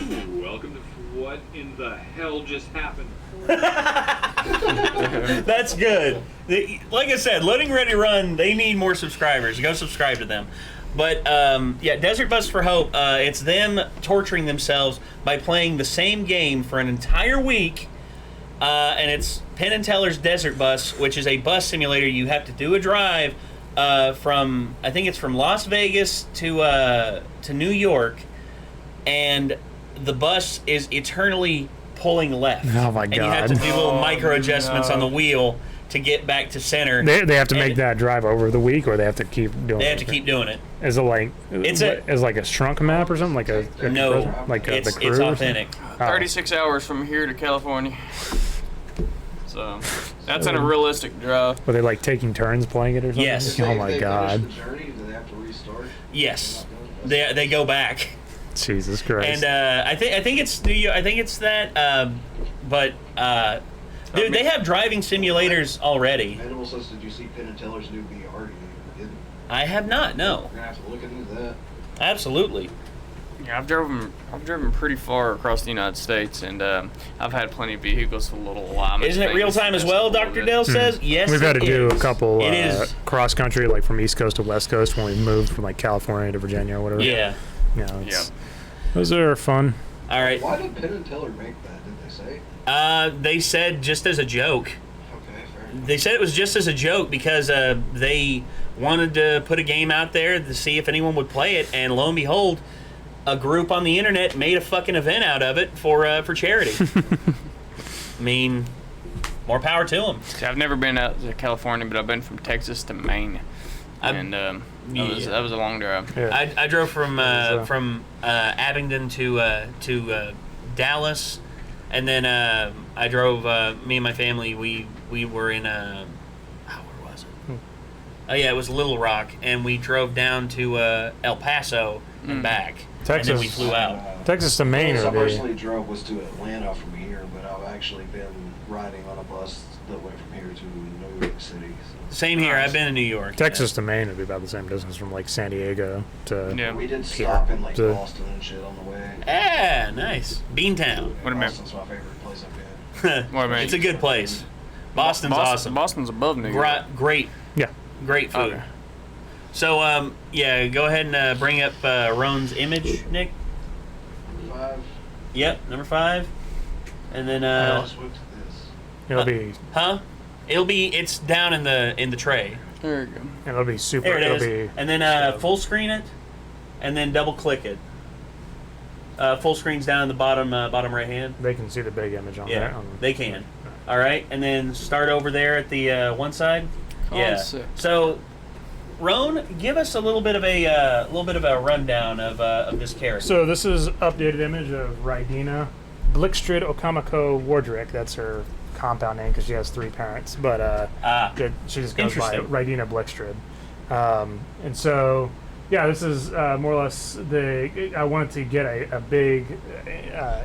Speaker 11: Ooh, welcome to What in the Hell Just Happened?
Speaker 1: That's good. Like I said, Loading Ready Run, they need more subscribers. Go subscribe to them. But, yeah, Desert Bus for Hope, it's them torturing themselves by playing the same game for an entire week. And it's Penn and Teller's Desert Bus, which is a bus simulator. You have to do a drive from, I think it's from Las Vegas to New York. And the bus is eternally pulling left.
Speaker 4: Oh my
Speaker 1: And you have to
Speaker 4: God.
Speaker 1: do little micro adjustments on the wheel to get back to center.
Speaker 4: They have to
Speaker 1: And
Speaker 4: make that drive over the week, or they have to keep doing it?
Speaker 1: They have to keep doing it.
Speaker 4: Is it like is like a shrunk map or something? Like a
Speaker 1: No,
Speaker 4: like the
Speaker 1: it's
Speaker 4: crew? or something?
Speaker 1: authentic.
Speaker 2: 36 hours from here to California. So that's in a realistic drive.
Speaker 4: Were they like taking turns playing it or something?
Speaker 1: Yes.
Speaker 4: Oh my God.
Speaker 3: The journey, do they have to restart?
Speaker 1: Yes, they go back.
Speaker 4: Jesus Christ.
Speaker 1: And I think it's that. But dude, they have driving simulators already.
Speaker 3: Animal says, did you see Penn and Teller's new VR? You didn't.
Speaker 1: I have not. No.
Speaker 3: We're gonna have to look into that.
Speaker 1: Absolutely.
Speaker 2: Yeah, I've driven pretty far across the United States, and I've had plenty of vehicles with little alignment.
Speaker 1: Isn't it real time as well? Dr. Dell says yes.
Speaker 4: We've had to
Speaker 1: it
Speaker 4: do a
Speaker 1: is.
Speaker 4: couple
Speaker 1: It is.
Speaker 4: cross country, like from East Coast to West Coast when we moved from like California to Virginia or whatever.
Speaker 1: Yeah.
Speaker 4: You know, those are fun.
Speaker 1: All right.
Speaker 3: Why did Penn and Teller make that? Did they say?
Speaker 1: They said just as a joke.
Speaker 3: Okay, fair enough.
Speaker 1: They said it was just as a joke because they wanted to put a game out there to see if anyone would play it, and lo and behold, a group on the internet made a fucking event out of it for charity. I mean, more power to them.
Speaker 2: See, I've never been out to California, but I've been from Texas to Maine. that was a long drive.
Speaker 4: Yeah.
Speaker 1: I drove from Abingdon to Dallas, and then I drove. Me and my family. We were in where was it? Oh yeah, it was Little Rock, and we drove down to El Paso and back.
Speaker 4: Texas.
Speaker 1: And then we flew out.
Speaker 4: Texas to Maine
Speaker 3: I
Speaker 4: would be.
Speaker 3: personally drove was to Atlanta from here, but I've actually been riding on a bus that went from here to New York City. So.
Speaker 1: Same here. I've been in New York.
Speaker 4: Texas to Maine would be about the same distance from like San Diego to.
Speaker 2: Yeah.
Speaker 3: We did stop in like Boston and shit on the way.
Speaker 1: Ah, nice. Beantown.
Speaker 3: Boston's my favorite place I've been.
Speaker 1: It's a good place. Boston's awesome.
Speaker 2: Boston's above New York.
Speaker 1: Great.
Speaker 4: Yeah.
Speaker 1: Great food.
Speaker 4: Okay.
Speaker 1: So, yeah, go ahead and bring up Roan's image, Nick.
Speaker 3: 5.
Speaker 1: Yep, number 5. And then
Speaker 4: It'll be.
Speaker 1: It's down in the tray.
Speaker 2: There you go.
Speaker 4: It'll be super.
Speaker 1: There it
Speaker 4: it'll
Speaker 1: is.
Speaker 4: be.
Speaker 1: And then full screen it, and then double click it. Full screen's down in the bottom right hand.
Speaker 4: They can see the big image on there.
Speaker 1: They can. All right, and then start over there at the one side.
Speaker 2: Concept.
Speaker 1: So, Roan, give us a little bit of a rundown of this character.
Speaker 4: So this is updated image of Rydina Blixtrid Okamako Wardrick. That's her compound name because she has 3 parents, but she just goes by Rydina Blixtrid. And so, yeah, this is more or less I wanted to get a big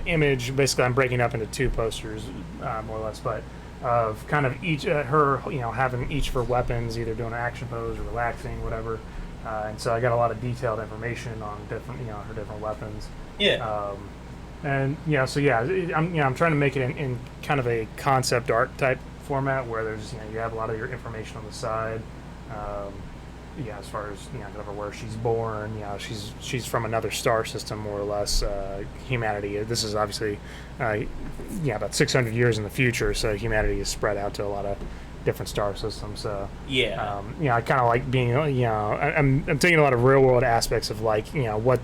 Speaker 4: image. Basically, I'm breaking up into 2 posters, more or less, but of kind of each her, having each of her weapons, either doing an action pose or relaxing, whatever. And so I got a lot of detailed information on different, her different weapons.
Speaker 1: Yeah.
Speaker 4: And I'm trying to make it in kind of a concept art type format where there's you have a lot of your information on the side. As far as kind of where she's born, she's from another star system more or less. Humanity. This is obviously about 600 years in the future, so humanity is spread out to a lot of different star systems. So I kind of like being I'm taking a lot of real world aspects of like what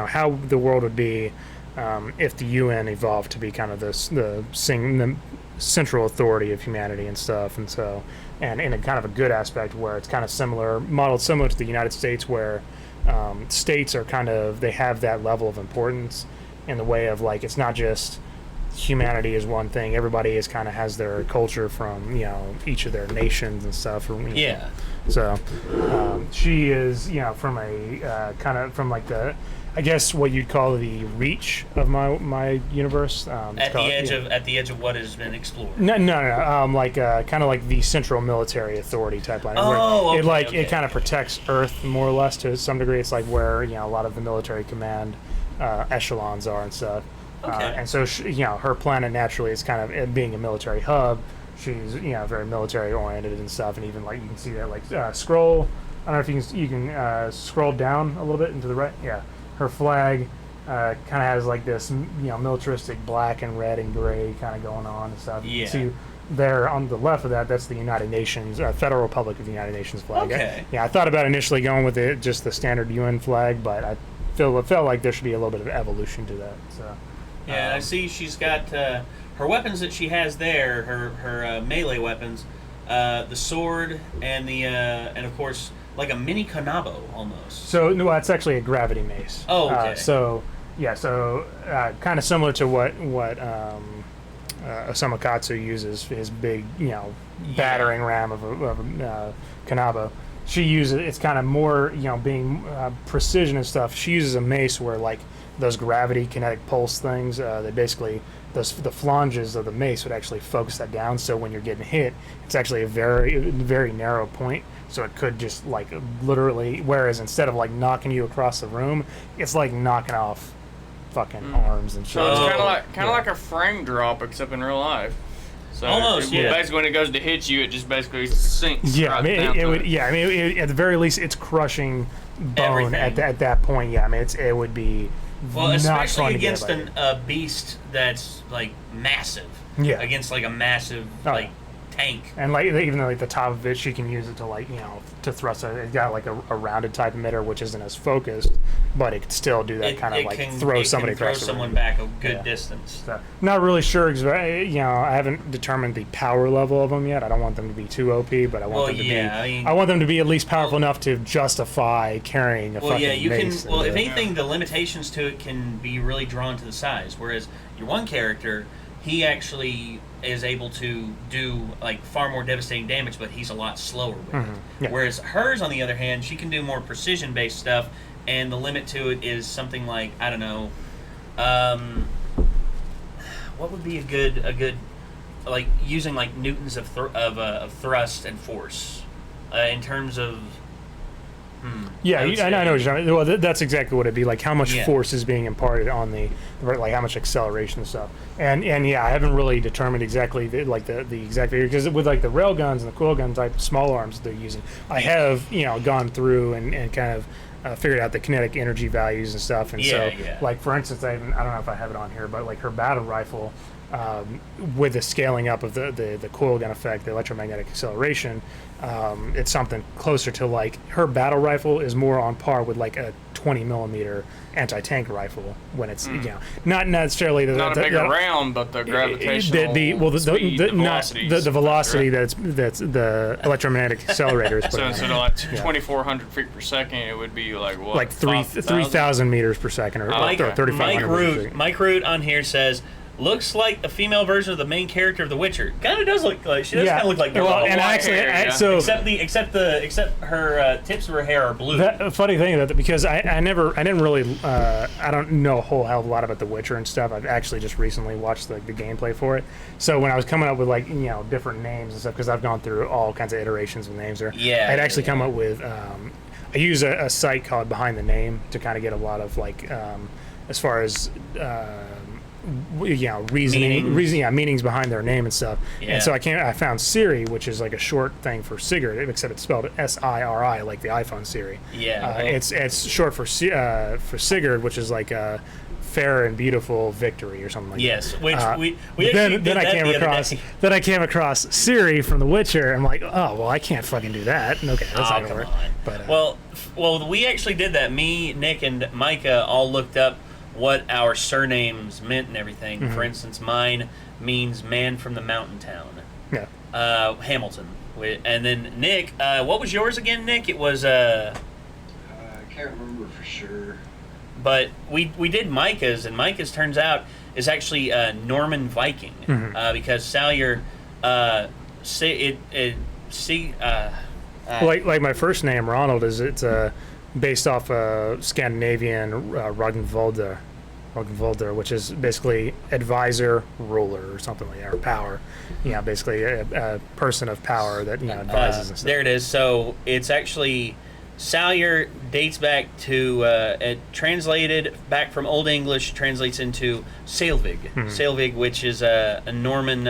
Speaker 4: how the world would be. If the UN evolved to be kind of the central authority of humanity and stuff, and so, and in a kind of a good aspect where it's kind of modeled similar to the United States, where states are they have that level of importance in the way of like it's not just humanity is one thing. Everybody has their culture from each of their nations and stuff. So she is from a kind of from like the. I guess what you'd call the reach of my universe.
Speaker 1: At the edge of what has been explored.
Speaker 4: No. Like kind of like the central military authority type line. It kind of protects Earth more or less to some degree. It's like where a lot of the military command echelons are and stuff. And so her planet naturally is kind of being a military hub. She's very military oriented and stuff, and even like you can see that like scroll. I don't know if you can scroll down a little bit into the right. Yeah. Her flag kind of has like this, militaristic black and red and gray kind of going on and stuff. You can see there on the left of that, that's the United Nations, Federal Republic of the United Nations flag.
Speaker 1: Okay.
Speaker 4: I thought about initially going with just the standard UN flag, but I felt like there should be a little bit of evolution to that. So.
Speaker 1: I see she's got her weapons that she has there, her melee weapons, the sword and and of course. Like a mini Kanabo almost.
Speaker 4: So no, it's actually a gravity mace.
Speaker 1: Oh, okay.
Speaker 4: Kind of similar to what Osamu Katsu uses for his big, battering ram of a Kanabo. She uses it's kind of more, being precision and stuff. She uses a mace where like those gravity kinetic pulse things. They basically the flanges of the mace would actually focus that down. So when you're getting hit, it's actually a very very narrow point. So it could just like literally, whereas instead of like knocking you across the room, it's like knocking off fucking arms and shit.
Speaker 2: So it's kind of like a frame drop, except in real life. So
Speaker 1: almost,
Speaker 2: basically, when it goes to hit you, it just basically sinks.
Speaker 4: Yeah, it would. Yeah, at the very least, it's crushing bone at that point. Yeah, it would be.
Speaker 1: Well,
Speaker 4: not
Speaker 1: especially
Speaker 4: fun
Speaker 1: against
Speaker 4: to
Speaker 1: a beast that's like massive.
Speaker 4: Yeah.
Speaker 1: Against like a massive like tank.
Speaker 4: And like even though like the top of it, she can use it to like to thrust it. It's got like a rounded type emitter, which isn't as focused, but it can still do that kind of like throw somebody across the room.
Speaker 1: Someone back a good distance.
Speaker 4: So, not really sure. I haven't determined the power level of them yet. I don't want them to be too OP, but I want them to be. I want them to be at least powerful enough to justify carrying a fucking mace.
Speaker 1: Well, if anything, the limitations to it can be really drawn to the size. Whereas your one character, he actually is able to do like far more devastating damage, but he's a lot slower with it.
Speaker 4: Yeah.
Speaker 1: Whereas hers, on the other hand, she can do more precision-based stuff, and the limit to it is something like, I don't know, what would be a good like using like newtons of thrust and force in terms of.
Speaker 4: Yeah, I know what you're talking. Well, that's exactly what it'd be like. How much force is being imparted on the, like how much acceleration and stuff. And yeah, I haven't really determined exactly the exact figure, because with like the rail guns and the coil gun type small arms that they're using, I have gone through and kind of figured out the kinetic energy values and stuff. And like for instance, I don't know if I have it on here, but like her battle rifle. With the scaling up of the coil gun effect, the electromagnetic acceleration, it's something closer to like her battle rifle is more on par with like a 20 millimeter anti-tank rifle when it's not necessarily
Speaker 2: not a bigger round, but the gravitational speed, the velocity.
Speaker 4: The velocity that's the electromagnetic accelerator is
Speaker 2: so instead of like 2,400 feet per second, it would be like what?
Speaker 4: Like 3,000 meters per second or 3,500.
Speaker 1: Mike Root on here says, looks like a female version of the main character of The Witcher. Kind of does look like she does. Kind of look like.
Speaker 4: Well, and actually,
Speaker 1: except her tips of her hair are blue.
Speaker 4: Funny thing about that, because I didn't really I don't know a whole hell of a lot about The Witcher and stuff. I've actually just recently watched the gameplay for it. So when I was coming up with like different names and stuff, because I've gone through all kinds of iterations of names there. Yeah. I'd actually come up with. I use a site called Behind the Name to kind of get a lot of like as far as. Meanings behind their name and stuff. And so I found Siri, which is like a short thing for Sigurd, except it's spelled S-I-R-I, like the iPhone Siri. It's short for Sigurd, which is like fair and beautiful victory or something like that.
Speaker 1: Yes, which we actually did
Speaker 4: then I came across Siri from The Witcher. I'm like, oh well, I can't fucking do that. Okay, that's not gonna work. But
Speaker 1: well, we actually did that. Me, Nick, and Micah all looked up what our surnames meant and everything. For instance, mine means man from the mountain town. Yeah. Hamilton. And then Nick, what was yours again, Nick? It was
Speaker 3: I can't remember for sure.
Speaker 1: But we did Micah's, and Micah's turns out is actually Norman Viking, because Salyer
Speaker 4: like my first name Ronald it's based off Scandinavian Ragnvaldr, which is basically advisor, ruler, or something like that, or power. Basically a person of power that advises and stuff.
Speaker 1: There it is. So it's actually Salyer dates back to it translated back from Old English, translates into Selvig, Selvig, which is a Norman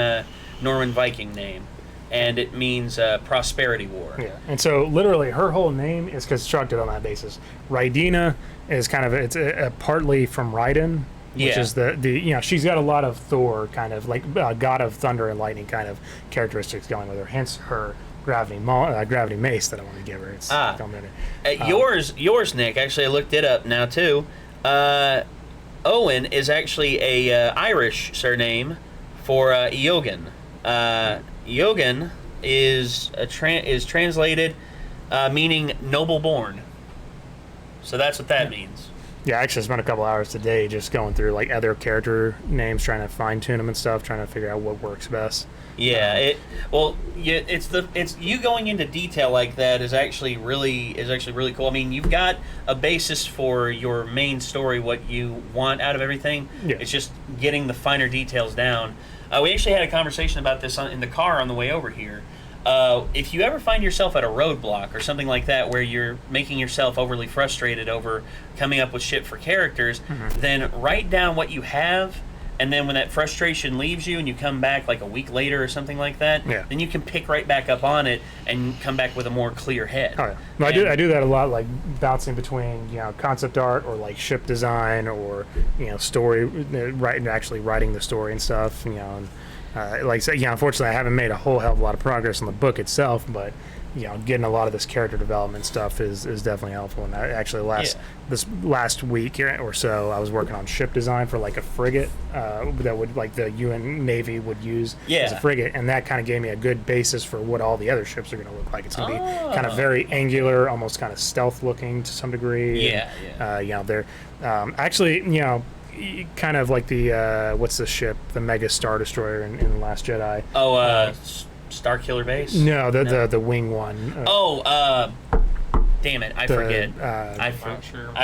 Speaker 1: Viking name. And it means prosperity war.
Speaker 4: Yeah, and so literally her whole name is constructed on that basis. Rydina is kind of it's partly from Raiden, which is the she's got a lot of Thor kind of like god of thunder and lightning kind of characteristics going with her. Hence her gravity mace that I want to give her. It's
Speaker 1: yours, Nick. Actually, I looked it up now too. Owen is actually a Irish surname for Eogan. Yogan is translated meaning noble born. So that's what that means.
Speaker 4: Yeah, I actually spent a couple hours today just going through like other character names, trying to fine tune them and stuff, trying to figure out what works best.
Speaker 1: Yeah, it's you going into detail like that is actually really cool. I mean, you've got a basis for your main story, what you want out of everything. Yeah. It's just getting the finer details down. We actually had a conversation about this in the car on the way over here. If you ever find yourself at a roadblock or something like that where you're making yourself overly frustrated over coming up with shit for characters, then write down what you have, and then when that frustration leaves you and you come back like a week later or something like that, then you can pick right back up on it and come back with a more clear head.
Speaker 4: Oh, yeah. No, I do that a lot, like bouncing between concept art or like ship design or story, actually writing the story and stuff. And like I said, unfortunately, I haven't made a whole hell of a lot of progress on the book itself, but getting a lot of this character development stuff is definitely helpful. And I actually this last week or so, I was working on ship design for like a frigate that would like the UN Navy would use as a frigate, and that kind of gave me a good basis for what all the other ships are going to look like. It's going to be kind of very angular, almost kind of stealth looking to some degree. They're actually kind of like the what's the ship, the Mega Star Destroyer in The Last Jedi.
Speaker 1: Star Killer Base?
Speaker 4: No, the wing one.
Speaker 1: Damn it! I forget. I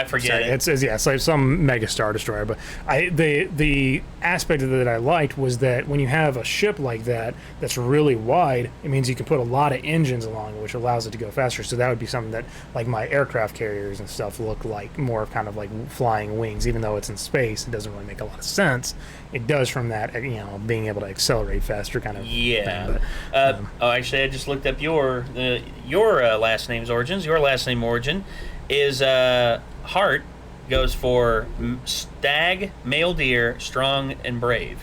Speaker 1: forget it.
Speaker 4: It's like some Mega Star Destroyer. But the aspect of it that I liked was that when you have a ship like that that's really wide, it means you can put a lot of engines along it, which allows it to go faster. So that would be something that like my aircraft carriers and stuff look like more kind of like flying wings. Even though it's in space, it doesn't really make a lot of sense. It does from that, being able to accelerate faster kind of thing. But,
Speaker 1: actually, I just looked up your last name's origins. Your last name origin is Hart, goes for stag, male deer, strong and brave.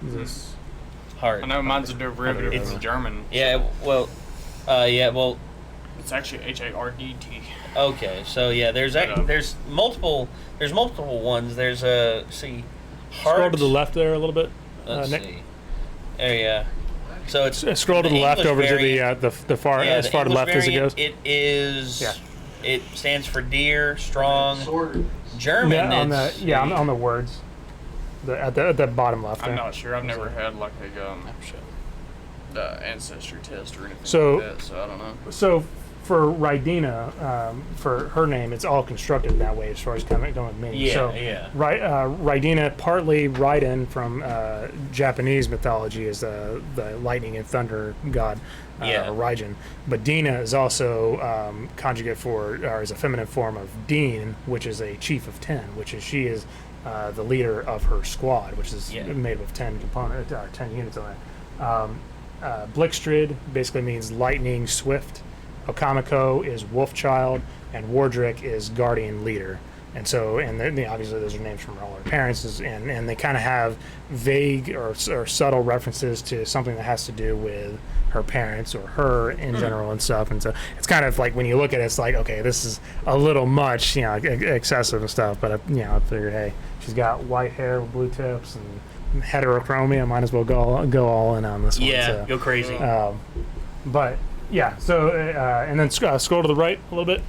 Speaker 2: This
Speaker 1: Hart.
Speaker 2: I know mine's a derivative of the German.
Speaker 1: Yeah, well,
Speaker 2: it's actually HARDT.
Speaker 1: Okay, so there's multiple ones. There's Hart.
Speaker 4: Scroll to the left there a little bit.
Speaker 1: Let's see. There, yeah. So it's
Speaker 4: scroll to the left
Speaker 1: English
Speaker 4: over
Speaker 1: variant.
Speaker 4: to the far as far to the left as it goes.
Speaker 1: It is. Yeah. It stands for deer, strong. German.
Speaker 4: On the words. At the bottom left.
Speaker 2: I'm
Speaker 4: there.
Speaker 2: not sure. I've never had like a ancestry test or anything
Speaker 4: So-
Speaker 2: like that, so I don't know.
Speaker 4: So for Rydina, for her name, it's all constructed that way as far as going with me.
Speaker 1: Yeah,
Speaker 4: so,
Speaker 1: yeah.
Speaker 4: Rydina, partly Raiden from Japanese mythology, is the lightning and thunder god, Raijin. But Dina is also conjugate for, or is a feminine form of Dean, which is a chief of 10, she is the leader of her squad, which is made up of 10 components, 10 units on that. Blixtrid basically means lightning, swift. Okamiko is Wolfchild, and Wardrick is Guardian Leader. And so, obviously those are names from all her parents, and they kind of have vague or subtle references to something that has to do with her parents or her in general and stuff. And so it's kind of like when you look at it, it's like, okay, this is a little much, excessive and stuff. But I figured, hey, she's got white hair with blue tips and heterochromia. I might as well go all in on this one.
Speaker 1: Yeah,
Speaker 4: So,
Speaker 1: go crazy.
Speaker 4: But yeah, so and then scroll to the right a little bit.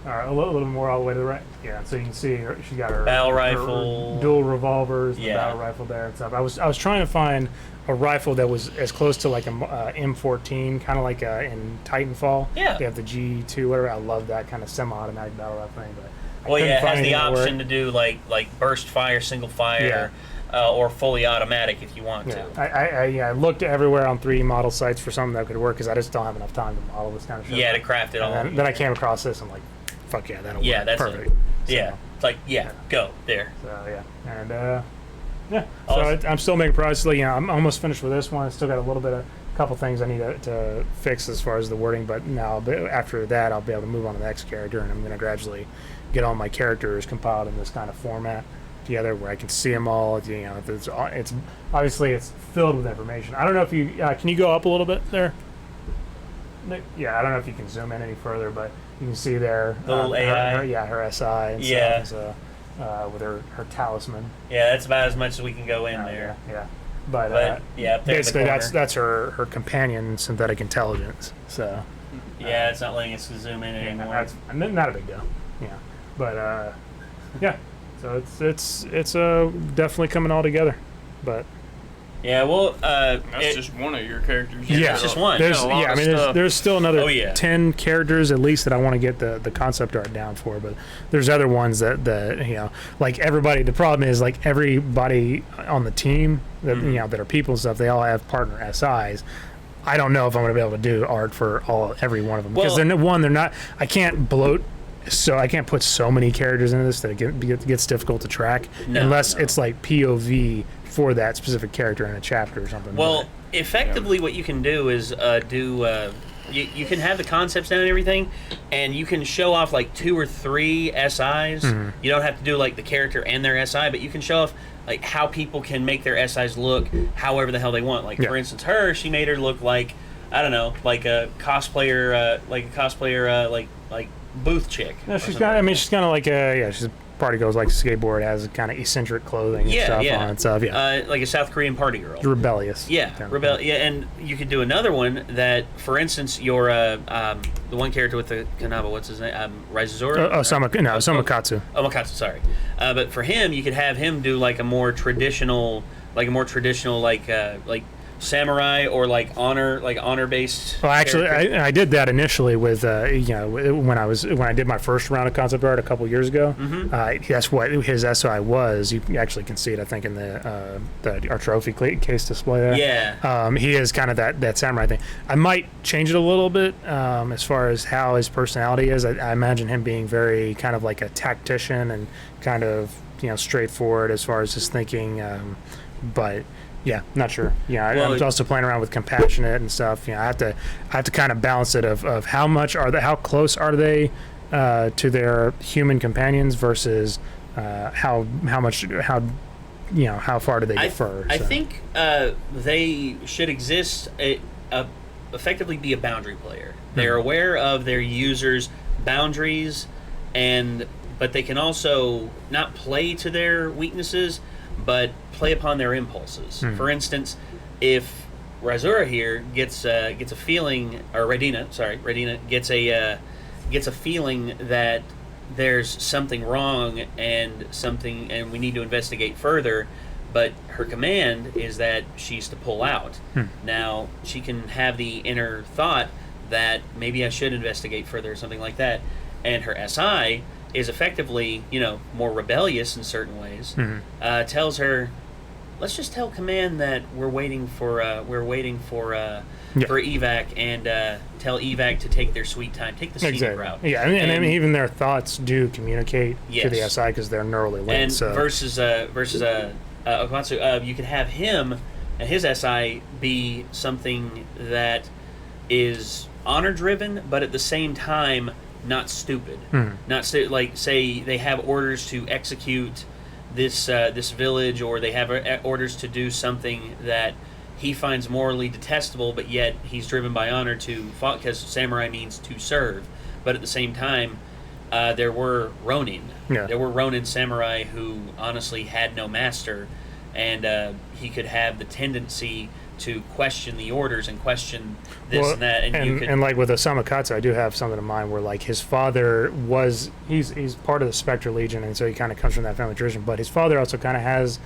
Speaker 4: All right, a little more all the way to the right. Yeah, so you can see she got her
Speaker 1: battle rifle,
Speaker 4: her dual revolvers, the
Speaker 1: Yeah.
Speaker 4: battle rifle there and stuff. I was trying to find a rifle that was as close to like a M14, kind of like in Titanfall.
Speaker 1: Yeah.
Speaker 4: They have the G2, whatever. I love that kind of semi-automatic battle rifle thing. But
Speaker 1: Well,
Speaker 4: couldn't
Speaker 1: yeah, it
Speaker 4: find
Speaker 1: has the
Speaker 4: anything that
Speaker 1: option
Speaker 4: worked.
Speaker 1: to do like burst fire, single fire, or fully automatic if you want to.
Speaker 4: I looked everywhere on 3D model sites for something that could work because I just don't have enough time to model this kind of shit.
Speaker 1: Yeah, to craft it all.
Speaker 4: And then I came across this. I'm like, fuck yeah, that'll
Speaker 1: Yeah,
Speaker 4: work.
Speaker 1: that's
Speaker 4: Perfect.
Speaker 1: it.
Speaker 4: So,
Speaker 1: Yeah, it's like go there.
Speaker 4: So yeah, and so
Speaker 1: Awesome.
Speaker 4: I'm still making progress. So, I'm almost finished with this one. I still got a couple things I need to fix as far as the wording. But now after that, I'll be able to move on to the next character, and I'm going to gradually get all my characters compiled in this kind of format together where I can see them all. It's obviously it's filled with information. I don't know if you can you go up a little bit there. Yeah, I don't know if you can zoom in any further, but you can see there
Speaker 1: The little AI.
Speaker 4: her SI and stuff with her talisman.
Speaker 1: Yeah, that's about as much as we can go in there.
Speaker 4: Yeah. But
Speaker 1: up there
Speaker 4: basically
Speaker 1: in the corner.
Speaker 4: that's her companion synthetic intelligence. So
Speaker 1: Yeah, it's not letting us zoom in anymore.
Speaker 4: that's not a big deal. Yeah, but yeah. So it's definitely coming all together, but.
Speaker 1: Yeah, well,
Speaker 2: that's just one of your characters.
Speaker 4: Yeah,
Speaker 1: it's just one.
Speaker 4: There's still another
Speaker 1: 10
Speaker 4: 10 characters at least that I want to get the concept art down for, but there's other ones that like everybody. The problem is like everybody on the team that that are people and stuff. They all have partner SIs. I don't know if I'm going to be able to do art for every one of them because they're not. I can't bloat. So I can't put so many characters into this that it gets difficult to track unless it's like POV for that specific character in a chapter or something.
Speaker 1: Well, effectively, what you can do is you can have the concepts down and everything, and you can show off like 2 or 3 SIs. You don't have to do like the character and their SI, but you can show off like how people can make their SIs look however the hell they want. Like for instance, she made her look like, I don't know, like a cosplayer, like booth chick.
Speaker 4: No, she's got. I mean, she's kind of like she's party goes like skateboard, has kind of eccentric clothing and stuff on and stuff.
Speaker 1: Like a South Korean party girl.
Speaker 4: Rebellious.
Speaker 1: Yeah, and you could do another one that, for instance, your the one character with the kanaba, what's his name? Raizura?
Speaker 4: Samakatsu.
Speaker 1: Omakatsu, sorry. But for him, you could have him do like a more traditional samurai or like honor based.
Speaker 4: Well, actually, I did that initially with when I did my first round of concept art a couple years ago. That's what his SI was. You actually can see it, I think, in our trophy case display there.
Speaker 1: Yeah.
Speaker 4: He is kind of that samurai thing. I might change it a little bit as far as how his personality is. I imagine him being very kind of like a tactician and kind of straightforward as far as his thinking, but. Yeah, not sure. Yeah, I was also playing around with compassionate and stuff. I have to kind of balance it of how close are they to their human companions versus how far do they differ.
Speaker 1: I think they should exist effectively be a boundary player. They're aware of their users' boundaries, but they can also not play to their weaknesses, but play upon their impulses. For instance, if Razura here gets a feeling, or Radina gets a feeling that there's something wrong and we need to investigate further, but her command is that she's to pull out. Now she can have the inner thought that maybe I should investigate further or something like that, and her SI is effectively, more rebellious in certain ways. Tells her, let's just tell command that we're waiting for evac, and tell evac to take their sweet time, take the scenic route.
Speaker 4: Yeah, and I mean, even their thoughts do communicate to the SI because they're neurally linked.
Speaker 1: And versus Okamatsu, you could have him and his SI be something that is honor driven, but at the same time not stupid. Like, say they have orders to execute this village, or they have orders to do something that he finds morally detestable, but yet he's driven by honor because samurai means to serve. But at the same time, there were Ronin. There were Ronin samurai who honestly had no master, and he could have the tendency to question the orders and question this and that,
Speaker 4: and like with Osamakatsu, I do have something in mind where like his father he's part of the Spectre Legion, and so he kind of comes from that family tradition. But his father also kind of has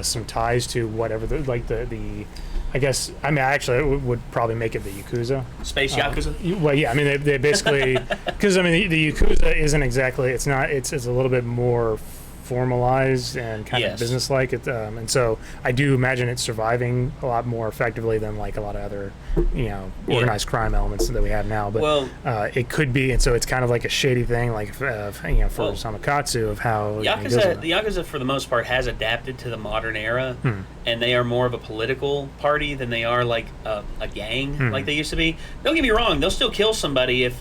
Speaker 4: some ties to whatever the I guess I actually would probably make it the Yakuza.
Speaker 1: Space Yakuza.
Speaker 4: Well, yeah, I mean they basically because I mean the Yakuza isn't exactly it's a little bit more formalized and kind of business-like, and so I do imagine it's surviving a lot more effectively than like a lot of other, organized crime elements that we have now. But it could be, and so it's kind of like a shady thing, like for Samakatsu of how
Speaker 1: the Yakuza for the most part has adapted to the modern era, and they are more of a political party than they are like a gang like they used to be. Don't get me wrong; they'll still kill somebody if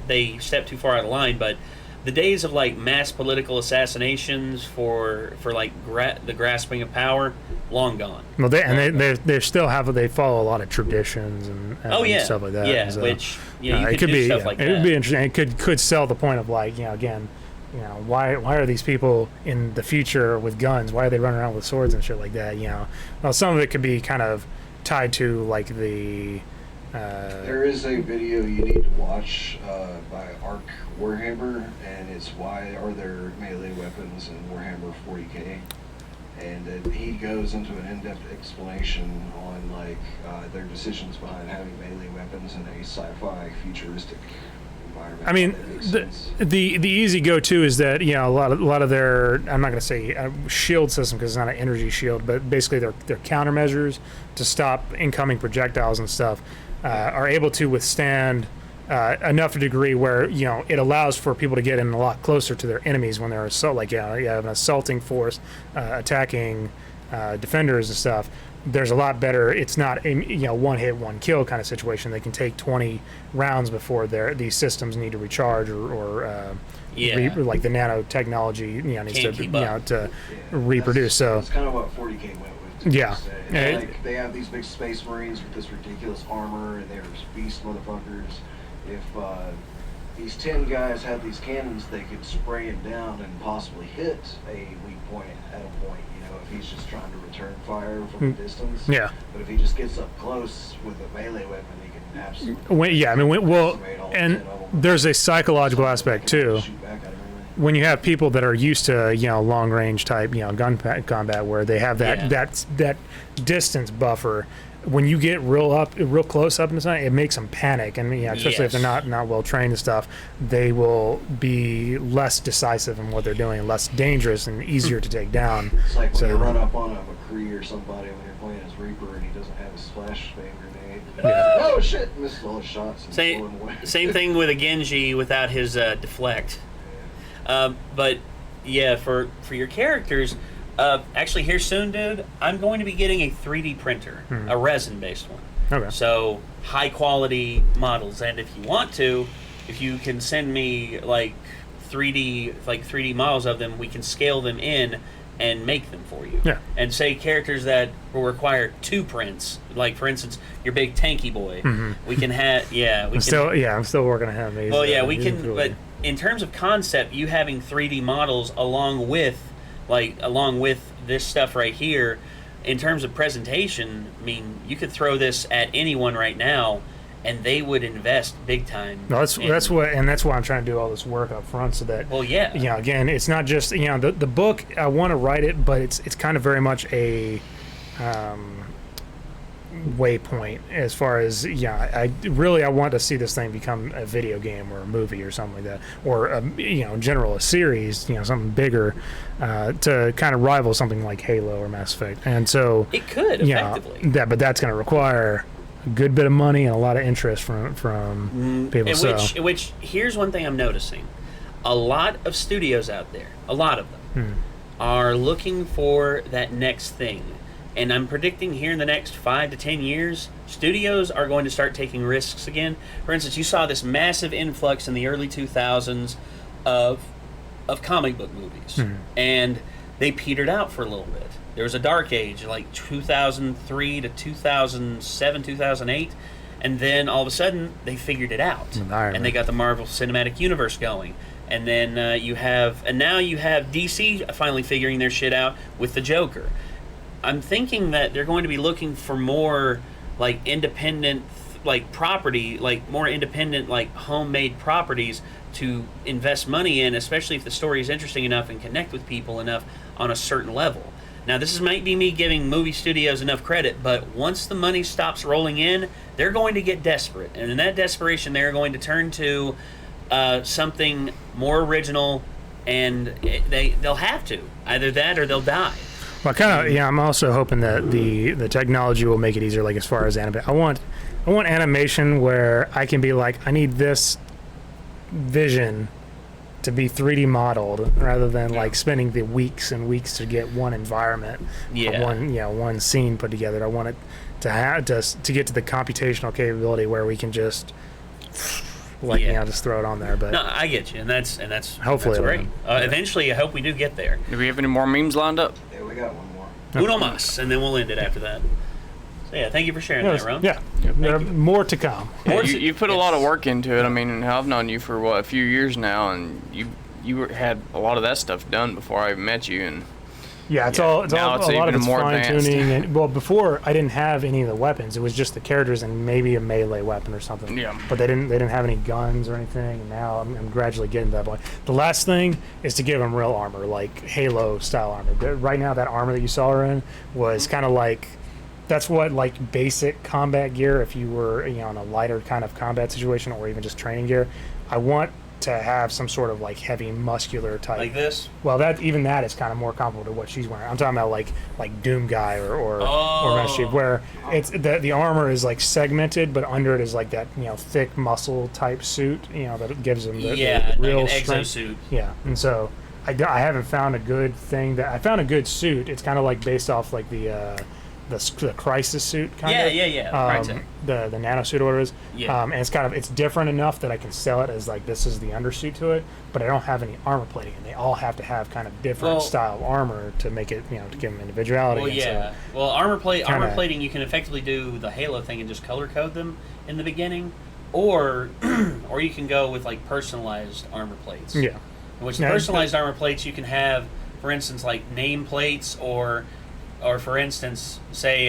Speaker 1: they step too far out of line, but the days of like mass political assassinations for like the grasping of power, long gone.
Speaker 4: Well, they still have they follow a lot of traditions and stuff like that.
Speaker 1: Yeah,
Speaker 4: so,
Speaker 1: which it could be stuff like that.
Speaker 4: It would be interesting. It could sell the point of like why are these people in the future with guns? Why are they running around with swords and shit like that? Well, some of it could be kind of tied to like the.
Speaker 3: There is a video you need to watch by Arc Warhammer, and it's why are there melee weapons in Warhammer 40k, and he goes into an in-depth explanation on like their decisions behind having melee weapons in a sci-fi futuristic environment.
Speaker 4: I mean, the easy go-to is that a lot of their, I'm not going to say shield system because it's not an energy shield, but basically their countermeasures to stop incoming projectiles and stuff are able to withstand enough a degree where it allows for people to get in a lot closer to their enemies when they're you have an assaulting force attacking defenders and stuff, there's a lot better. It's not a one hit, one kill kind of situation. They can take 20 rounds before these systems need to recharge or like the nanotechnology needs to reproduce. So
Speaker 3: it's kind of what 40K went with.
Speaker 4: Yeah.
Speaker 3: Like they have these big space marines with this ridiculous armor, and they're beast motherfuckers. If these 10 guys had these cannons, they could spray him down and possibly hit a weak point at a point. If he's just trying to return fire from a distance.
Speaker 4: Yeah.
Speaker 3: But if he just gets up close with a melee weapon, he can absolutely.
Speaker 4: And there's a psychological aspect too. When you have people that are used to long range type gun combat where they have that distance buffer, when you get real close up into something, it makes them panic, and especially if they're not well trained and stuff, they will be less decisive in what they're doing, less dangerous and easier to take down.
Speaker 3: It's like when you run up on a McCree or somebody when you're playing as Reaper and he doesn't have his splash bang grenade. Oh shit! Misses all his shots.
Speaker 1: Same thing with a Genji without his deflect. But yeah, for your characters. Actually, here soon, dude, I'm going to be getting a 3D printer, a resin-based one.
Speaker 4: Okay.
Speaker 1: So, high-quality models. And if you want to, if you can send me, 3D models of them, we can scale them in and make them for you.
Speaker 4: Yeah.
Speaker 1: And say characters that will require 2 prints, like, for instance, your big tanky boy. We can have, I'm
Speaker 4: still working on him.
Speaker 1: Well, yeah, we can, but in terms of concept, you having 3D models along with this stuff right here, in terms of presentation, I mean, you could throw this at anyone right now, and they would invest big time.
Speaker 4: No, that's why I'm trying to do all this work up front, so that.
Speaker 1: Well, yeah.
Speaker 4: Again, it's not just the book. I want to write it, but it's kind of very much a waypoint as far as I want to see this thing become a video game or a movie or something like that, or in general a series, something bigger to kind of rival something like Halo or Mass Effect. And so
Speaker 1: it could effectively
Speaker 4: but that's going to require a good bit of money and a lot of interest from people.
Speaker 1: Which here's one thing I'm noticing: a lot of studios out there, a lot of them are looking for that next thing. And I'm predicting here in the next 5 to 10 years, studios are going to start taking risks again. For instance, you saw this massive influx in the early 2000s of comic book movies. And they petered out for a little bit. There was a dark age, like 2003 to 2007, 2008. And then all of a sudden, they figured it out. And they got the Marvel Cinematic Universe going. And then now you have DC finally figuring their shit out with the Joker. I'm thinking that they're going to be looking for more independent property, more independent homemade properties to invest money in, especially if the story is interesting enough and connect with people enough on a certain level. Now, might be me giving movie studios enough credit, but once the money stops rolling in, they're going to get desperate, and in that desperation, they're going to turn to something more original, and they'll have to either that or they'll die.
Speaker 4: Well, I'm also hoping that the technology will make it easier, as far as animation. I want animation where I can be I need this vision to be 3D modeled, rather than spending the weeks and weeks to get one environment, one scene put together. I want it to get to the computational capability where we can just just throw it on there. But
Speaker 1: no, I get you, and that's
Speaker 4: hopefully
Speaker 1: that's great. Eventually, I hope we do get there.
Speaker 2: Do we have any more memes lined up?
Speaker 3: Yeah, we got one more.
Speaker 1: Uno mas, and then we'll end it after that. So yeah, thank you for sharing that, Ron.
Speaker 4: Yeah, there are more to come.
Speaker 2: You put a lot of work into it. I mean, I've known you for a few years now, and you had a lot of that stuff done before I met you, and
Speaker 4: it's a lot of it's fine tuning. And before I didn't have any of the weapons. It was just the characters and maybe a melee weapon or something.
Speaker 2: Yeah.
Speaker 4: But they didn't have any guns or anything. And now I'm gradually getting to that point. The last thing is to give them real armor, like Halo style armor. Right now, that armor that you saw her in was kind of that's what basic combat gear. If you were in a lighter kind of combat situation, or even just training gear, I want to have some sort of heavy muscular type.
Speaker 1: Like this?
Speaker 4: Well, that is kind of more comparable to what she's wearing. I'm talking about like Doom Guy or Master Chief, where it's the armor is segmented, but under it is that thick muscle type suit, that gives them the real
Speaker 1: like an
Speaker 4: strength.
Speaker 1: exosuit.
Speaker 4: Yeah, and so I haven't found a good thing I found a good suit. It's kind of like based off like the crisis suit kind of.
Speaker 1: Yeah.
Speaker 4: The nano suit or whatever it is.
Speaker 1: Yeah.
Speaker 4: And it's different enough that I can sell it as like this is the undersuit to it, but I don't have any armor plating, and they all have to have kind of different style of armor to make it, to give them individuality.
Speaker 1: Well,
Speaker 4: and
Speaker 1: yeah.
Speaker 4: so
Speaker 1: Well, armor plating, you can effectively do the Halo thing and just color code them in the beginning, or you can go with like personalized armor plates.
Speaker 4: Yeah.
Speaker 1: In which the personalized armor plates you can have, for instance, like name plates, or for instance, say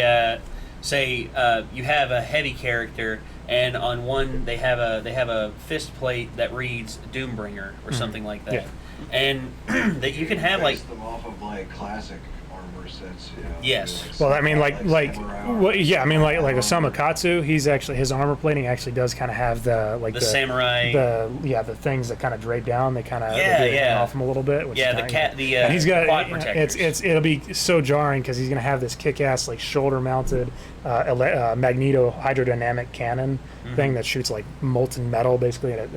Speaker 1: you have a heavy character, and on one they have a fist plate that reads Doombringer or something like that, and that you can have like
Speaker 3: them off of like classic armor sets.
Speaker 1: Yes.
Speaker 4: Well, I mean, like Osamu Katsu, he's actually, his armor plating actually does kind of have the
Speaker 1: samurai,
Speaker 4: the things that kind of drape down. They kind of off him a little bit. Which
Speaker 1: and
Speaker 4: he's got
Speaker 1: quad protectors.
Speaker 4: It'll be so jarring because he's gonna have this kick-ass like shoulder-mounted magneto hydrodynamic cannon thing that shoots like molten metal basically at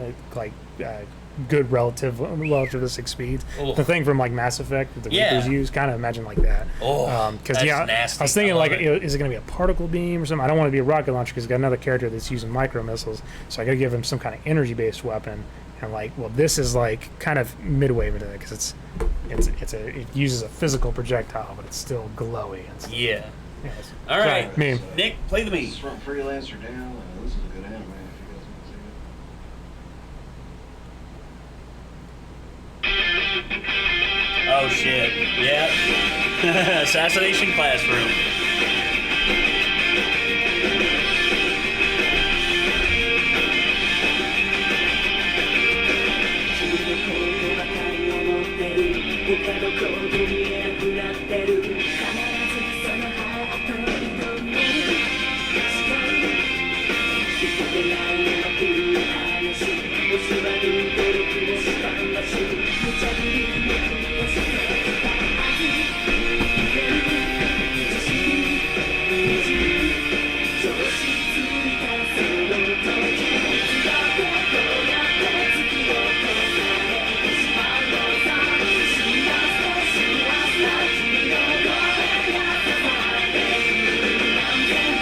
Speaker 4: good relativistic speeds.
Speaker 1: Ooh.
Speaker 4: The thing from like Mass Effect that the Reapers use, kind of imagine like that.
Speaker 1: That's nasty.
Speaker 4: I was thinking like, is it going to be a particle beam or something? I don't want to be a rocket launcher because I got another character that's using micro missiles, so I got to give him some kind of energy based weapon. And like, well, this is like kind of midway into that because it uses a physical projectile, but it's still glowy. And stuff.
Speaker 1: Yeah.
Speaker 4: Yes.
Speaker 1: All right,
Speaker 4: meme.
Speaker 1: Nick, play the meme.
Speaker 3: This is from Freelancer Down. This is a good anime if you guys want to see it.
Speaker 1: Oh shit! Yeah. Assassination Classroom.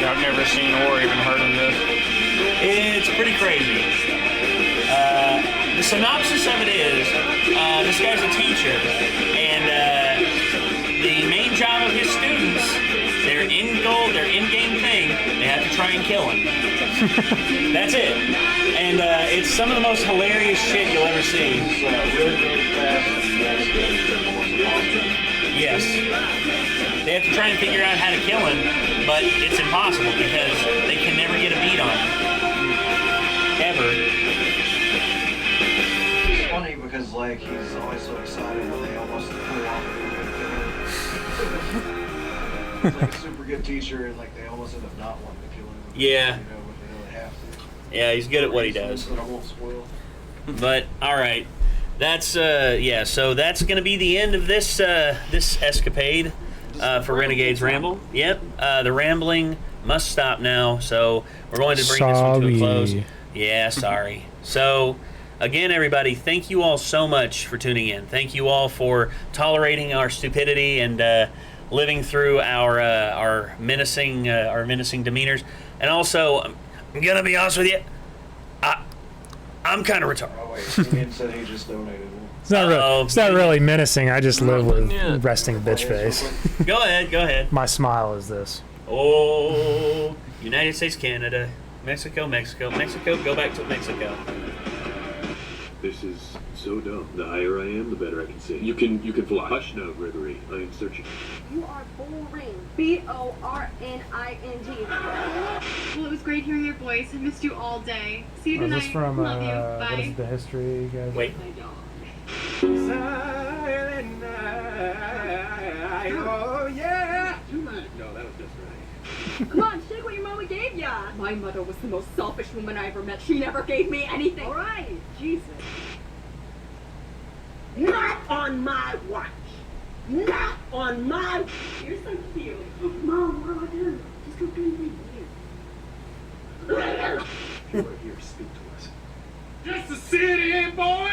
Speaker 2: I've never seen or even heard of this.
Speaker 1: It's pretty crazy. The synopsis of it is, this guy's a teacher, and the main job of his students, their end goal, their in-game thing, they have to try and kill him. That's it. And it's some of the most hilarious shit you'll ever see. Yes. They have to try and figure out how to kill him, but it's impossible because they can never get a beat on him. Ever.
Speaker 3: It's funny because like he's always so excited when they almost pull off He's like a super good teacher and like they almost end up not wanting to kill him.
Speaker 1: Yeah.
Speaker 3: When they really have to.
Speaker 1: Yeah, he's good at what he does.
Speaker 3: That I won't spoil.
Speaker 1: But all right, that's So that's gonna be the end of this this escapade for Renegades Ramble. Yep. The rambling must stop now. So we're going to bring this one to a close. Yeah, sorry. So again, everybody, thank you all so much for tuning in. Thank you all for tolerating our stupidity and living through our menacing demeanors. And also, I'm gonna be honest with you, I'm kind of retarded.
Speaker 3: Oh wait, Ian said he just donated.
Speaker 4: It's not really menacing. I just live with resting bitch face.
Speaker 1: Go ahead.
Speaker 4: My smile is this.
Speaker 1: Oh, United States, Canada, Mexico, go back to Mexico.
Speaker 16: This is so dumb. The higher I am, the better I can see. You can fly. Hush now, Gregory. I am searching.
Speaker 12: You are boring. BORNING.
Speaker 17: Well, it was great hearing your voice. I missed you all day. See you
Speaker 4: Is
Speaker 17: tonight.
Speaker 4: this from
Speaker 17: Love you. Bye.
Speaker 4: what is the history, guys?
Speaker 1: Wait.
Speaker 9: Silent night. Oh yeah.
Speaker 14: No, that was just right.
Speaker 12: Come on, shake what your mama gave ya. My mother was the most selfish woman I ever met. She never gave me anything. All right, Jesus.
Speaker 10: Not on my watch. Not on my.
Speaker 12: You're so cute. Mom, what do I do? Just don't do anything weird.
Speaker 16: You are here. Speak to us.
Speaker 9: Just a city, boy.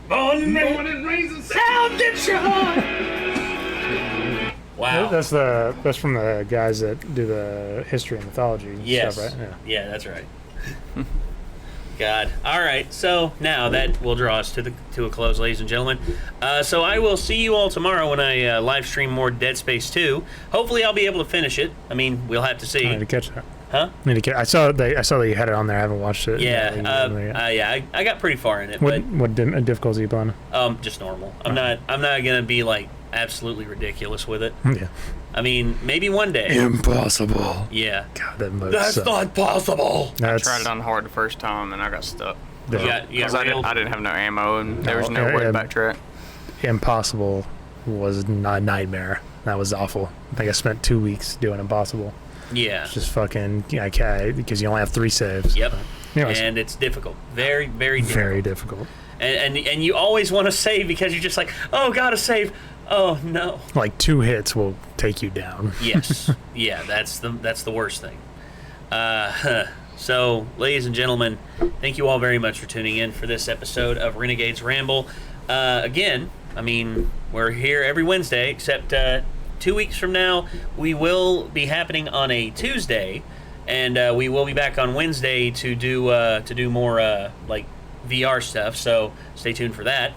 Speaker 1: Boy, on me.
Speaker 14: Morning raisins.
Speaker 1: Sound at your heart. Wow.
Speaker 4: That's from the guys that do the history and mythology
Speaker 1: Yes.
Speaker 4: stuff, right?
Speaker 1: Yeah, that's right. God. All right. So now that will draw us to a close, ladies and gentlemen. So I will see you all tomorrow when I live stream more Dead Space 2. Hopefully, I'll be able to finish it. I mean, we'll have to see.
Speaker 4: I need to catch that.
Speaker 1: Huh?
Speaker 4: I saw that you had it on there. I haven't watched it.
Speaker 1: Yeah. I got pretty far in it.
Speaker 4: What difficulty are you playing?
Speaker 1: Just normal. I'm not gonna be like absolutely ridiculous with it.
Speaker 4: Yeah.
Speaker 1: I mean, maybe one day.
Speaker 4: Impossible.
Speaker 1: Yeah.
Speaker 4: God, that mode
Speaker 1: That's
Speaker 4: sucks.
Speaker 1: not possible.
Speaker 2: I tried it on hard the first time and I got stuck.
Speaker 1: You got
Speaker 2: I didn't have no ammo and there was no way to backtrack.
Speaker 4: Impossible was a nightmare. That was awful. I think I spent 2 weeks doing Impossible.
Speaker 1: Yeah.
Speaker 4: It's just fucking because you only have 3 saves.
Speaker 1: Yep.
Speaker 4: Anyways.
Speaker 1: And it's difficult. Very, very difficult.
Speaker 4: Very difficult.
Speaker 1: And you always want to save because you're just like, oh, gotta save. Oh no.
Speaker 4: Like 2 hits will take you down.
Speaker 1: Yes. Yeah, that's the worst thing. So, ladies and gentlemen, thank you all very much for tuning in for this episode of Renegades Ramble. Again, I mean, we're here every Wednesday, except 2 weeks from now, we will be happening on a Tuesday, and we will be back on Wednesday to do more like VR stuff. So stay tuned for that.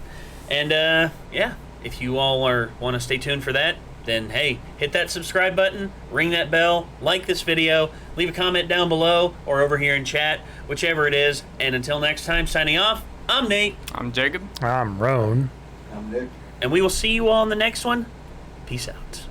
Speaker 1: And yeah, if you all want to stay tuned for that, then hey, hit that subscribe button, ring that bell, like this video, leave a comment down below or over here in chat, whichever it is. And until next time, signing off, I'm Nate.
Speaker 2: I'm Jacob.
Speaker 4: I'm Roan.
Speaker 3: I'm Nick.
Speaker 1: And we will see you all in the next one. Peace out.